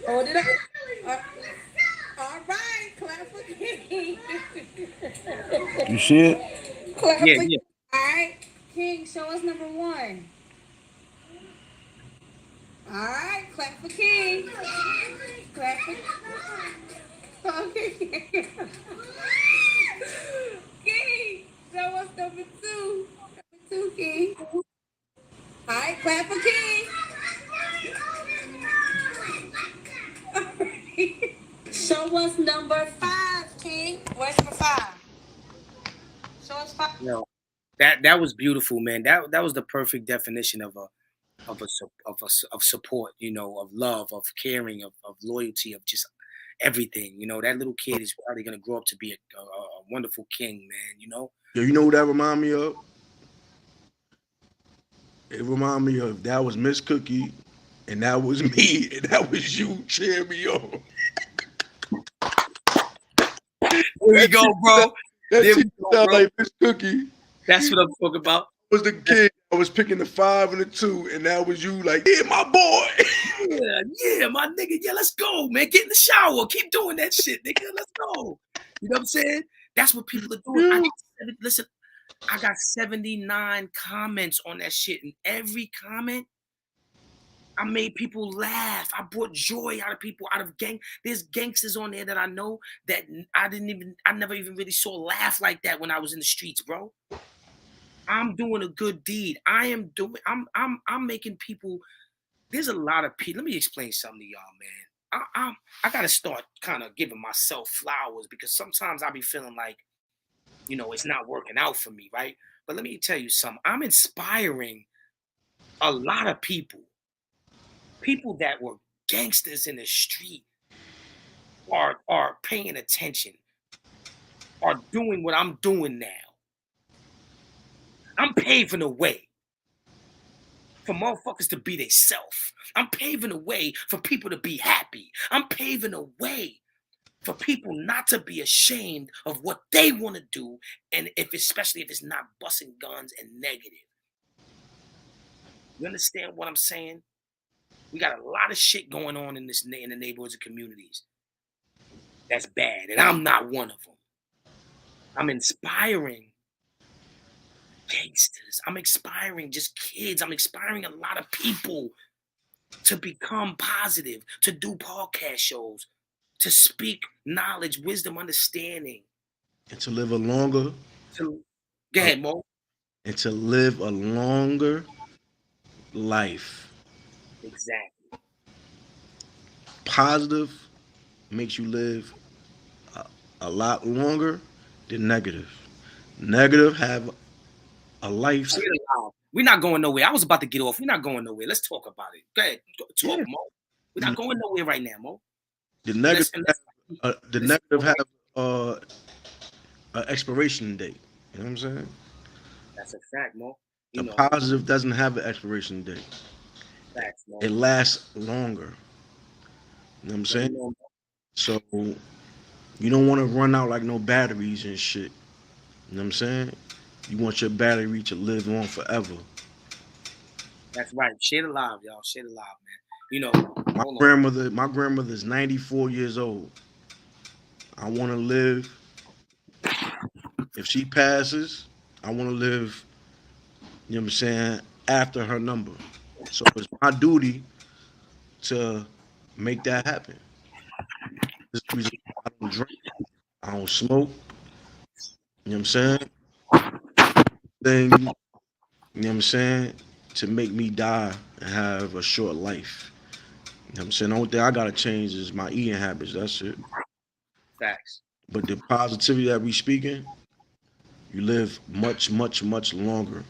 Hold it up. All right, clap for King. You see it? Clap Yeah, for yeah. All right, King, show us number one. All right, clap for King. Clap for Okay. King, show us number two. Number two, King. All right, clap for King. Show us number five, King. Where's number five? Show us five. You know, that was beautiful, man. That was the perfect definition of support, you know, of love, of caring, of loyalty, of just everything. You know, that little kid is probably gonna grow up to be a wonderful king, man. You know. Yo, you know who that remind me of? It remind me of that was Miss Cookie, and that was me, and that was you cheering me on. There you go, bro. That There we shit go, sound bro. like Miss Cookie. That's what I'm talking about. I was the kid. I was picking the 5 and the 2, and that was you. Like, yeah, my boy. Yeah, my nigga. Yeah, let's go, man. Get in the shower. Keep doing that shit, nigga. Let's go. You know what I'm saying? That's what people are doing. Listen, I got 79 comments on that shit, and every comment, I made people laugh. I brought joy out of people, out of gang. There's gangsters on there that I know that I never even really saw laugh like that when I was in the streets, bro. I'm doing a good deed. I'm making people. There's a lot of people. Let me explain something to y'all, man. I gotta start kind of giving myself flowers because sometimes I be feeling like, you know, it's not working out for me, right? But let me tell you something. I'm inspiring a lot of people. People that were gangsters in the street are paying attention, are doing what I'm doing now. I'm paving the way for motherfuckers to be themselves. I'm paving the way for people to be happy. I'm paving a way for people not to be ashamed of what they want to do, and especially if it's not busting guns and negative. You understand what I'm saying? We got a lot of shit going on in the neighborhoods and communities that's bad, and I'm not one of them. I'm inspiring gangsters. I'm inspiring just kids. I'm inspiring a lot of people to become positive, to do podcast shows, to speak knowledge, wisdom, understanding. And to live a longer, To go uh, ahead, Mo. and to live a longer life. Exactly. Positive makes you live a lot longer than negative. Negative have a life. We're not going nowhere. I was about to get off. We're not going nowhere. Let's talk about it. Go ahead. Talk, Yeah. Mo. We're not going nowhere right now, Mo. The negative, Listen, the listen. negative have uh, an expiration date. You know what I'm saying? That's a fact, Mo. The You know, positive doesn't have an expiration date. facts, Mo. It lasts longer. You know what I'm saying? You know, So you don't want to run out like no batteries and shit. You know what I'm saying? You want your battery to live on forever. that's right. Share the live, y'all. Share the live, man. You know, My grandmother is 94 years old. I want to live. If she passes, I want to live. You know what I'm saying? After her number. So it's my duty to make that happen. This is the reason I don't drink. I don't smoke. You know what I'm saying? Thing, you know what I'm saying? To make me die and have a short life. You know what I'm saying? The only thing I gotta change is my eating habits. That's it. facts. But the positivity that we speaking, you live much, much, much longer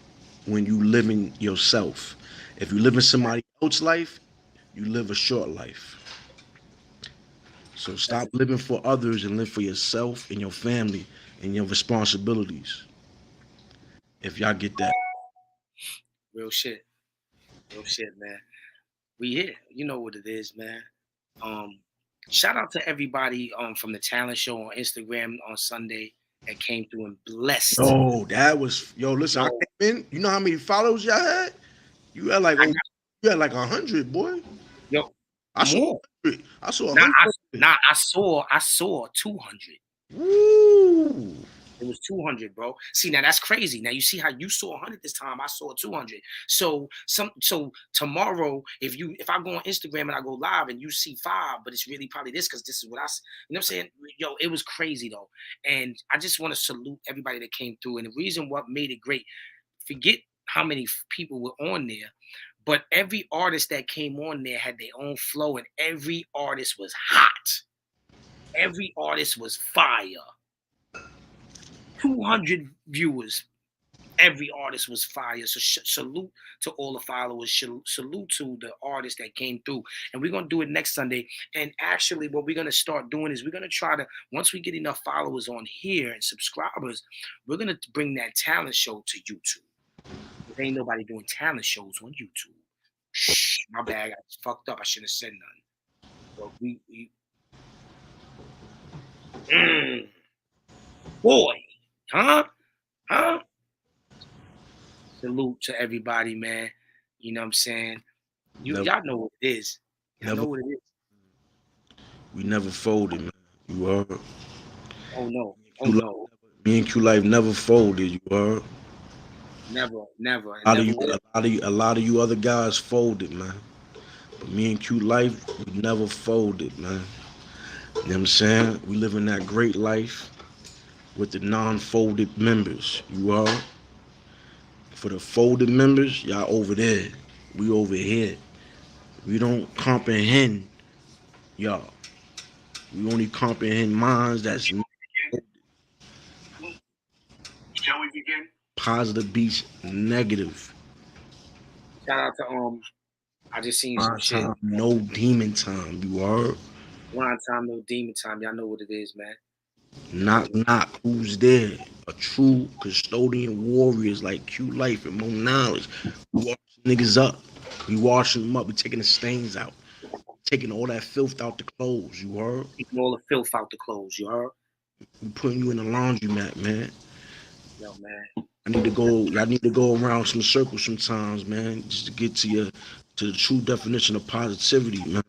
when you living yourself. If you live in somebody else's life, you live a short life. So That's stop living for others and live for yourself and your family and your responsibilities. If y'all get that. real shit. Real shit, man. We here. You know what it is, man. Um, Shout out to everybody from the talent show on Instagram on Sunday that came through and blessed. Oh, that was listen, I Yo, came in. You know how many followers y'all had? You had like I oh got you had like 100, boy. yo I saw more. 100. I saw Now 100. I saw 200. Woo. It was 200, bro. See, now that's crazy. Now you see how you saw 100 this time. I saw 200. So tomorrow, if I go on Instagram and I go live and you see 5, but it's really probably this because this is what you know what I'm saying? Yo, it was crazy though, and I just want to salute everybody that came through. And the reason what made it great, forget how many people were on there, but every artist that came on there had their own flow, and every artist was hot. Every artist was fire. 200 viewers. Every artist was fire. So salute to all the followers. Salute to the artists that came through. And we're going to do it next Sunday. And actually, what we're going to start doing is we're going to try to, once we get enough followers on here and subscribers, we're going to bring that talent show to YouTube. There ain't nobody doing talent shows on YouTube. Shh, my bad. I fucked up. I shouldn't have said nothing. But boy, huh? Huh? Salute to everybody, man. You know what I'm saying? Never, Y'all know what it is. Y'all know never what it is. we never folded, man. You heard? Oh no. Oh Q Life, no. me and Q Life never folded, you heard? Never, never, A and lot of never you will. a lot of you other guys folded, man. But me and Q Life, we never folded, man. You know what I'm saying? We live in that great life with the non-folded members. You are. For the folded members, y'all over there. We over here. We don't comprehend y'all. We only comprehend minds that's Shall we begin? positive beats negative. Shout out to I just seen some Prime shit. time, no demon time. You heard? Blind time, no demon time. Y'all know what it is, man. Knock knock. Who's there? A true custodian warriors like Q Life and Mo Knowledge. We wash niggas up. We washing them up. We taking the stains out. Taking all that filth out the clothes. You heard? Taking all the filth out the clothes, you heard? We putting you in the laundromat, man. Yo, man. I need to go. I need to go around some circles sometimes, man, just to get to the true definition of positivity, man.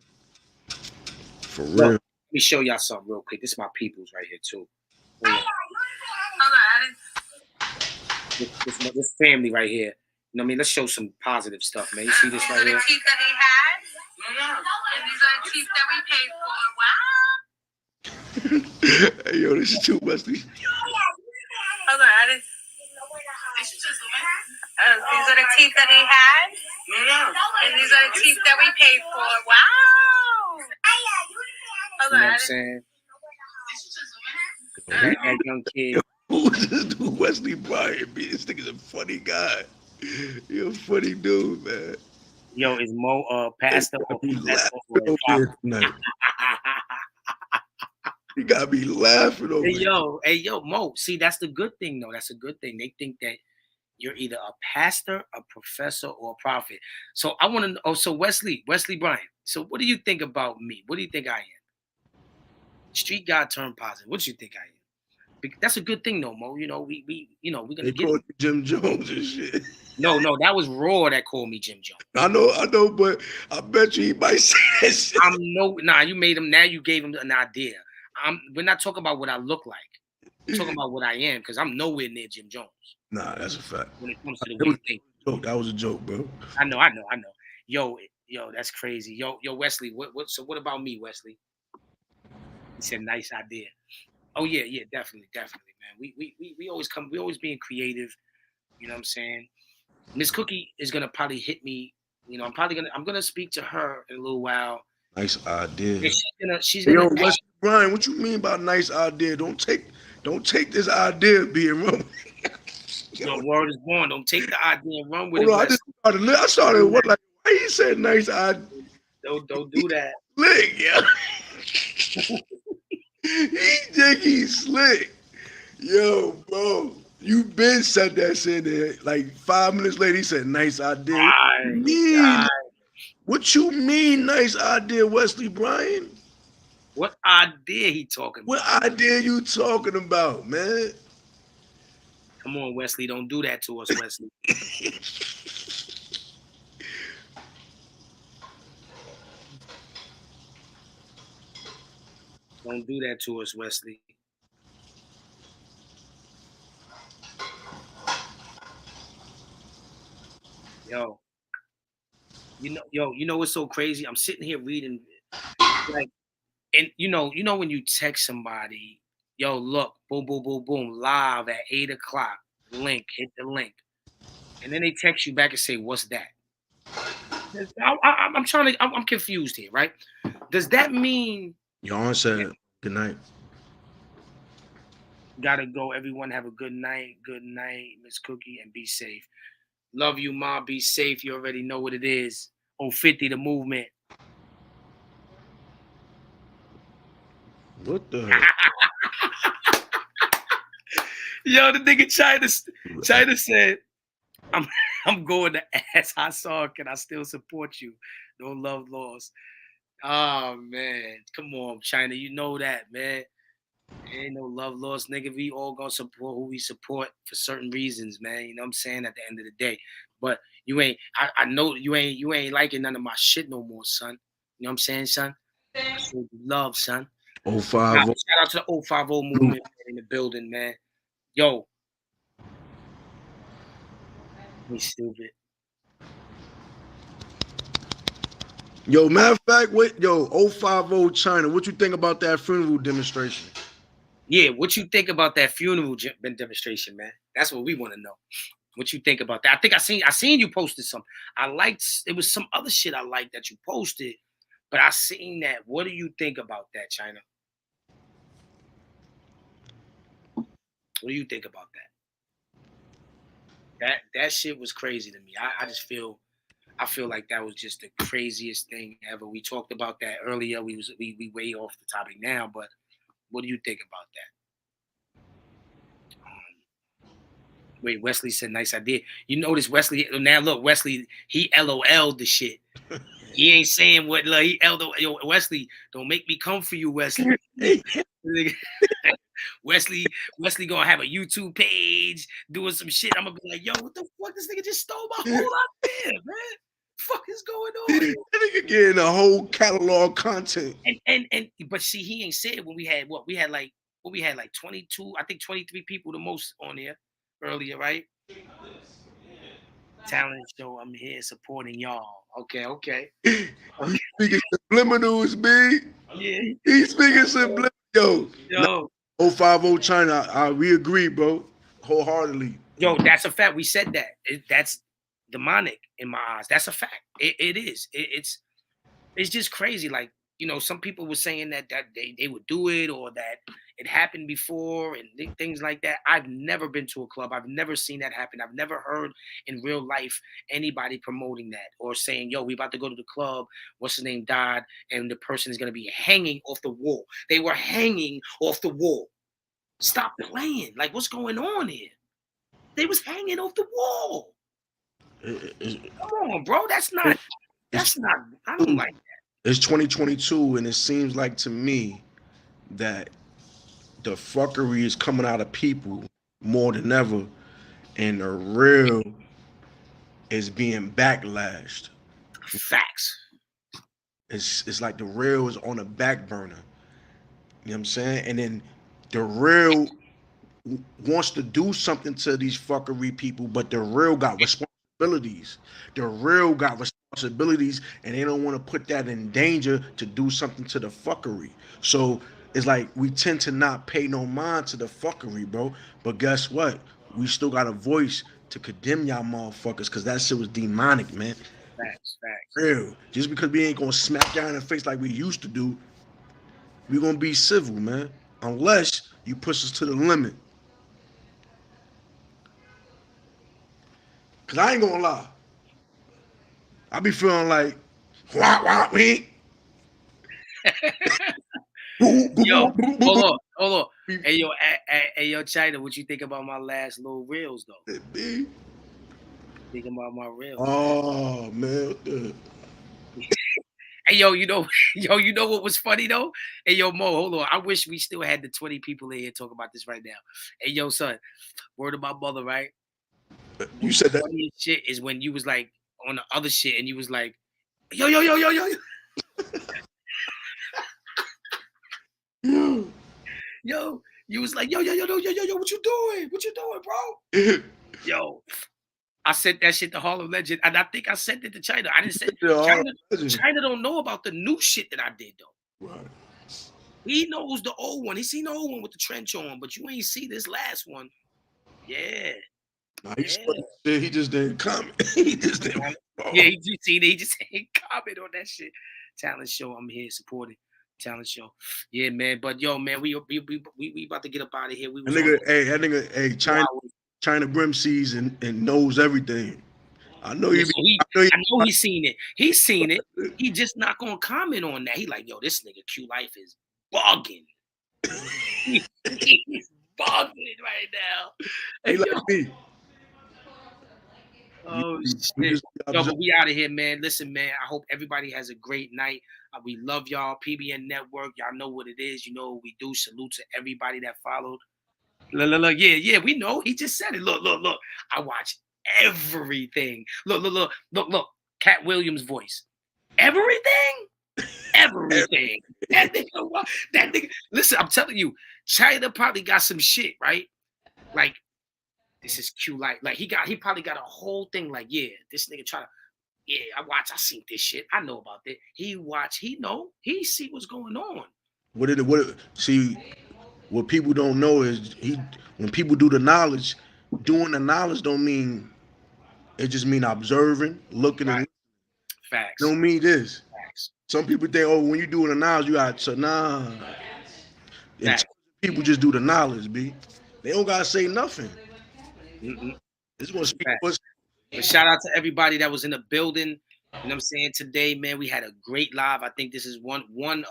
For Look, real. let me show y'all something real quick. This is my peoples right here too. Hold on. This family right here. You know what I mean? Let's show some positive stuff, man. You see this right here? teeth that we paid for. Wow. Hey, yo, this is too much. Hold on, I didn't. These are the teeth that he had. And these are the teeth that we paid for. Wow. Hold You on, know what I'm saying? That young kid. Who's this dude, Wesley Bryant? This nigga's a funny guy. You're a funny dude, man. Yo, is Mo pastor or He professor laughing or over prophet? here tonight. He got me laughing over here. Hey, yo, Mo. See, that's the good thing, though. That's a good thing. They think that you're either a pastor, a professor, or a prophet. So I want to know. Oh, so Wesley Bryant. So what do you think about me? What do you think I am? Street guy turned positive. What do you think I am? That's a good thing, though, Mo. You know, we're gonna They get. called you Jim Jones and shit. No, that was Raw that called me Jim Jones. I know, but I bet you he might say that shit. You made him. Now you gave him an idea. We're not talking about what I look like. We're talking about what I am, because I'm nowhere near Jim Jones. Nah, that's a fact. When it comes to the way you think. That was a joke, bro. I know. Yo, that's crazy. Yo, Wesley. So what about me, Wesley? He said, nice idea. Oh yeah, definitely, man. We always being creative. You know what I'm saying? Miss Cookie is gonna probably hit me. You know, I'm gonna speak to her in a little while. Nice idea. She's gonna. Yo, Wesley Brian, what you mean by nice idea? Don't take this idea being wrong. Your word is born. Don't take the idea and run with Hold it. on, I started what, like, why he said nice idea? Don't do that. Slick, yeah. He think he's slick. Yo, bro, you been said that shit there. Like 5 minutes later, he said nice idea. What you mean nice idea, Wesley Bryan? What idea he talking about? What idea you talking about, man? Come on, Wesley, don't do that to us, Wesley. Don't do that to us, Wesley. Yo, you know what's so crazy? I'm sitting here reading, like, and you know when you text somebody, yo, look, boom, boom, boom, boom, live at 8:00, link, hit the link, and then they text you back and say, what's that? I'm confused here, right? Does that mean Y'all said good night? Gotta go. Everyone have a good night, Miss Cookie, and be safe. Love you, Ma. Be safe. You already know what it is. 050 the movement. What the hell? Yo, the nigga China said, I'm going to ask I saw, can I still support you? No love lost. Oh man. Come on, China. You know that, man. Ain't no love lost, nigga. We all gonna support who we support for certain reasons, man. You know what I'm saying? At the end of the day. But you ain't I know you ain't liking none of my shit no more, son. You know what I'm saying, son? So love, son. 050. Shout out to the 050 movement in the building, man. Yo. We stupid. Yo, matter of fact, 050 China, what you think about that funeral demonstration? Yeah, what you think about that funeral demonstration, man? That's what we want to know. What you think about that? I think I seen you posted some. It was some other shit I liked that you posted, but I seen that. What do you think about that, China? What do you think about that? That shit was crazy to me. I feel like that was just the craziest thing ever. We talked about that earlier. We way off the topic now, but what do you think about that? Wait, Wesley said nice idea. You notice Wesley now? Look, Wesley, he LOL'd the shit. He ain't saying what he LOL. Yo, Wesley, don't make me come for you, Wesley. Wesley gonna have a YouTube page doing some shit. I'm gonna be like, yo, what the fuck? This nigga just stole my whole idea, man. Fuck is going on? That nigga getting a whole catalog content. And but see, he ain't said when we had like 22, I think 23 people the most on there earlier, right? Talent show. I'm here supporting y'all. Okay, okay. He speaking subliminals, B. Yeah. He speaking subliminals. Yo, Yo. 050 China. We agree, bro. Wholeheartedly. Yo, that's a fact. We said that. That's demonic in my eyes. That's a fact. It is. It's just crazy. Like, some people were saying that they would do it or that it happened before and things like that. I've never been to a club. I've never seen that happen. I've never heard in real life anybody promoting that or saying, yo, we about to go to the club. What's his name died and the person is going to be hanging off the wall. They were hanging off the wall. Stop playing. Like, what's going on here? They was hanging off the wall. Come on, bro. That's not. I don't like that. It's 2022, and it seems like to me that the fuckery is coming out of people more than ever, and the real is being backlashed. Facts. It's like the real is on the back burner. You know what I'm saying? And then the real wants to do something to these fuckery people, but the real got responsibilities. The real got responsibilities, and they don't want to put that in danger to do something to the fuckery. So it's like we tend to not pay no mind to the fuckery, bro. But guess what? We still got a voice to condemn y'all motherfuckers because that shit was demonic, man. Facts. Real. Just because we ain't gonna smack down in the face like we used to do, we gonna be civil, man. Unless you push us to the limit. Cause I ain't gonna lie. I be feeling like, wah, me. Yo, hold on. Hey, yo, China, what you think about my last little reels though? Thinking about my reels. Oh man. Hey, yo, you know what was funny though? Hey, yo, Mo, hold on. I wish we still had the 20 people in here talking about this right now. Hey, yo, son, word of my mother, right? You said that. Funniest shit is when you was like on the other shit and you was like, yo. Yo, you was like, yo, what you doing? What you doing, bro? Yo, I sent that shit to Harlem Legend, and I think I sent it to China. I didn't send China don't know about the new shit that I did though. Right. He knows the old one. He seen the old one with the trench on, but you ain't see this last one. Yeah. Nah, he just didn't comment. He just didn't. Yeah, he just seen it. He just ain't comment on that shit. Talent show. I'm here supporting. Talent show. Yeah, man. But yo, man, we about to get up out of here. That nigga, China Grim sees and knows everything. I know yeah, you. I know he's seen it. He's seen it. He just not gonna comment on that. He like, yo, this nigga qlife is bugging. He's bugging right now. Hey, like me. Oh shit. Yo, but we out of here, man. Listen, man. I hope everybody has a great night. We love y'all. PBN Network. Y'all know what it is. You know what we do. Salute to everybody that followed. Look. Yeah. We know. He just said it. Look. I watch everything. Look. Cat Williams' voice. Everything. That nigga. Listen, I'm telling you, China probably got some shit, right? Like, this is qlife. Like he probably got a whole thing. Like, yeah, this nigga try to. Yeah, I seen this shit. I know about that. He know. He see what's going on. See, what people don't know is when people do the knowledge, doing the knowledge don't mean it just mean observing, looking, Right. and Facts. don't mean this. Facts. Some people think, oh, when you doing the knowledge, you got to nah. People just do the knowledge, B. They don't gotta say nothing. It's gonna speak. But shout out to everybody that was in the building. You know what I'm saying? Today, man, we had a great live. I think this is one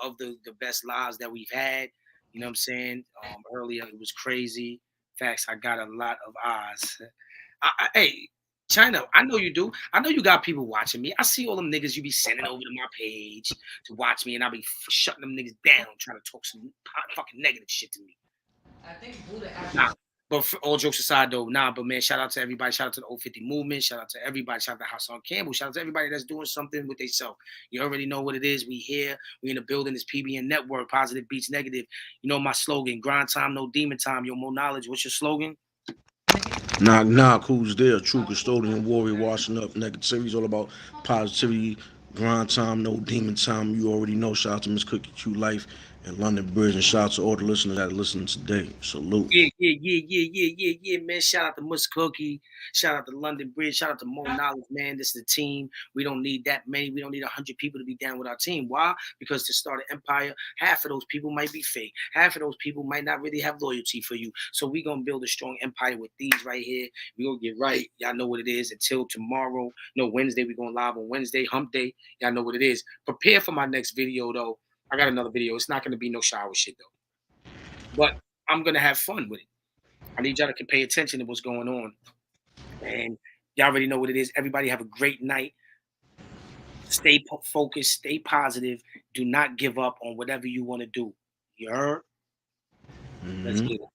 of the best lives that we've had. You know what I'm saying? Earlier it was crazy. Facts, I got a lot of eyes. Hey, China, I know you do. I know you got people watching me. I see all them niggas you be sending over to my page to watch me, and I'll be shutting them niggas down, trying to talk some fucking negative shit to me. I think Buddha Nah. But for all jokes aside, though, but man, shout out to everybody. Shout out to the 050 movement. Shout out to everybody. Shout out to Hassan Campbell. Shout out to everybody that's doing something with themselves. You already know what it is. We here. We in the building. It's PBN Network. Positive beats negative. You know my slogan. Grind time, no demon time. Yo, more knowledge. What's your slogan? Knock knock, who's there? True custodian, warrior, washing up negativities, all about positivity, grind time, no demon time. You already know. Shout out to Miss Cookie Q Life and London Bridge, and shout out to all the listeners that are listening today. Salute. Yeah, man. Shout out to Mus Cookie. Shout out to London Bridge. Shout out to Mo Knowledge, man. This is a team. We don't need that many. We don't need 100 people to be down with our team. Why? Because to start an empire, half of those people might be fake. Half of those people might not really have loyalty for you. So we going to build a strong empire with these right here. We going to get right. Y'all know what it is. Until tomorrow. No, Wednesday. We going live on Wednesday. Hump Day. Y'all know what it is. Prepare for my next video, though. I got another video. It's not going to be no shower shit, though. But I'm going to have fun with it. I need y'all to pay attention to what's going on. And y'all already know what it is. Everybody have a great night. Stay focused. Stay positive. Do not give up on whatever you want to do. You heard? Let's get it.